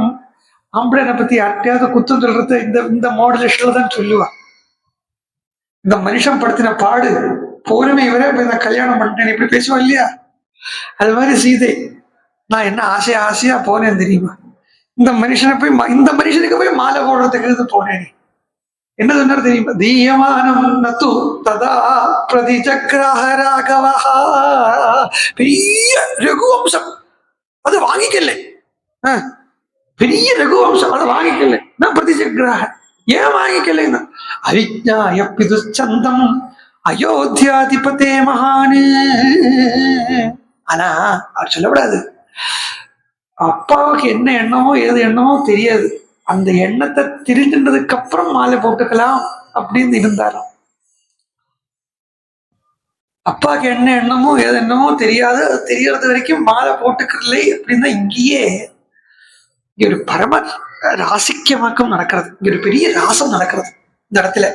ஆம்பளைனை பத்தி யார்கிட்டயாவது குத்தம் சொல்றது இந்த இந்த மாடுலேஷன்ல தான் சொல்லுவா. இந்த மனுஷன் படுத்தின பாடு போருமே இவரே போய் நான் கல்யாணம் பண்ணிட்டேன் இப்படி பேசுவா இல்லையா? அது மாதிரி சீதை நான் என்ன ஆசையா போனேன் தெரியுமா? இந்த மனுஷனுக்கு போய் மாலை போடுறதுக்கு போனேன். என்ன சொன்னார் தெரியுமா? தீயமானம் நத்து ததா பிரதி சக்கராக ராகவா. பெரிய ரகுவம்சம் அது வாங்கிக்கல, பெரிய ரகுவம்சம் அதை வாங்கிக்கல. நான் பிரதி சக்கராக ஏன் வாங்கிக்கல? அவிஜ்ஞாய பிதுச்சந்தம் அயோத்தியாதிபதே மகானு. ஆனா அவர் சொல்லக்கூடாது. அப்பாவுக்கு என்ன எண்ணமோ ஏது எண்ணமோ தெரியாது. அந்த எண்ணத்தை தெரிஞ்சின்றதுக்கு அப்புறம் மாலை போட்டுக்கலாம் அப்படின்னு இருந்தாராம். அப்பாவுக்கு என்ன எண்ணமோ ஏது எண்ணமோ தெரியாது, அது தெரியறது வரைக்கும் மாலை போட்டுக்கல அப்படின்னா இங்கேயே இங்க ஒரு பரம ராசிக்கமாக்கம் நடக்கிறது. இங்க ஒரு பெரிய ராசம் நடக்கிறது இந்த இடத்துல.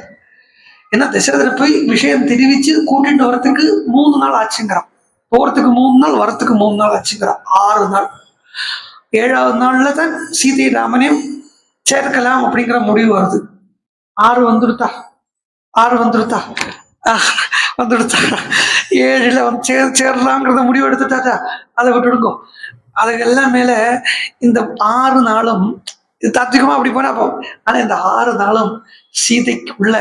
ஏன்னா தசரதர் போய் விஷயம் தெரிவிச்சு கூட்டிட்டு வரத்துக்கு 3 நாள் ஆச்சுங்கிறான். போறதுக்கு 3 நாள், வரத்துக்கு 3 நாள் ஆச்சுங்கிறான். 6 நாள். 7வது நாள்ல தான் சீதை ராமனையும் சேர்க்கலாம் அப்படிங்கிற முடிவு வருது. 6 வந்துடுத்தா, 7 வந்துடுத்தா 7ல வந்து சேரலாங்கிறத முடிவு எடுத்துட்டாச்சா, அதை விட்டுடுங்க. அதுக்கெல்லாம் மேல இந்த 6 நாளும் இது தாத்விகமா அப்படி போனா போகும். ஆனா இந்த 6 நாளும் சீதைக்கு உள்ள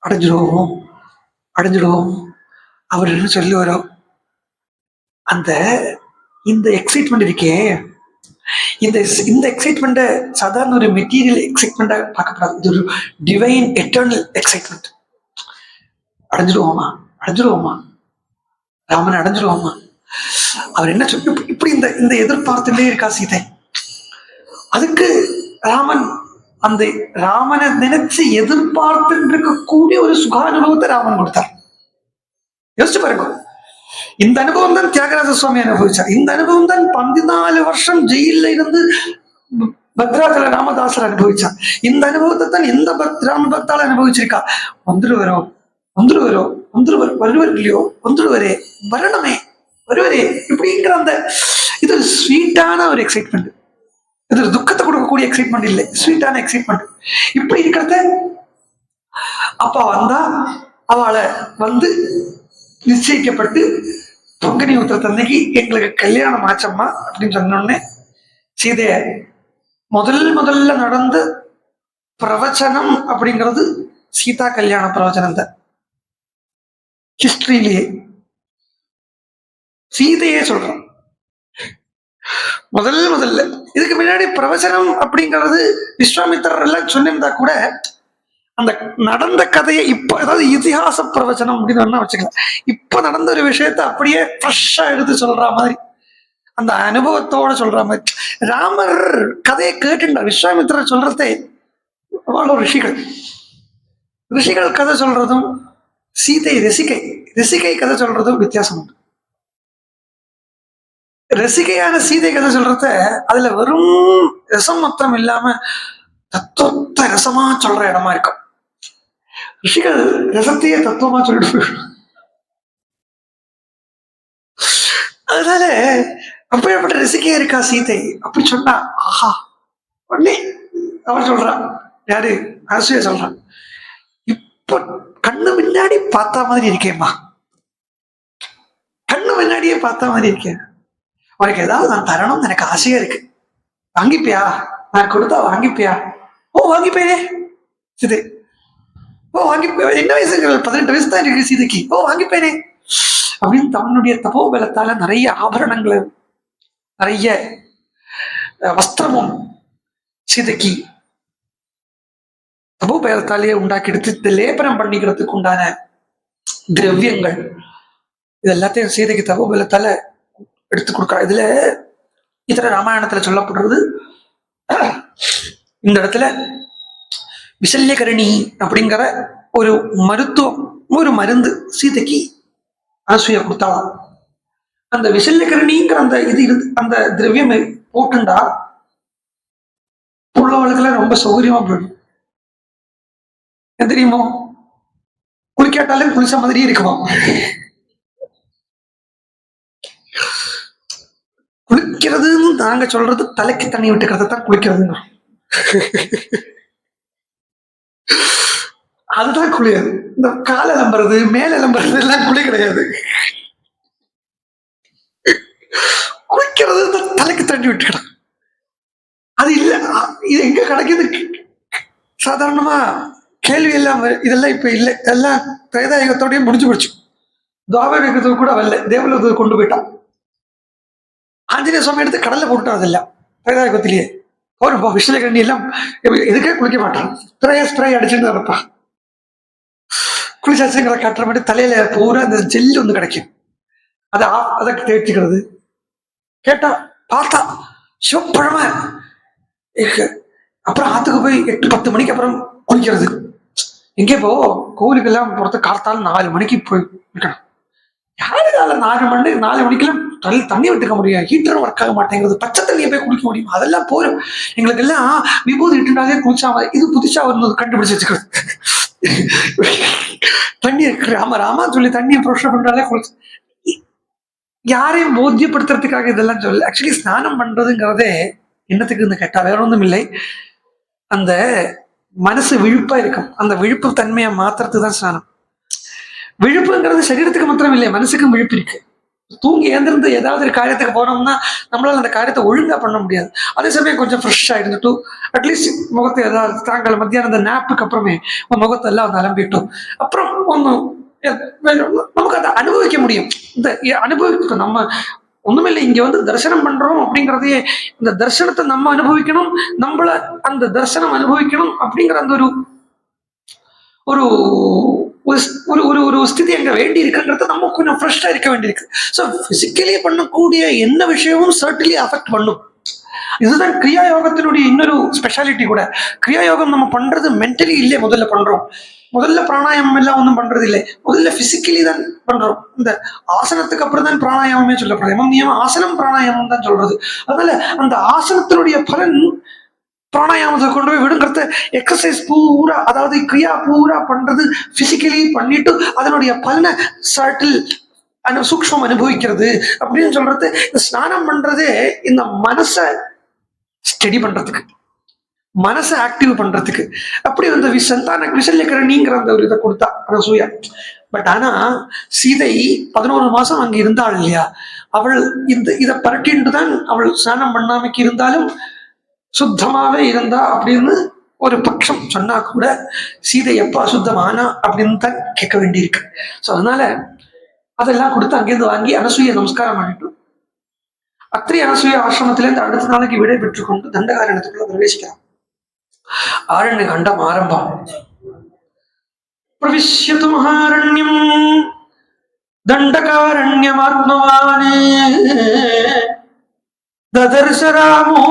அடைஞ்சிடுவோம் அவர் என்ன சொல்லி வரும். அந்த இந்த எக்ஸைட்மெண்ட் இருக்கே, இந்த எக்ஸைட்மெண்ட்டை சாதாரண ஒரு மெட்டீரியல் எக்ஸைட்மெண்ட்டா பார்க்கப்படாது. இது ஒரு டிவைன் எட்டர்னல் எக்ஸைட்மெண்ட். அடைஞ்சிடுவோமா ராமன் அடைஞ்சிடுவோமா? அவர் என்ன சொல்லி இப்படி இந்த எதிர்பார்த்துட்டே இருக்கா சீதை. அதுக்கு ராமனை நினைச்சு எதிர்பார்த்து இருக்கக்கூடிய ஒரு சுகானுபவத்தை ராமன் கொடுத்தார். யோசிச்சு பாருங்க. இந்த அனுபவம் தான் தியாகராஜ சுவாமி அனுபவிச்சார். இந்த அனுபவம் தான் 14 வருஷம் ஜெயில இருந்து பத்ராஜல ராமதாசர் அனுபவிச்சார். இந்த அனுபவத்தை தான் எந்த ராம பக்தால அனுபவிச்சிருக்கா. வருவர் இல்லையோ, வந்துருவரே, வரணுமே, வருவரே இப்படிங்கிற அந்த இது ஒரு ஸ்வீட்டான ஒரு எக்ஸைட்மெண்ட். இது ஒரு துக்கத்தை கொடுக்கக்கூடிய எக்ஸைட்மெண்ட் இல்லை, ஸ்வீட்டான எக்ஸைட்மெண்ட். இப்படி இருக்கிறத அப்பா வந்தா அவளை வந்து நிச்சயிக்கப்பட்டு பங்குனி உத்திரத்தன்னைக்கு எங்களுக்கு கல்யாணம் ஆச்சம்மா அப்படின்னு சொன்னோடனே சீதைய முதல்ல நடந்த பிரவச்சனம் அப்படிங்கிறது சீதா கல்யாண பிரவச்சனம் தான். ஹிஸ்டரியிலேயே சீதையே சொல்றோம் முதல்ல. இதுக்கு முன்னாடி பிரவச்சனம் அப்படிங்கிறது விஸ்வாமித்திரர் எல்லாம் சொன்னிருந்தா கூட அந்த நடந்த கதையை இப்ப, அதாவது இதிகாச பிரவச்சனம் அப்படின்னு வேணா வச்சுக்கலாம். இப்ப நடந்த ஒரு விஷயத்த அப்படியே ஃப்ரெஷ்ஷா எடுத்து சொல்ற மாதிரி, அந்த அனுபவத்தோட சொல்ற மாதிரி. ராமர் கதையை கேட்டுட்டார். விஸ்வாமித்திரர் சொல்றதே அவ்வளோ ரிஷிகள் கதை சொல்றதும் சீதை ரிசிகை கதை சொல்றதும் வித்தியாசம் உண்டு. ரசிகையான சீதை கதை சொல்றத அதுல வெறும் ரசம் மொத்தம் இல்லாம தத்துவத்தை ரசமா சொல்ற இடமா இருக்கும். ரிஷிகள் ரசத்தையே தத்துவமா சொல்லிட்டு, அதனால அப்படிப்பட்ட ரசிகையா இருக்கா சீதை. அப்படி சொன்னா ஆஹா, உடனே அவர் சொல்றான், யாரு அரசிய சொல்றான், இப்ப கண்ணு முன்னாடி பார்த்தா மாதிரி இருக்கேம்மா, கண்ணு முன்னாடியே பார்த்தா மாதிரி இருக்கேன். உனக்கு ஏதாவது நான் தரணும்னு எனக்கு ஆசையா இருக்கு, வாங்கிப்பியா? நான் கொடுத்தா வாங்கிப்பியா? ஓ வாங்கிப்பேனே சீதை. ஓ வாங்கிப்பே. என்ன வயசு? 18 வயசு தான் இருக்கு சீதைக்கு. ஓ வாங்கிப்பேனே அப்படின்னு தன்னுடைய தபோபலத்தால நிறைய ஆபரணங்களும் நிறைய வஸ்திரமும் சீதைக்கு தபோபலத்தாலேயே உண்டாக்கி எடுத்து இந்த லேபனம் பண்ணிக்கிறதுக்கு உண்டான திரவியங்கள் இது எல்லாத்தையும் சீதைக்கு தபோபலத்தால எடுத்து கொடுக்குறா. இதுல இதர ராமாயணத்துல சொல்லப்படுறது. இந்த இடத்துல விசல்யகரணி அப்படிங்கிற ஒரு மருத்துவம், ஒரு மருந்து சீதைக்கு அனசூயா கொடுத்தாலும் அந்த விசல்யகரணிங்கிற அந்த இது அந்த திரவியம் போட்டுண்டா உள்ளவர்களுக்கு ரொம்ப சௌகரியமா போயிடும். தெரியுமோ, குளிக்காட்டாலும் குளிச்ச மாதிரியே இருக்குமா. குளிக்கிறதுன்னு நாங்க சொல்றது தலைக்கு தண்ணி விட்டுக்கிறத தான் குளிக்கிறதுங்க. அதுதான் குளியாது. இந்த கால எலம்புறது மேல எலம்புறது எல்லாம் குளி கிடையாது. குளிக்கிறது இந்த தலைக்கு தண்ணி விட்டுக்கிறோம். அது இல்ல, இது எங்க கிடைக்குது? சாதாரணமா கேள்வி எல்லாம் இதெல்லாம் இப்ப இல்லை, எல்லாம் திரேதாயுகத்தோடய முடிஞ்சு போச்சு. துவாபர யுகத்துக்கு கூட வரல, தேவலோகத்தை கொண்டு போயிட்டான். ஆஞ்சநேய சுவாமி எடுத்து கடல்ல போட்டுட்டான். அதெல்லாம் திரேதாயுகத்திலேயே ஒரு விசலகண்ணி எல்லாம் எதுக்கே குளிக்க மாட்டான். ஸ்ப்ரே அடிச்சுட்டு இருப்பான். குளிச்சாச்சுங்களை காட்டுற மாதிரி தலையில பூரா அந்த ஜெல்லு வந்து கிடைக்கும். அதை தேய்ச்சிக்கிறது. கேட்டா பார்த்தா சிவப்பழமா. அப்புறம் ஆத்துக்கு போய் 8-10 மணிக்கு அப்புறம் குளிக்கிறது. எங்கே போ கோவிலுக்கு எல்லாம் போறது காத்தாலும் 4 மணிக்கு போய் இருக்கணும். யாரு கால 4 மணிக்கெல்லாம் தண்ணி விட்டுக்க முடியும். ஹீட்டரும் ஒர்க் ஆக மாட்டேங்கிறது. பச்சை தண்ணியை போய் குடிக்க முடியும். அதெல்லாம் போயிடும். எங்களுக்கு எல்லாம் விபூதி இட்டுனாலே குளிச்சா இது புதுசா வருന്നത് கண்டுபிடிச்சு வச்சுக்கிறது. தண்ணி ராமா சொல்லி தண்ணியை ப்ரோஷன் பண்றாலே குளிச்சு. யாரையும் போத்தியப்படுத்துறதுக்காக இதெல்லாம் சொல்லு. ஆக்சுவலி ஸ்நானம் பண்றதுங்கிறதே என்னத்துக்குன்னு கேட்டா வேற ஒன்றும் இல்லை, அந்த மனசு விழுப்பா இருக்கும். அந்த விழுப்பு தன்மையை மாத்துறதுக்கு தான் ஸ்நானம். விழுப்புங்கிறது சரீரத்துக்கு மாத்திரம் இல்லை, மனசுக்கும் விழுப்பு இருக்கு. தூங்கி ஏந்திருந்து ஏதாவது ஒரு காரியத்துக்கு போனோம்னா நம்மளால அந்த காரியத்தை ஒழுங்கா பண்ண முடியாது. அதே சமயம் கொஞ்சம் ஃப்ரெஷ்ஷாக இருந்துட்டு அட்லீஸ்ட் முகத்தை ஏதாவது தாங்கள் மத்தியானம் அந்த நேப்புக்கு அப்புறமே முகத்தை எல்லாம் வந்து அலம்பிட்டோம். அப்புறம் ஒன்றும் நமக்கு அதை அனுபவிக்க முடியும். இந்த அனுபவிக்க நம்ம ஒண்ணுமில்லை, இங்க வந்து தரிசனம் பண்றோம் அப்படிங்கிறதையே இந்த தரிசனத்தை நம்ம அனுபவிக்கணும், நம்மள அந்த தரிசனம் அனுபவிக்கணும் அப்படிங்கிற அந்த ஒரு ஒரு ஸ்திதி அங்க வேண்டி இருக்குன்றது நம்ம கொஞ்சம் ஃப்ரெஷ்ஷா இருக்க வேண்டியிருக்கு. ஸோ பிசிக்கலி பண்ணக்கூடிய என்ன விஷயமும் சர்டன்லி அஃபெக்ட் பண்ணும். இதுதான் கிரியா யோகத்தினுடைய இன்னொரு ஸ்பெஷாலிட்டி கூட. கிரியா யோகம் நம்ம பண்றது மென்டலி இல்லை, முதல்ல பண்றோம். முதல்ல பிராணாயாமம் எல்லாம் ஒன்றும் பண்றது இல்லை, முதல்ல பிசிக்கலி தான் பண்றோம். இந்த ஆசனத்துக்கு அப்புறம் தான் பிராணாயாமமே சொல்லப்படுது. நியமம் ஆசனம் பிராணாயாமம் தான் சொல்றது. அதனால அந்த ஆசனத்தினுடைய பலன் பிராணாயாமத்தை கொண்டு போய் விடுங்கிறத எக்ஸசைஸ் பூரா, அதாவது கிரியா பூரா பண்றது பிசிக்கலி பண்ணிட்டு அதனுடைய பலனை சட்டில் சூக்ஷ்மம் அனுபவிக்கிறது அப்படின்னு சொல்றது. இந்த ஸ்நானம் பண்றதே இந்த மனசை ஸ்டடி பண்றதுக்கு, மனசை ஆக்டிவ் பண்றதுக்கு. அப்படி வந்து விசல்யகரணிங்கிற அந்த ஒரு இதை கொடுத்தா அனசூயா. பட் ஆனா சீதை 11 மாசம் அங்க இருந்தாள் இல்லையா, அவள் இதை பரட்டின்ட்டு தான் அவள் ஸ்நானம் பண்ணாமைக்கு இருந்தாலும் சுத்தமாவே இருந்தா அப்படின்னு ஒரு பட்சம் சொன்னா கூட சீதை எப்ப அசுத்தமானா அப்படின்னு தான் கேட்க வேண்டியிருக்கு. ஸோ அதனால அதெல்லாம் கொடுத்து அங்கிருந்து வாங்கி அனசூய நமஸ்காரம் பண்ணிட்டு அத்திரி அனசூய ஆசிரமத்திலேருந்து அடுத்த நாளைக்கு விடை பெற்றுக் கொண்டு தண்டகாரண்யத்துக்குள்ள பிரவேசிக்கிறான். ஆரண்ய கண்டம் ஆரம்பம். பிரவிஷ்யது மகாரண்யம் தண்டகாரண்யமாத்மவானே ததர்ஷ ராமோ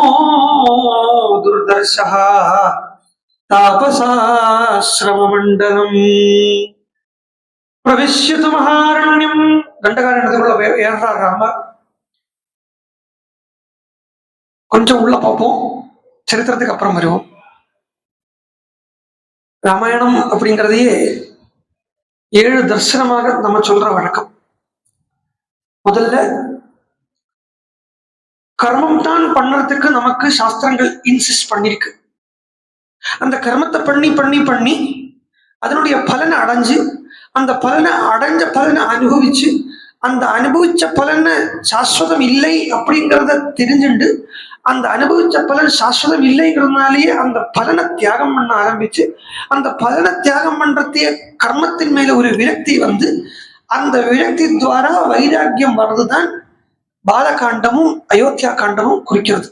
துர்தர்ஷः தாபசாஸ்ரமமண்டலம். பிரவிஷ்யது மகாரண்யம். தண்டகாரண்யத்துக்குள்ள ஏறார் ராமர். கொஞ்சம் உள்ள பார்ப்போம், சரித்திரத்துக்கு அப்புறம் வருவோம். ராமாயணம் அப்படிங்கிறதையே 7 தர்சனமாக நம்ம சொல்ற வழக்கம். முதல்ல கர்மம் தான் பண்றதுக்கு நமக்கு சாஸ்திரங்கள் இன்சிஸ்ட் பண்ணிருக்கு. அந்த கர்மத்தை பண்ணி பண்ணி பண்ணி அதனுடைய பலனை அடைஞ்சு, அந்த அடைஞ்ச பலனை அனுபவிச்சு, அந்த அனுபவிச்ச பலனை சாஸ்வதம் இல்லை அப்படிங்கிறத தெரிஞ்சுண்டு, அந்த அனுபவிச்ச பலன் சாஸ்வதம் இல்லைங்கிறதுனாலேயே அந்த பலனை தியாகம் பண்ண ஆரம்பிச்சு, அந்த பலனை தியாகம் பண்றதையே கர்மத்தின் மேல ஒரு விரக்தி வந்து, அந்த விரக்தி துவாரா வைராக்கியம் வர்றதுதான் பாலகாண்டமும் அயோத்தியா காண்டமும் குறிக்கிறது.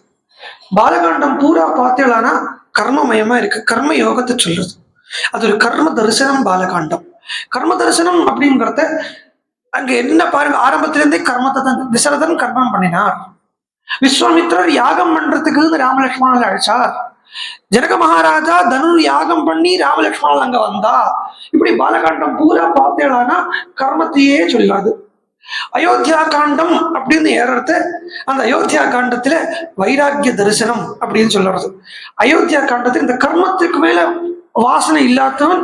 பாலகாண்டம் பூரா பார்த்தீங்களானா கர்மமயமா இருக்கு, கர்ம யோகத்தை சொல்றது. அது ஒரு கர்ம தரிசனம் பாலகாண்டம். கர்ம தரிசனம் அப்படிங்கிறத அங்க என்ன பாருங்க, ஆரம்பத்திலிருந்தே கர்மத்தை தான். தசரதன் கர்மம் பண்ணினார், விஸ்வாமித்திரர் யாகம் பண்றதுக்கு ராமலட்சுமணன் அழைச்சார். ஜனக மகாராஜா தனுர் யாகம் பண்ணி ராமலட்சுமணன் அங்க வந்தா. இப்படி பாலகாண்டம் பூரா பார்த்தேளானா கர்மத்தையே சொல்லாது. அயோத்தியா காண்டம் அப்படின்னு ஏறது அந்த அயோத்தியா காண்டத்துல வைராக்கிய தரிசனம் அப்படின்னு சொல்றது. அயோத்தியா காண்டத்தில் இந்த கர்மத்துக்கு மேல வாசனை இல்லாதவன்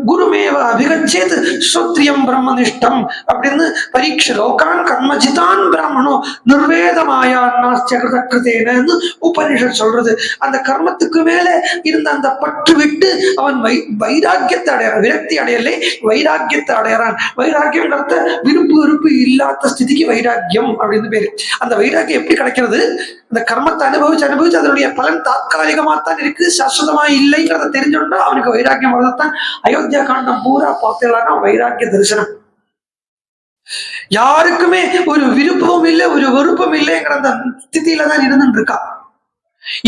குருமேவ அபிகச்சேத் ஸ்ரோத்ரியம் பிரம்மனிஷ்டம் அப்படின்னு பரீட்ச லோகான் கர்மஜிதான் பிராமணோ நிர்வேதமாயான்னு உபனிஷத் சொல்றது. அந்த கர்மத்துக்கு மேல இருந்த அந்த பற்று விட்டு அவன் வைராக்கியத்தை அடையறான். விரக்தி அடையலை, வைராக்கியத்தை அடையறான். வைராக்கியம் விருப்பு வெறுப்பு இல்லாத ஸ்திதிக்கு வைராக்கியம் அப்படின்னு பேரு. அந்த வைராக்கியம் எப்படி கிடைக்கிறது? அந்த கர்மத்தை அனுபவிச்சு அதனுடைய பலன் தாத்காலிகமாத்தான் இருக்கு, சாஸ்வதமா இல்லைங்கிறத தெரிஞ்சோம்னா அவனுக்கு வைராக்கியம் வரதான். அயோத்தியா காண்டம் பூரா பார்த்தேன்னா வைராக்கிய தரிசனம். யாருக்குமே ஒரு விருப்பமும் இல்லை, ஒரு வெறுப்பும் இல்லைங்கிற அந்த ஸ்திதியில தான் இருந்துட்டு இருக்கா.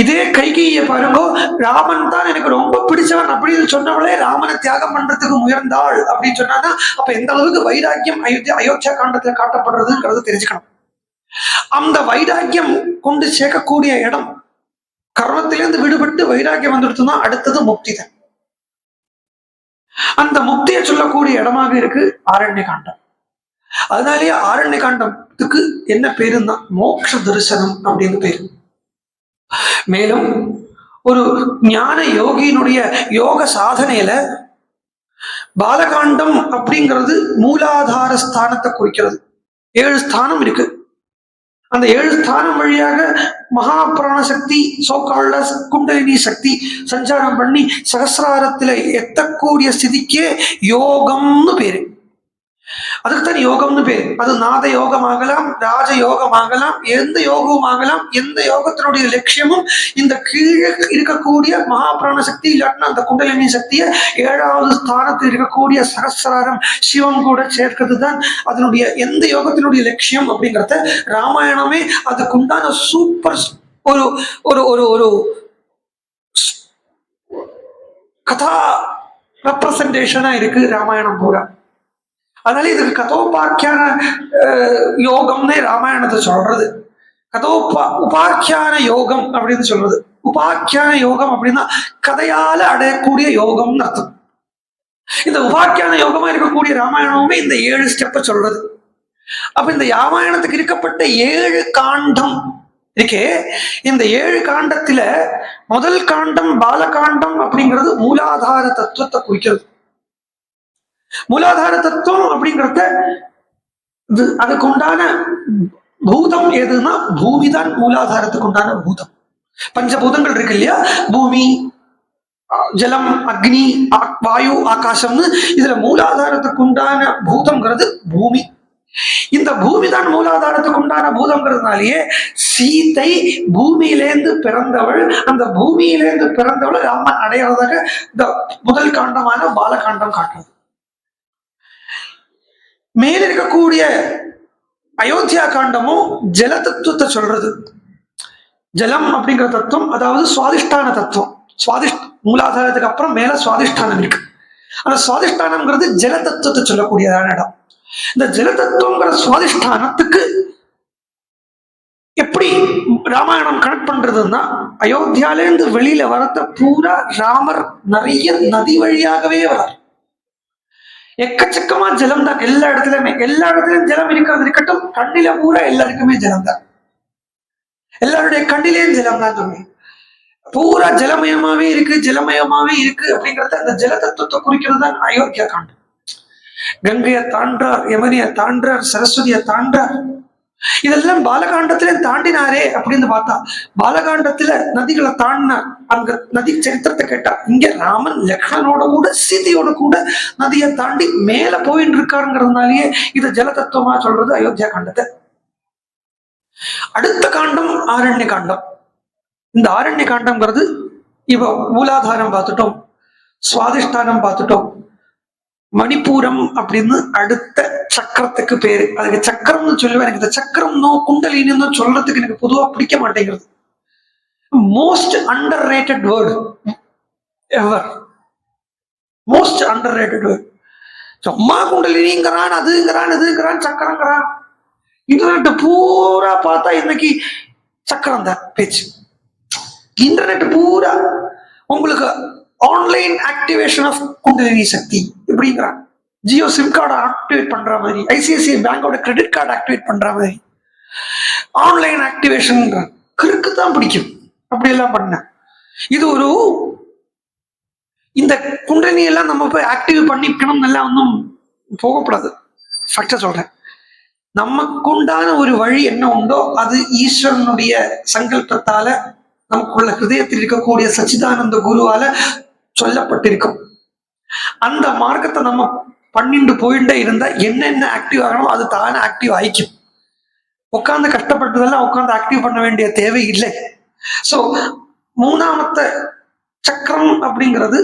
இதே கைகையை பாருங்க, ராமன் தான் எனக்கு ரொம்ப பிடிச்சவன் அப்படின்னு சொன்னவளே ராமனை தியாகம் பண்றதுக்கு முயர்ந்தாள் அப்படின்னு சொன்னா அப்ப எந்த அளவுக்கு வைராக்கியம் அயோத்தியா காண்டத்துல காட்டப்படுறதுங்கிறத தெரிஞ்சுக்கணும். அந்த வைராக்கியம் கொண்டு சேர்க்கக்கூடிய இடம் கர்மத்திலிருந்து விடுபட்டு வைராக்கியம் வந்துடுத்துனா அடுத்தது முக்தி தான். அந்த முக்தியை சொல்லக்கூடிய இடமாக இருக்கு ஆரண்ய காண்டம். அதனாலேயே ஆரண்ய காண்டத்துக்கு என்ன பேருன்னா மோட்ச தரிசனம் அப்படின்னு பேரு. மேலும் ஒரு ஞான யோகியினுடைய யோக சாதனையில பாலகாண்டம் அப்படிங்கிறது மூலாதார ஸ்தானத்தை குறிக்கிறது. 7 ஸ்தானம் இருக்கு. அந்த 7 ஸ்தானம் வழியாக மகாபிராண சக்தி சோகால்ட குண்டலினி சக்தி சஞ்சாரம் பண்ணி சகசிராரத்துல எத்தக்கூடிய ஸ்திதிக்கே யோகம்னு பேரு. அதுக்குத்தான் யோகம்னு பேரு. அது நாத யோகம் ஆகலாம், ராஜ யோகம் ஆகலாம், எந்த யோகமும் ஆகலாம். எந்த யோகத்தினுடைய லட்சியமும் இந்த கீழே இருக்கக்கூடிய மகாபிராண சக்தி இல்லாட்டினா அந்த குண்டலினி சக்தியை 7வது ஸ்தானத்தில் இருக்கக்கூடிய சகசிராரம் சிவம் கூட சேர்க்கிறது தான் அதனுடைய எந்த யோகத்தினுடைய லட்சியம் அப்படிங்கிறத ராமாயணமே அதுக்குண்டான சூப்பர் ஒரு ஒரு ஒரு ஒரு கதா ரெப்ரசன்டேஷனா இருக்கு ராமாயணம் பூரா. அதனால இதுக்கு கதோபாக்கியான யோகம்னே ராமாயணத்தை சொல்றது. உபாக்கியான யோகம் அப்படின்னு சொல்றது. உபாக்கியான யோகம் அப்படின்னா கதையால அடையக்கூடிய யோகம்னு அர்த்தம். இந்த உபாக்கியான யோகமா இருக்கக்கூடிய ராமாயணமுமே இந்த 7 ஸ்டெப்பை சொல்றது. அப்ப இந்த ராமாயணத்துக்கு இருக்கப்பட்ட 7 காண்டம் இருக்கே, இந்த 7 காண்டத்துல முதல் காண்டம் பாலகாண்டம் அப்படிங்கிறது மூலாதார தத்துவத்தை குறிக்கிறது. மூலாதார தத்துவம் அப்படிங்கிறத அதுக்கு உண்டான பூதம் எதுன்னா பூமிதான் மூலாதாரத்துக்கு உண்டான பூதம். பஞ்சபூதங்கள் இருக்கு இல்லையா, பூமி ஜலம் அக்னி வாயு ஆகாசம்னு. இதுல மூலாதாரத்துக்கு உண்டான பூதம்ங்கிறது பூமி. இந்த பூமி தான் மூலாதாரத்துக்கு உண்டான பூதம்ங்கிறதுனாலேயே சீதை பூமியிலேந்து பிறந்தவள். அந்த பூமியிலேந்து பிறந்தவள் ராமன் அடையாளதாக இந்த முதல் காண்டமான பாலகாண்டம் காட்டுறது. மேல இருக்கக்கூடிய அயோத்தியா காண்டமும் ஜல தத்துவத்தை சொல்றது. ஜலம் அப்படிங்கிற தத்துவம் அதாவது சுவாதிஷ்டான தத்துவம். மூலாதாரத்துக்கு அப்புறம் மேல சுவாதிஷ்டானம் இருக்கு. அந்த சுவாதிஷ்டானம்ங்கிறது ஜல தத்துவத்தை சொல்லக்கூடியதான இடம். இந்த ஜல தத்துவங்கிற சுவாதிஷ்டானத்துக்கு எப்படி ராமாயணம் கனெக்ட் பண்றதுன்னா அயோத்தியாலேருந்து வெளியில வரத்த பூரா ராமர் நிறைய நதி வழியாகவே வரார். எக்கச்சக்கமா ஜலம் தான் எல்லா இடத்துலயும் ஜலம் இருக்கிறது இருக்கட்டும். கண்ணில பூரா எல்லாருக்குமே ஜலம் தான். எல்லாருடைய கண்ணிலேயும் ஜலம் தான் தோணும். பூரா ஜலமயமாவே இருக்கு அப்படிங்கறத அந்த ஜல தத்துவத்தை குறிக்கிறது தான் அயோத்தியா காண்டம். கங்கையை தாண்டார், யமுனையை தாண்டார், சரஸ்வதியை தாண்டார். இதெல்லாம் பாலகாண்டத்திலே தாண்டினாரே அப்படின்னு பார்த்தா பாலகாண்டத்துல நதிகளை தாண்டின அங்க நதி சரித்திரத்தை கேட்டா இங்க ராமன் லக்ஷ்மணனோட கூட சீதையோட கூட நதியை தாண்டி மேல போயிட்டு இருக்காருங்கிறதுனாலயே இது ஜல தத்துவமா சொல்றது அயோத்தியா காண்டத்தை. அடுத்த காண்டம் ஆரண்ய காண்டம். இந்த ஆரண்ய காண்டம்ங்கிறது இவ மூலாதாரம் பார்த்துட்டோம், சுவாதிஷ்டானம் பார்த்துட்டோம், மணிப்பூரம் அப்படின்னு அடுத்த சக்கரத்துக்கு பேரு. அதுக்கு சக்கரம்னு சொல்லுவேன். எனக்கு இந்த சக்கரம் குண்டலின்னு சொல்றதுக்கு எனக்கு பொதுவா பிடிக்க மாட்டேங்கிறது. Most underrated word ever. Most underrated word. சும்மா குண்டலினிங்கிறான், அதுங்கிறான், இதுங்கிறான், சக்கரங்கிறான். இன்டர்நெட் பூரா பார்த்தா இன்னைக்கு சக்கரம் தான் பேச்சு. இன்டர்நெட் பூரா உங்களுக்கு online activation of kundalini shakti இப்படிங்கிறாங்க. ஜியோ சிம் கார்டை ஆக்டிவேட் பண்ற மாதிரி, ஐசிஐசிஐ பேங்கோட கிரெடிட் கார்டு ஆக்டிவேட் பண்ற மாதிரி ஆன்லைன் ஆக்டிவேஷன் கிறுக்கு தான் பிடிக்கும். அப்படியெல்லாம் பண்ண இது ஒரு இந்த குண்டலினி எல்லாம் நம்ம போய் ஆக்டிவ் பண்ணிக்கணும் எல்லாம் ஒன்றும் போகப்படாது. ஃபேக்டா சொல்றேன், நமக்கு உண்டான ஒரு வழி என்ன உண்டோ அது ஈஸ்வரனுடைய சங்கல்பத்தால நமக்குள்ள ஹிருதயத்தில் இருக்கக்கூடிய சச்சிதானந்த குருவால சொல்லப்பட்டிருக்கும். அந்த மார்க்கத்தை நம்ம பண்ணிட்டு போயிட்டே இருந்தா என்னென்ன ஆக்டிவ் ஆகணும் அது தானே ஆக்டிவ் ஆயிக்கும். உட்காந்து கஷ்டப்பட்டதெல்லாம் உட்காந்து ஆக்டிவ் பண்ண வேண்டிய தேவை இல்லை. சோ மூணாமத்த சக்கரம் அப்படிங்கிறது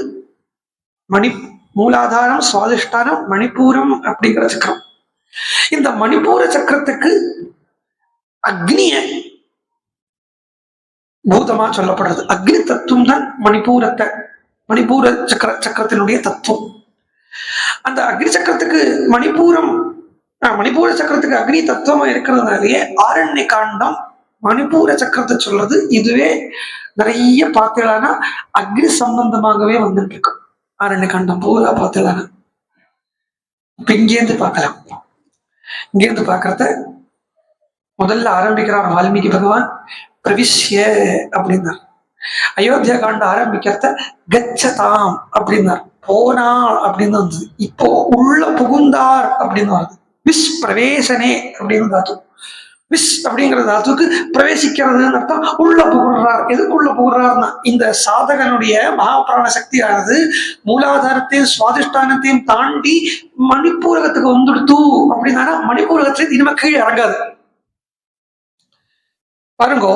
மூலாதாரம், சுவாதிஷ்டானம், மணிப்பூரம் அப்படிங்கிற சக்கரம். இந்த மணிப்பூர சக்கரத்துக்கு அக்னிய பூதமா சொல்லப்படுறது. அக்னி தத்துவம் தான் மணிப்பூர சக்கரத்தினுடைய தத்துவம். அந்த அக்னி சக்கரத்துக்கு மணிப்பூர சக்கரத்துக்கு அக்னி தத்துவமா இருக்கிறதுனாலேயே ஆரண்ய காண்டம் மணிப்பூர சக்கரத்தை சொல்றது. இதுவே நிறைய பார்த்தீங்கன்னா அக்னி சம்பந்தமாகவே வந்துட்டு இருக்கு. ஆரண்ய காண்டம் பூரா பார்த்தீங்கன்னா இப்ப இங்கேருந்து பார்க்கலாம். இங்கிருந்து பார்க்கறத முதல்ல ஆரம்பிக்கிறார் வால்மீகி பகவான், பிரவிஷ்ய அப்படின்னார். அயோத்தியா காண்ட ஆரம்பிக்கிறத கச்சதாம் அப்படின்னார், போனார் அப்படின்னு வந்தது. இப்போ உள்ள புகுந்தார் அப்படின்னு வருது. விஸ் பிரவேசனே அப்படின்னு தாத்து. விஸ் அப்படிங்கிற தாத்துக்கு பிரவேசிக்கிறதுன்னு அர்த்தம். உள்ள புகுறார். எதுக்குள்ள புகுறாருன்னா இந்த சாதகனுடைய மகாபிராண சக்தியானது மூலாதாரத்தையும் சுவாதிஷ்டானத்தையும் தாண்டி மணிப்பூரகத்துக்கு வந்துடுத்து அப்படின்னா மணிப்பூரகத்துல இனிமே கீழே இறங்காது. பாருங்கோ,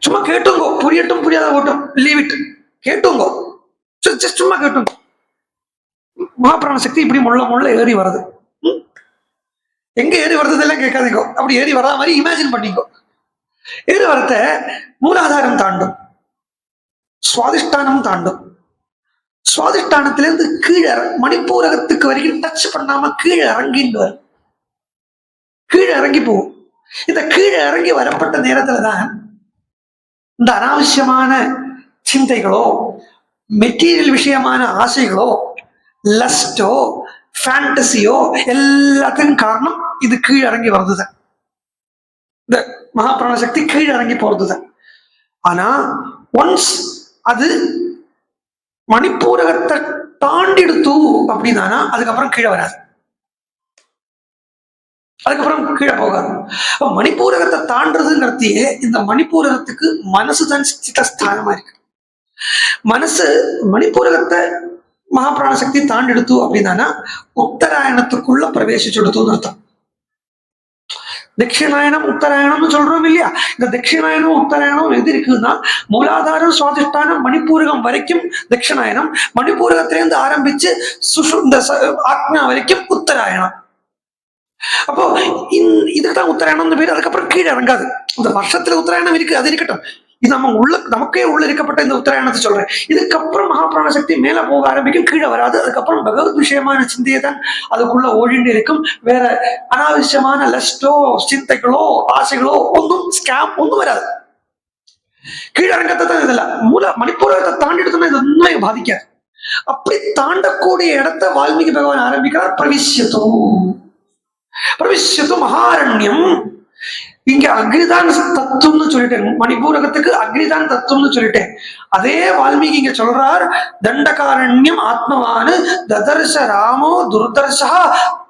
சும்மா கேட்டுங்கோ, புரியட்டும் புரியாத ஓட்டும், லீவ் இட், கேட்டுங்கோ, சும்மா கேட்டுங்க. மகாபிராண சக்தி இப்படி முள்ள ஏறி வருது. எங்க ஏறி வருதுலாம் கேட்காதீங்க. அப்படி ஏறி வரா மாதிரி இமேஜின் பண்ணிக்கோ. ஏறி வரத்த மூலாதாரம் தாண்டும், சுவாதிஷ்டானம் தாண்டும். சுவாதிஷ்டானத்திலிருந்து கீழே மணிப்பூரகத்துக்கு வரைக்கும் டச் பண்ணாம கீழே இறங்கின்னு வரும். கீழே இறங்கி போகும். இந்த கீழே இறங்கி வரப்பட்ட நேரத்துலதான் இந்த அனாவசியமான சிந்தைகளோ, மெட்டீரியல் விஷயமான ஆசைகளோ, லஸ்டோ, ஃபேண்டசியோ எல்லாத்துக்கும் காரணம் இது கீழ் இறங்கி வருதுதான். இந்த மகாபிராண சக்தி கீழ் இறங்கி போறதுதான். ஆனா ஒன்ஸ் அது மணிப்பூரகத்தை தாண்டிடுத்து அப்படின்னா அதுக்கப்புறம் கீழே வராது, அதுக்கப்புறம் கீழே போகாது. மணிப்பூரகத்தை தாண்டதுங்கிறதையே இந்த மணிப்பூரகத்துக்கு மனசு தான் ஸ்திதஸ்தானமா இருக்கு. மனசு மணிப்பூரகத்தை மகாபிராண சக்தி தாண்டி எடுத்து அப்படின்னா உத்தராயணத்துக்குள்ள பிரவேசிச்சுடுத்துன்னு அர்த்தம். தட்சிணாயனம் உத்தராயணம்னு சொல்றோம் இல்லையா? இந்த தட்சிணாயனம் உத்தராயணம் எது இருக்குதுன்னா மூலாதாரம் சுவாதிஷ்டானம் மணிப்பூரகம் வரைக்கும் தட்சிணாயனம், மணிப்பூரகத்திலேருந்து ஆரம்பிச்சு இந்த ஆக்ஞா வரைக்கும் உத்தராயணம். அப்போ இதுக்குதான் உத்தராயணம் பேர். அதுக்கப்புறம் கீழே இறங்காது. இந்த வருஷத்துல உத்தராயணம் இருக்கு, அது இருக்கட்டும். இது நமக்கே உள்ள இருக்கப்பட்ட இந்த உத்தராயணத்தை சொல்றேன். இதுக்கப்புறம் மகாபிராண சக்தி மேல போக ஆரம்பிக்கும், கீழே வராது. அதுக்கப்புறம் பகவத் விஷயமான சிந்தையை தான் அதுக்குள்ள ஓடிண்டு இருக்கும். வேற அனாவசியமான லஸ்டோ, சிந்தைகளோ, ஆசைகளோ ஒன்றும் ஒன்றும் வராது. கீழே இறங்கத்தை தான் இதெல்லாம் மணிப்பூரகத்தை தாண்டிட்டு இது உண்மையை பாதிக்காது. அப்படி தாண்டக்கூடிய இடத்த வால்மீகி பகவான் ஆரம்பிக்கிறார். பிரவிஷ்யத்து மகாரண்யம். இங்க அக்னிதான் தத்துவம்னு சொல்லிட்டேன், மணிப்பூரகத்துக்கு அக்னிதான் தத்துவம்னு சொல்லிட்டேன். அதே வால்மீகி இங்க சொல்றார், தண்டகாரண்யம் ஆத்மவானு ததர்ஷ ராமோ துர்தர்ஷா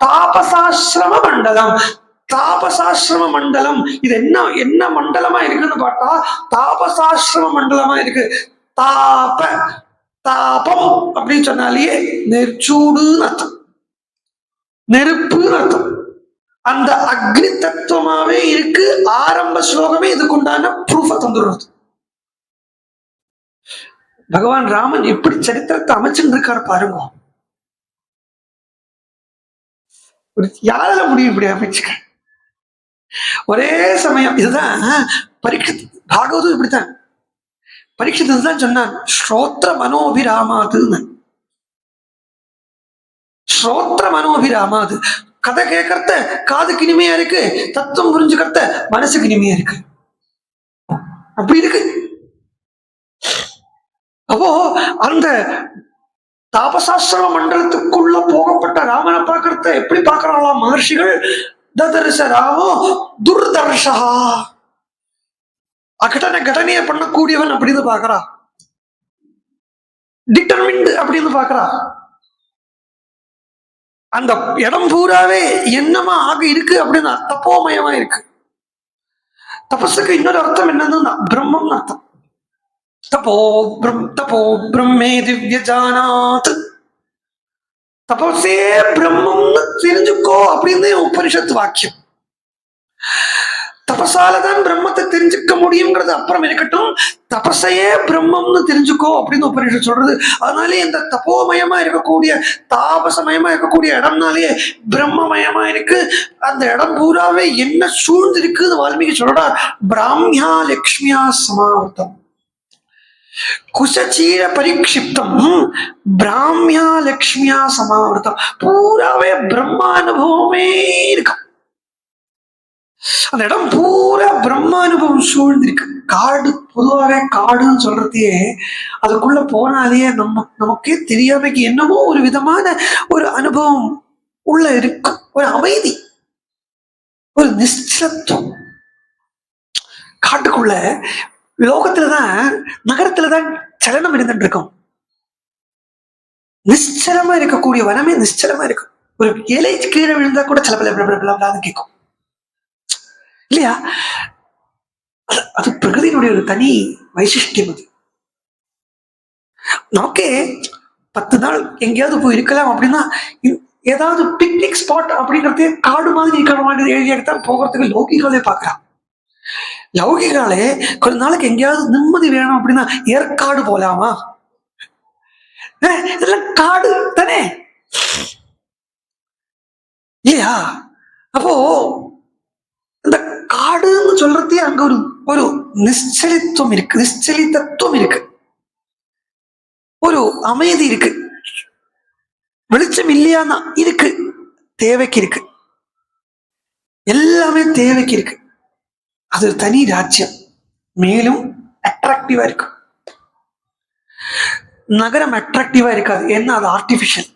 தாபசாசிரம மண்டலம். தாபசாசிரம மண்டலம் இது என்ன மண்டலமா இருக்குன்னு பார்த்தா தாபசாசிரம மண்டலமா இருக்கு. தாபம் அப்படின்னு சொன்னாலேயே நெற்சூடுன்னு அர்த்தம், நெருப்புன்னு அர்த்தம். அந்த அக்னி தத்துவமாவே இருக்கு. ஆரம்ப ஸ்லோகமே இதுக்குண்டான ப்ரூஃப தந்துடுறது. பகவான் ராமன் எப்படி சரித்திரத்தை அமைச்சுட்டு இருக்காரு பாருங்க. யாரால முடியும் இப்படி அமைச்சுக்க? ஒரே சமயம் இதுதான் பரீட்சித் பாகவதும் இப்படித்தான். பரீட்சித் தான் சொன்னான், ஸ்ரோத்ர மனோபிராமாதுன்னு. ஸ்ரோத்ர மனோபிராமாது, கதை கேட்கறத காதுக்கு இனிமையா இருக்கு, தத்துவம் புரிஞ்சுக்கிறத மனசுக்கு இனிமையா இருக்கு. அப்படி இருக்கு. அப்போ அந்த தாபசாஸ்திர மண்டலத்துக்குள்ள போகப்பட்ட ராமனை பார்க்கறத எப்படி பார்க்கறாங்களாம் மகர்ஷிகள்? ததர்ச ராமோ துர்தர்ஷா, அகடன கடனைய பண்ணக்கூடியவன் அப்படின்னு பாக்குறா, டிட்டர்மின்ட் அப்படின்னு பாக்குறா. அந்த இடம் பூராவே என்னமா ஆக இருக்கு அப்படின்னா தப்போமயமா இருக்கு. தபஸுக்கு இன்னொரு அர்த்தம் என்னன்னா பிரம்மம் அர்த்தம். தபோ பிரம்மே திவ்ய ஜானாத், தபஸே பிரம்மம்னு தெரிஞ்சுக்கோ அப்படின்னு உபனிஷத்து வாக்கியம். தபசாலதான் பிரம்மத்தை தெரிஞ்சுக்க முடியுங்கிறது அப்புறம் இருக்கட்டும், தபசையே பிரம்மம்னு தெரிஞ்சுக்கோ அப்படின்னு உபனிஷத்து சொல்றது. அதனாலே இந்த தபோமயமா இருக்கக்கூடிய தாபசமயமா இருக்கக்கூடிய இடம்னாலே பிரம்மமயமா இருக்கு. அந்த இடம் பூராவே என்ன சூழ்ந்து இருக்குன்னு வால்மீகி சொல்றார். பிராமியா லக்ஷ்மியா சமாவர்த்தம் குசச்சீர பரிக்ஷிப்தம் பிராமியா லக்ஷ்மியா சமாவர்த்தம், பூராவே பிரம்மானுபவமே இருக்கும். அந்த இடம் பூரா பிரம்மானுபவம் சூழ்ந்திருக்கு. காடு, பொதுவாகவே காடுன்னு சொல்றதையே அதுக்குள்ள போனாலேயே நமக்கே தெரியாமைக்கு என்னமோ ஒரு விதமான ஒரு அனுபவம் உள்ள இருக்கு. ஒரு அமைதி, ஒரு நிச்சலத்துவம். காட்டுக்குள்ள லோகத்துலதான், நகரத்துலதான் சலனம் இருந்துட்டு இருக்கும். நிச்சலமா இருக்கக்கூடிய வனமே நிச்சலமா இருக்கும். ஒரு இலை கீழே விழுந்தா கூட சில பல கேட்கும் இல்லையா? அது பிரகதியினுடைய ஒரு தனி வைசிஷ்டியம். அது நமக்கே 10 நாள் எங்கேயாவது போய் இருக்கலாம் அப்படின்னா ஏதாவது பிக்னிக் ஸ்பாட் அப்படிங்கறதே காடு மாதிரி இருக்கிற மாதிரி ஏரியாத்தான் போகிறதுக்கு லௌகிகாலே பாக்குறான். லௌகிகாலே கொஞ்ச நாளைக்கு எங்கேயாவது நிம்மதி வேணும் அப்படின்னா ஏற்காடு போலாமா? இதெல்லாம் காடு தானே இல்லையா? அப்போ இந்த காடுன்னு சொல்றதே அங்க ஒரு ஒரு நிச்சலித்துவம் இருக்கு, நிச்சலிதத்துவம் இருக்கு, ஒரு அமைதி இருக்கு. வெளிச்சம் இல்லையானா இருக்கு, தேவைக்கு இருக்கு, எல்லாமே தேவைக்கு இருக்கு. அது ஒரு தனி ராஜ்யம். மேலும் அட்ராக்டிவா இருக்கு. நகரம் அட்ராக்டிவா இருக்காது, ஏன்னா அது ஆர்டிபிஷியல்.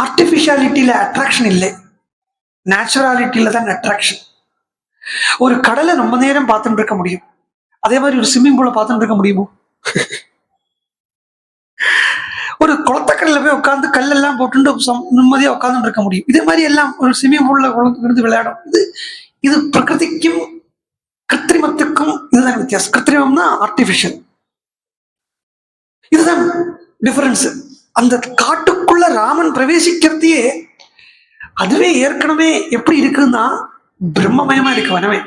ஆர்டிபிஷியாலிட்டியில அட்ராக்ஷன் இல்லை, நேச்சுராலிட்டியில தான் அட்ராக்ஷன். ஒரு கடலை ரொம்ப நேரம் பார்த்துட்டு இருக்க முடியும், அதே மாதிரி ஒரு ஸ்விம்மிங் பூலை பார்த்துட்டு இருக்க முடியுமோ? ஒரு குளத்தக்கரையில போய் உட்காந்து கல்லெல்லாம் போட்டு நிம்மதியா உட்காந்துட்டு இருக்க முடியும். இதே மாதிரி எல்லாம் ஒரு ஸ்விம்மிங் பூல்ல இருந்து விளையாடும். இது பிரகிருதிக்கும் கிருத்திரிமத்துக்கும் இதுதான் வித்தியாசம். கிருத்திரிமம்னா ஆர்டிபிஷியல், இதுதான் டிஃபரன்ஸ். அந்த காட்டுக்குள்ள ராமன் பிரவேசிக்கிறதையே அதுவே ஏற்கனவே எப்படி இருக்குன்னா பிரம்மமயமா இருக்கு, வனமே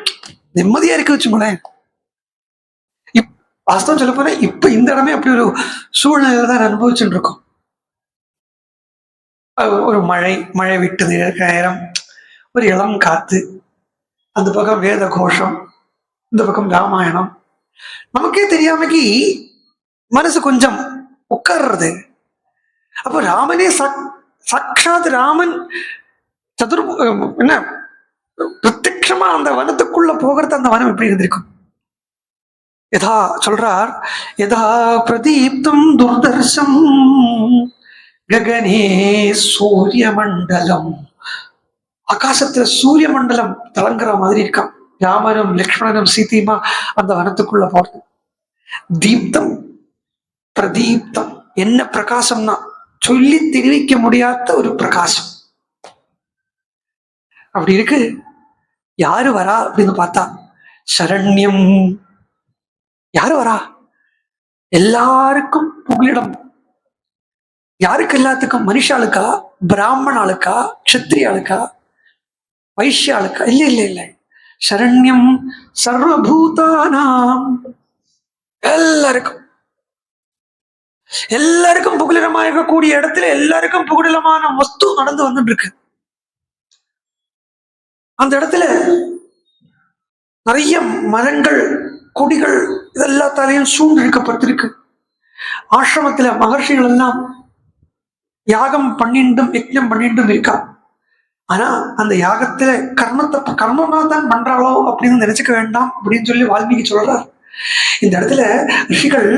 நிம்மதியா இருக்கு வச்சுக்கோங்களேன். வாஸ்தவம் சொல்ல போனா இப்ப இந்த இடமே அப்படி ஒரு சூழ்நிலையில தான் அனுபவிச்சுட்டு இருக்கோம். ஒரு மழை விட்டு நேரம், ஒரு இளம் காத்து, அந்த பக்கம் வேத கோஷம், இந்த பக்கம் ராமாயணம். நமக்கே தெரியாமக்கி மனசு கொஞ்சம் உட்கார்றது. அப்போ ராமனே சாட்சாத் ராமன் என்ன பிரத்யட்சமா அந்த வனத்துக்குள்ள போகிறது. அந்த வனம் எப்படி இருந்திருக்கும்? யதா சொல்றார், யதா பிரதீப்தம் துர்தர்ஷம் ககனே சூரிய மண்டலம். ஆகாசத்துல சூரிய மண்டலம் தலங்குற மாதிரி இருக்கான். ராமனும் லக்ஷ்மணனும் சீதையுமா அந்த வனத்துக்குள்ள போறது. தீப்தம் பிரதீப்தம், என்ன பிரகாசம்னா சொல்லி தெரிவிக்க முடியாத ஒரு பிரகாசம் அப்படி இருக்கு. யாரு வரா அப்படின்னு பார்த்தா சரண்யம். யாரு வரா? எல்லாருக்கும் புகலிடம். யாருக்கு? எல்லாத்துக்கும். மனுஷாளுக்கா, பிராமணாளுக்கா, க்ஷத்ரியாளுக்கா, வைஷ்யாளுக்கா? இல்ல இல்ல இல்ல, சரண்யம் சர்வபூதானாம். எல்லாருக்கும், எல்லாருக்கும் புகலிடமா இருக்கக்கூடிய இடத்துல எல்லாருக்கும் புகலிடமான வஸ்து நடந்து வந்துட்டு இருக்கு. அந்த இடத்துல நிறைய மரங்கள், கொடிகள் இதெல்லாத்தாலையும் சூழ்ந்திருக்கப்பட்டிருக்கு. ஆசிரமத்துல மகர்ஷிகள் எல்லாம் யாகம் பண்ணிண்டும் யஜ்ஞம் பண்ணிண்டும் இருக்கா. ஆனா அந்த யாகத்துல கர்மமா தான் பண்றாளோ அப்படின்னு நினைச்சுக்க வேண்டாம் அப்படின்னு சொல்லி வால்மீகி சொல்றார். இந்த இடத்துல ரிஷிகள்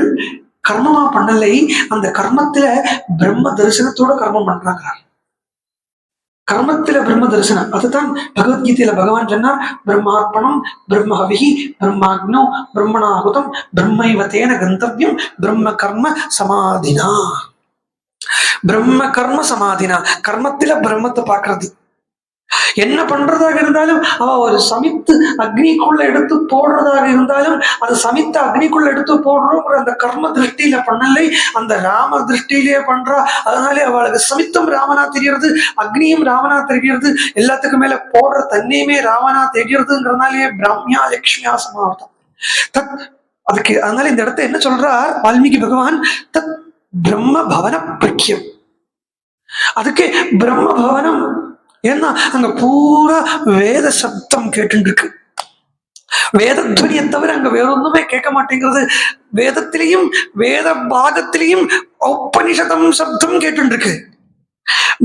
கர்மமா பண்ணலை, அந்த கர்மத்துல பிரம்ம தரிசனத்தோட கர்மம் பண்றாங்க. கர்மத்தில பிரம்ம தரிசனம், அதுதான் பகவத்கீதையில பகவான் சொன்னார், பிரம்மார்ப்பணம் பிரம்மஹவிஹி பிரம்மாக்னோ பிரம்மணாகுதம் பிரம்மைவதேன கந்தவியம் பிரம்ம கர்ம சமாதினா. பிரம்ம கர்ம சமாதினா, கர்மத்தில பிரம்மத்தை பார்க்கறது. என்ன பண்றதாக இருந்தாலும் அவ ஒரு சமித்து அக்னிக்குள்ள எடுத்து போடுறதாக இருந்தாலும் அது சமித்த அக்னிக்குள்ள எடுத்து போடுறோங்கிற அந்த கர்ம திருஷ்டியில பண்ணலை, அந்த ராம திருஷ்டியிலேயே பண்றா. அதனாலே அவளுக்கு சமித்தம் ராமனா தெரியறது, அக்னியும் ராமனா தெரிகிறது, எல்லாத்துக்கும் மேல போடுற தண்ணியுமே ராமனா தெரிகிறதுங்கிறதுனாலேயே பிராமியா லட்சுமியா சமார்த்தம் தத். அதுக்கு அதனால இந்த இடத்த என்ன சொல்றார் வால்மீகி பகவான், தத் பிரம்ம பவன பிரக்கியம். அதுக்கு பிரம்ம பவனம், ஏன்னா அங்க பூரா வேத சப்தம் கேட்டு இருக்கு. வேதத்வனியை தவிர அங்க வேற ஒண்ணுமே கேட்க மாட்டேங்கிறது. வேதத்திலையும் வேத பாகத்திலையும் உபனிஷதம் சப்தம் கேட்டு இருக்கு.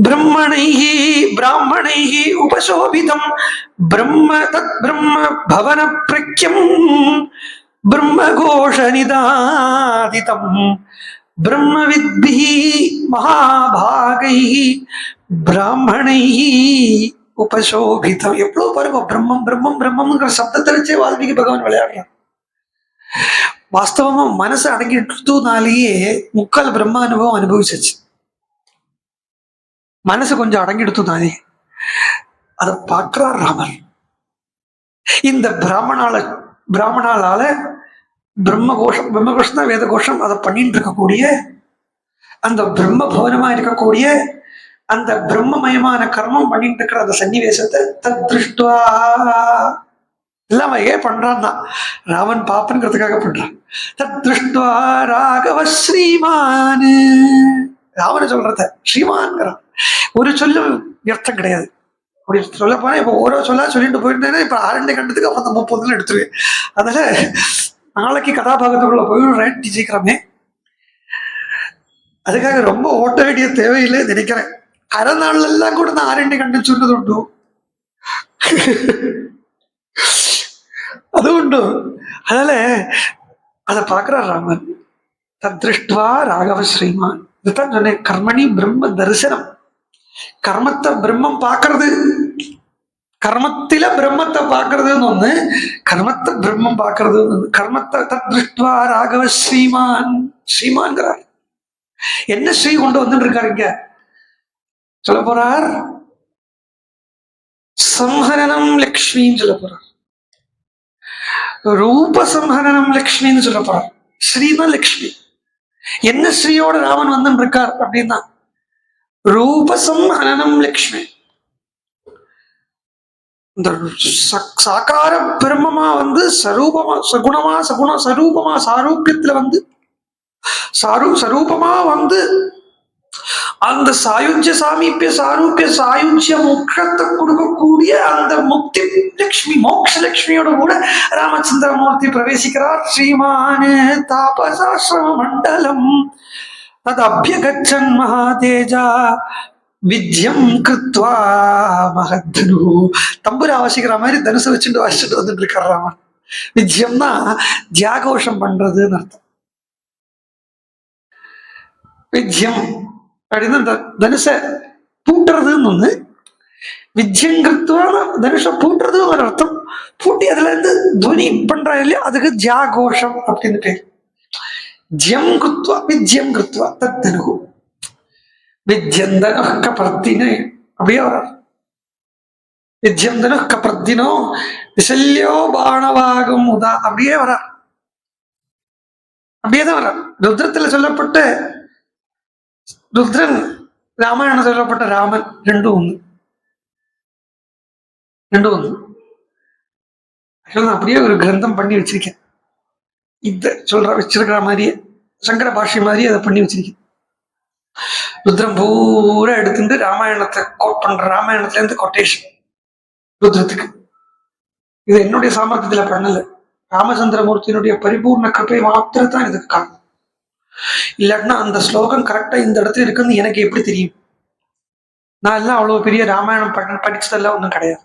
பிரம்மணைஹி பிராமணைஹி உபசோபிதம் பிரம்ம தத் பிரம்ம பவன பிரக்யம் பிரம்ம கோஷ நிதாதிதம் பிரம்ம வித்பிஹி மகாபாகைஹி பிராமணைஹி உபசோபிதம். எவ்வளவு பாருங்க, பிரம்மம் பிரம்மம் பிரம்மம்ங்கிற சப்தத்தை வச்சே வால்மீகி பகவான் விளையாடுறான். வாஸ்தவமா மனசு அடங்கிட்டுனாலேயே முக்கால் பிரம்ம அனுபவம் அனுபவிச்சிச்சு. மனசு கொஞ்சம் அடங்கிடுத்துனாலே அதை பார்க்கிறார் ராமர். இந்த பிராமணால பிரம்ம கோஷம் தான் வேத கோஷம், அதை பண்ணிட்டு இருக்கக்கூடிய அந்த பிரம்ம பவனமா இருக்கக்கூடிய அந்த பிரம்மமயமான கர்மம் பண்ணிட்டு இருக்கிற அந்த சன்னிவேசத்தை தத் திருஷ்டுவா எல்லாம் ஏன் பண்றான்னா ராமன் பாப்பன்கிறதுக்காக பண்றான். தத் திருஷ்டுவா ராகவ ஸ்ரீமான், ராமனை சொல்றத ஸ்ரீமான்ங்கிறான். ஒரு சொல்லு வியர்த்தம் கிடையாது. அப்படி சொல்ல போனா இப்ப ஓரோ சொல்லா சொல்லிட்டு போயிருந்தேன்னா இப்ப ஆரண்ய கண்டத்துக்கு அப்புறம் அந்த 30 எடுத்துருவேன். அதனால நாளைக்கு கதாபாகத்துக்குள்ள போயிடுறேன் சீக்கிரமே. அதுக்காக ரொம்ப ஓட்ட வேண்டிய தேவையில்லை நினைக்கிறேன். அரை நாள் எல்லாம் கூட நான் ஆரண்ய கண்டன் சொன்னது உண்டு, அது உண்டு. அதனால அதை பார்க்கிறார் ராமன். தத்ருஷ்டுவா ராகவ ஸ்ரீமான், இதுதான் சொன்னேன், கர்மணி பிரம்ம தரிசனம். கர்மத்தை பிரம்மம் பார்க்கறது, கர்மத்தில பிரம்மத்தை பார்க்கறதுன்னு ஒண்ணு, கர்மத்தை பிரம்மம் பார்க்கறது ஒண்ணு. கர்மத்தை தத்ருஷ்டுவா ராகவ ஸ்ரீமான், ஸ்ரீமான்கிறார். என்ன ஸ்ரீ கொண்டு வந்துட்டு இருக்காருங்க சொல்ல போறார், சம்ஹரணம் லக்ஷ்மின்னு சொல்ல போறார், ரூப சம்ஹரணம் லக்ஷ்மின்னு சொல்ல போறார். ஸ்ரீனா லக்ஷ்மி. என்ன ஸ்ரீயோட ராமன் வந்துட்டு இருக்கார் அப்படின்னா ரூபசம்ஹரணம் லக்ஷ்மி. இந்த சாக்கார பிரம்மமா வந்து சரூபமா சகுணமா சரூபமா சாரூபியத்துல வந்து சரூபமா வந்து அந்த சாயுஜ்ய சாமீபிய சாரூபிய சாயுஜ்ய மோட்சத்தை கொடுக்கக்கூடிய அந்த முக்தி லட்சுமி மோட்ச லட்சுமியோட கூட ராமச்சந்திரமூர்த்தி பிரவேசிக்கிறார். ஸ்ரீமான தாபசாசிரம மண்டலம் தத் அபியகச்சன் மகாதேஜா வித்யம் கிருத்வா மகத்தனு. தம்புரை வாசிக்கிற மாதிரி தனுசு வச்சுட்டு வாசிச்சுட்டு வந்துட்டு இருக்கார் ராமன். வித்யம்னா தியாகோஷம் பண்றதுன்னு அர்த்தம். வித்யம் அப்படின்னு இந்த தனுஷ பூட்டுறதுன்னு ஒண்ணு, வித்யங்கிருத்வான தனுஷ பூட்டுறதுன்னு ஒரு அர்த்தம். பூட்டி அதுல இருந்து துவனி பண்றா இல்லையா, அதுக்கு தியாகோஷம் அப்படின்னு பேர். ஜம் கிருத்வா வித்யம் கிருத்வா தத்தனு வித்யந்தனு கபர்த்தினு அப்படியே வர்றார். வித்யந்தனு கபர்த்தினோ விசல்யோ பாணவாகும் உதா அப்படியே வர்றார். அப்படியேதான் வர்றார். ருத்ரத்துல சொல்லப்பட்ட ருத்ரன், ராமாயணம் சொல்லப்பட்ட ராமன், ரெண்டும் ஒண்ணு. நான் அப்படியே ஒரு கிரந்தம் பண்ணி வச்சிருக்கேன். இத வச்சிருக்கிற மாதிரியே சங்கர பாஷ்ய மாதிரி அதை பண்ணி வச்சிருக்கேன். ருத்ரம் பூரா எடுத்துட்டு ராமாயணத்தை கோட் பண்ற, ராமாயணத்துல இருந்து கொட்டேஷன் ருத்ரத்துக்கு. இது என்னுடைய சாமர்த்தியத்துல பண்ணல, ராமச்சந்திரமூர்த்தியினுடைய பரிபூர்ண கிருப்பை மாத்திரத்தான் இதுக்கு காரணம். இல்லாட்டினா அந்த ஸ்லோகம் கரெக்டா இந்த இடத்துல இருக்குன்னு எனக்கு எப்படி தெரியும்? நான் எல்லாம் அவ்வளவு பெரிய ராமாயணம் படிச்சதெல்லாம் ஒன்றும் கிடையாது,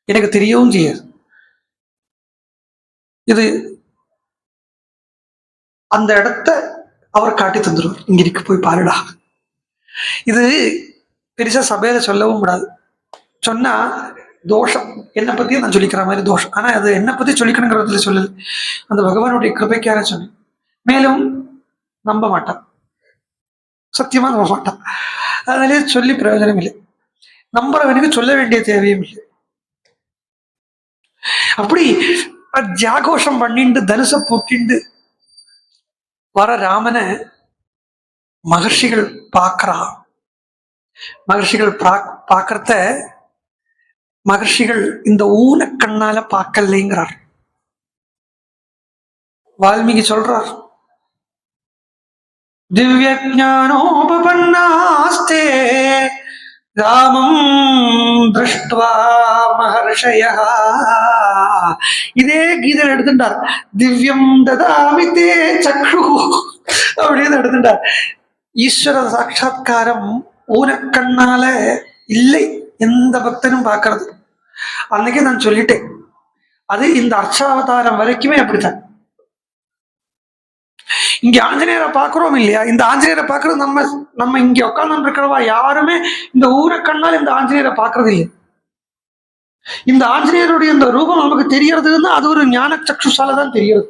எனக்கு தெரியவும் செய்யாது. இது அந்த இடத்த அவர் காட்டி தந்துடுவார், இங்க இருக்கு போய் பாருடா. இது பெருசா சபையில சொல்லவும் கூடாது, சொன்னா தோஷம். என்னை பத்தியும் நான் சொல்லிக்கிற மாதிரி தோஷம். ஆனா அது என்னை பத்தி சொல்லிக்கணுங்கிறதுல சொல்லல, அந்த பகவானுடைய கிருபைக்காக சொன்னேன். மேலும் நம்ப மாட்டான், சத்தியமா நம்ப மாட்டான். அதனாலே சொல்லி பிரயோஜனம் இல்லை, நம்புறவனுக்கு சொல்ல வேண்டிய தேவையும் இல்லை. அப்படி ஜாகோஷம் பண்ணிண்டு தனுச பூட்டிண்டு வர ராமனை மகர்ஷிகள் பார்க்கிறா. மகர்ஷிகள் பார்க்கறத மகர்ஷிகள் இந்த ஊன கண்ணால பார்க்கலைங்கிறார். வால்மீகி சொல்றார், திவ்ய ஞானோபபன்னாஸ்தே ராமம் திருஷ்ட்வா மஹர்ஷயः. இதே கீதையில எடுத்துட்டார், திவ்யம் ததாமி தே சக்ஷு அப்படின்னு எடுத்துட்டார். ஈஸ்வர சாட்சா்காரம் ஊனக்கண்ணால இல்லை எந்த பக்தனும் பார்க்கறது. அன்னைக்கு நான் சொல்லிட்டேன், அது இந்த அர்ச்சாவதாரம் வரைக்குமே அப்படித்தான். இங்க ஆஞ்சநேயரை பாக்குறோம் இல்லையா, இந்த ஆஞ்சநேயரை பாக்குறது நம்ம இங்க உட்கார்ந்து இருக்கிறவா யாருமே இந்த ஊரக்கண்ணால் இந்த ஆஞ்சநேயரை பாக்குறது இல்லை. இந்த ஆஞ்சநேயருடைய இந்த ரூபம் நமக்கு தெரியறதுன்னா அது ஒரு ஞான சக்ஷுசால தான் தெரிகிறது.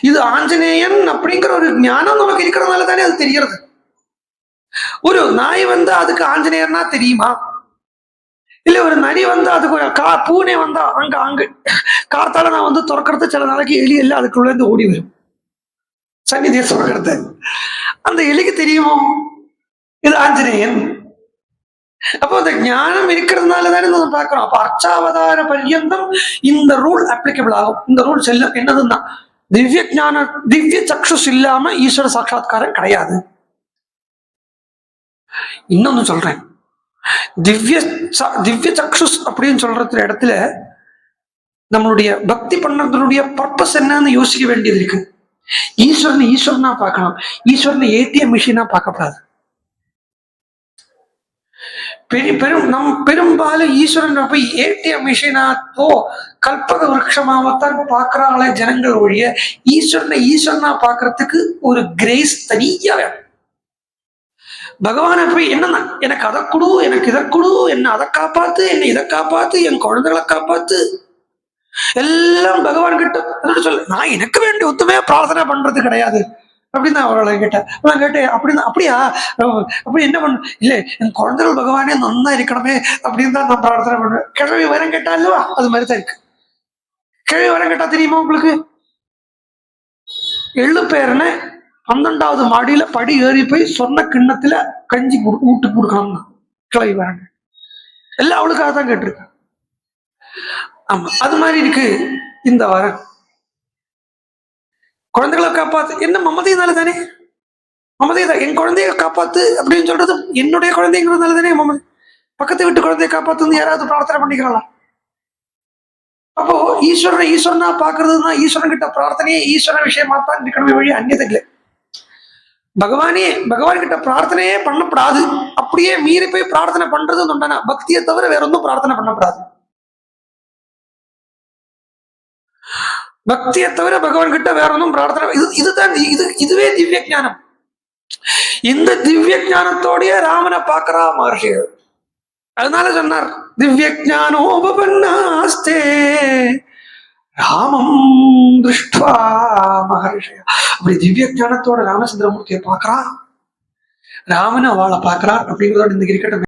இது ஆஞ்சநேயன் அப்படிங்கிற ஒரு ஞானம் நமக்கு இருக்கிறதுனால தானே அது தெரிகிறது. ஒரு நாய் வந்து அதுக்கு ஆஞ்சநேயர்னா தெரியுமா? இல்ல ஒரு நரி வந்து அதுக்கு பூனை வந்தா அங்க காத்தால நான் வந்து துறக்கிறது, சில நாளைக்கு எலி எல்லாம் அதுக்குள்ள இருந்து ஓடி வரும் சன்னிதியை சொல்றது. அந்த எலிக்கு தெரியுமோ இது ஆஞ்சநேயன்? அப்போ அந்த ஞானம் இருக்கிறதுனால தானே நம்ம பார்க்கிறோம். அப்ப அர்ச்சாவதார பர்யந்தம் இந்த ரூல் அப்ளிகபிள் ஆகும். இந்த ரூல் செல்லும். என்னதுன்னா, திவ்ய ஞான திவ்ய சக்ஷுஸ் இல்லாம ஈஸ்வர சாட்சா்காரம் கிடையாது. இன்னொன்னு சொல்றேன், திவ்ய சக்ஷுஸ் அப்படின்னு சொல்ற இடத்துல நம்மளுடைய பக்தி பண்ணதுடைய பர்பஸ் என்னன்னு யோசிக்க வேண்டியது இருக்கு. ஈஸ்வரனா பார்க்கணும், ஈஸ்வரனை ஏடிஎம் மிஷினா பார்க்கப்படாது. பெரும்பாலும் ஈஸ்வரன் போய் ஏடிஎம் மிஷினாவோ கல்பக விருட்சமாவத்தான் பார்க்கிறாங்களே ஜனங்கள் ஒழிய ஈஸ்வரனா பார்க்கறதுக்கு ஒரு கிரேஸ் தனியா வேணும். பகவானை போய் என்னன்னா, எனக்கு அதை கொடு, எனக்கு இதை கொடு, என்ன அதை காப்பாத்து, என்ன இதை காப்பாத்து, என் குழந்தைகளை காப்பாத்து, எல்லாம் பகவான் கிட்ட சொல்ல. நான் எனக்கு வேண்டிய ஒத்துமையா பிரார்த்தனை பண்றது கிடையாது அப்படின்னு அவர்களை கேட்டேன். அப்படியா அப்படி என்ன பண்ண? இல்ல, என் குழந்தைகள் பகவானே நன்னா இருக்கணுமே அப்படின்னு தான் நான் பிரார்த்தனை பண்ணுவேன். கிழவி வரம் கேட்டா இல்லவா, அது மாதிரிதான் இருக்கு. கிழவி வரம் கேட்டா தெரியுமா உங்களுக்கு? எள்ளு பேரனை 12வது மாடியில படி ஏறி போய் சொன்ன கிண்ணத்துல கஞ்சி ஊட்டு கொடுக்கணும்னா கிளவி வராங்க. எல்லாம் அவளுக்காக தான் கேட்டிருக்க. ஆமா, அது மாதிரி இருக்கு இந்த வரம். குழந்தைகளை காப்பாத்து, என்ன மமதையினால தானே, மமதை தான். என் குழந்தைய காப்பாத்து அப்படின்னு சொல்றது என்னுடைய குழந்தைங்கிறதுனால தானே மமதை. பக்கத்து வீட்டு குழந்தைய காப்பாத்து யாராவது பிரார்த்தனை பண்ணிக்கலாம். அப்போ ஈஸ்வரனா பாக்குறதுன்னா ஈஸ்வரன் கிட்ட பிரார்த்தனையே ஈஸ்வர விஷயமா தான் இருக்கணுமே வழி அந்நியது இல்லை. பகவான் கிட்ட பிரார்த்தனையே பண்ணப்படாது. அப்படியே மீறி போய் பிரார்த்தனை பண்றது உண்டானா பக்தியை தவிர வேற ஒன்றும் பிரார்த்தனை பண்ணப்படாது. பக்தியை தவிர பகவான் கிட்ட வேற ஒன்றும் பிரார்த்தனை இதுதான் இதுவே திவ்ய ஞானம். இந்த திவ்ய ஞானத்தோடைய ராமனை பார்க்கிறா மகர்ஷிகள். அதனால சொன்னார், திவ்ய ஞானோபபன்னாஸ்தே ராமம் திருஷ்ட்வா மகர்ஷய. அப்படி திவ்ய ஞானத்தோட ராமச்சந்திரமூர்த்தியை பார்க்கிறா, ராமனை அவளை பார்க்கிறார் அப்படிங்கிறதோட இந்த கிரிக்கெட்டை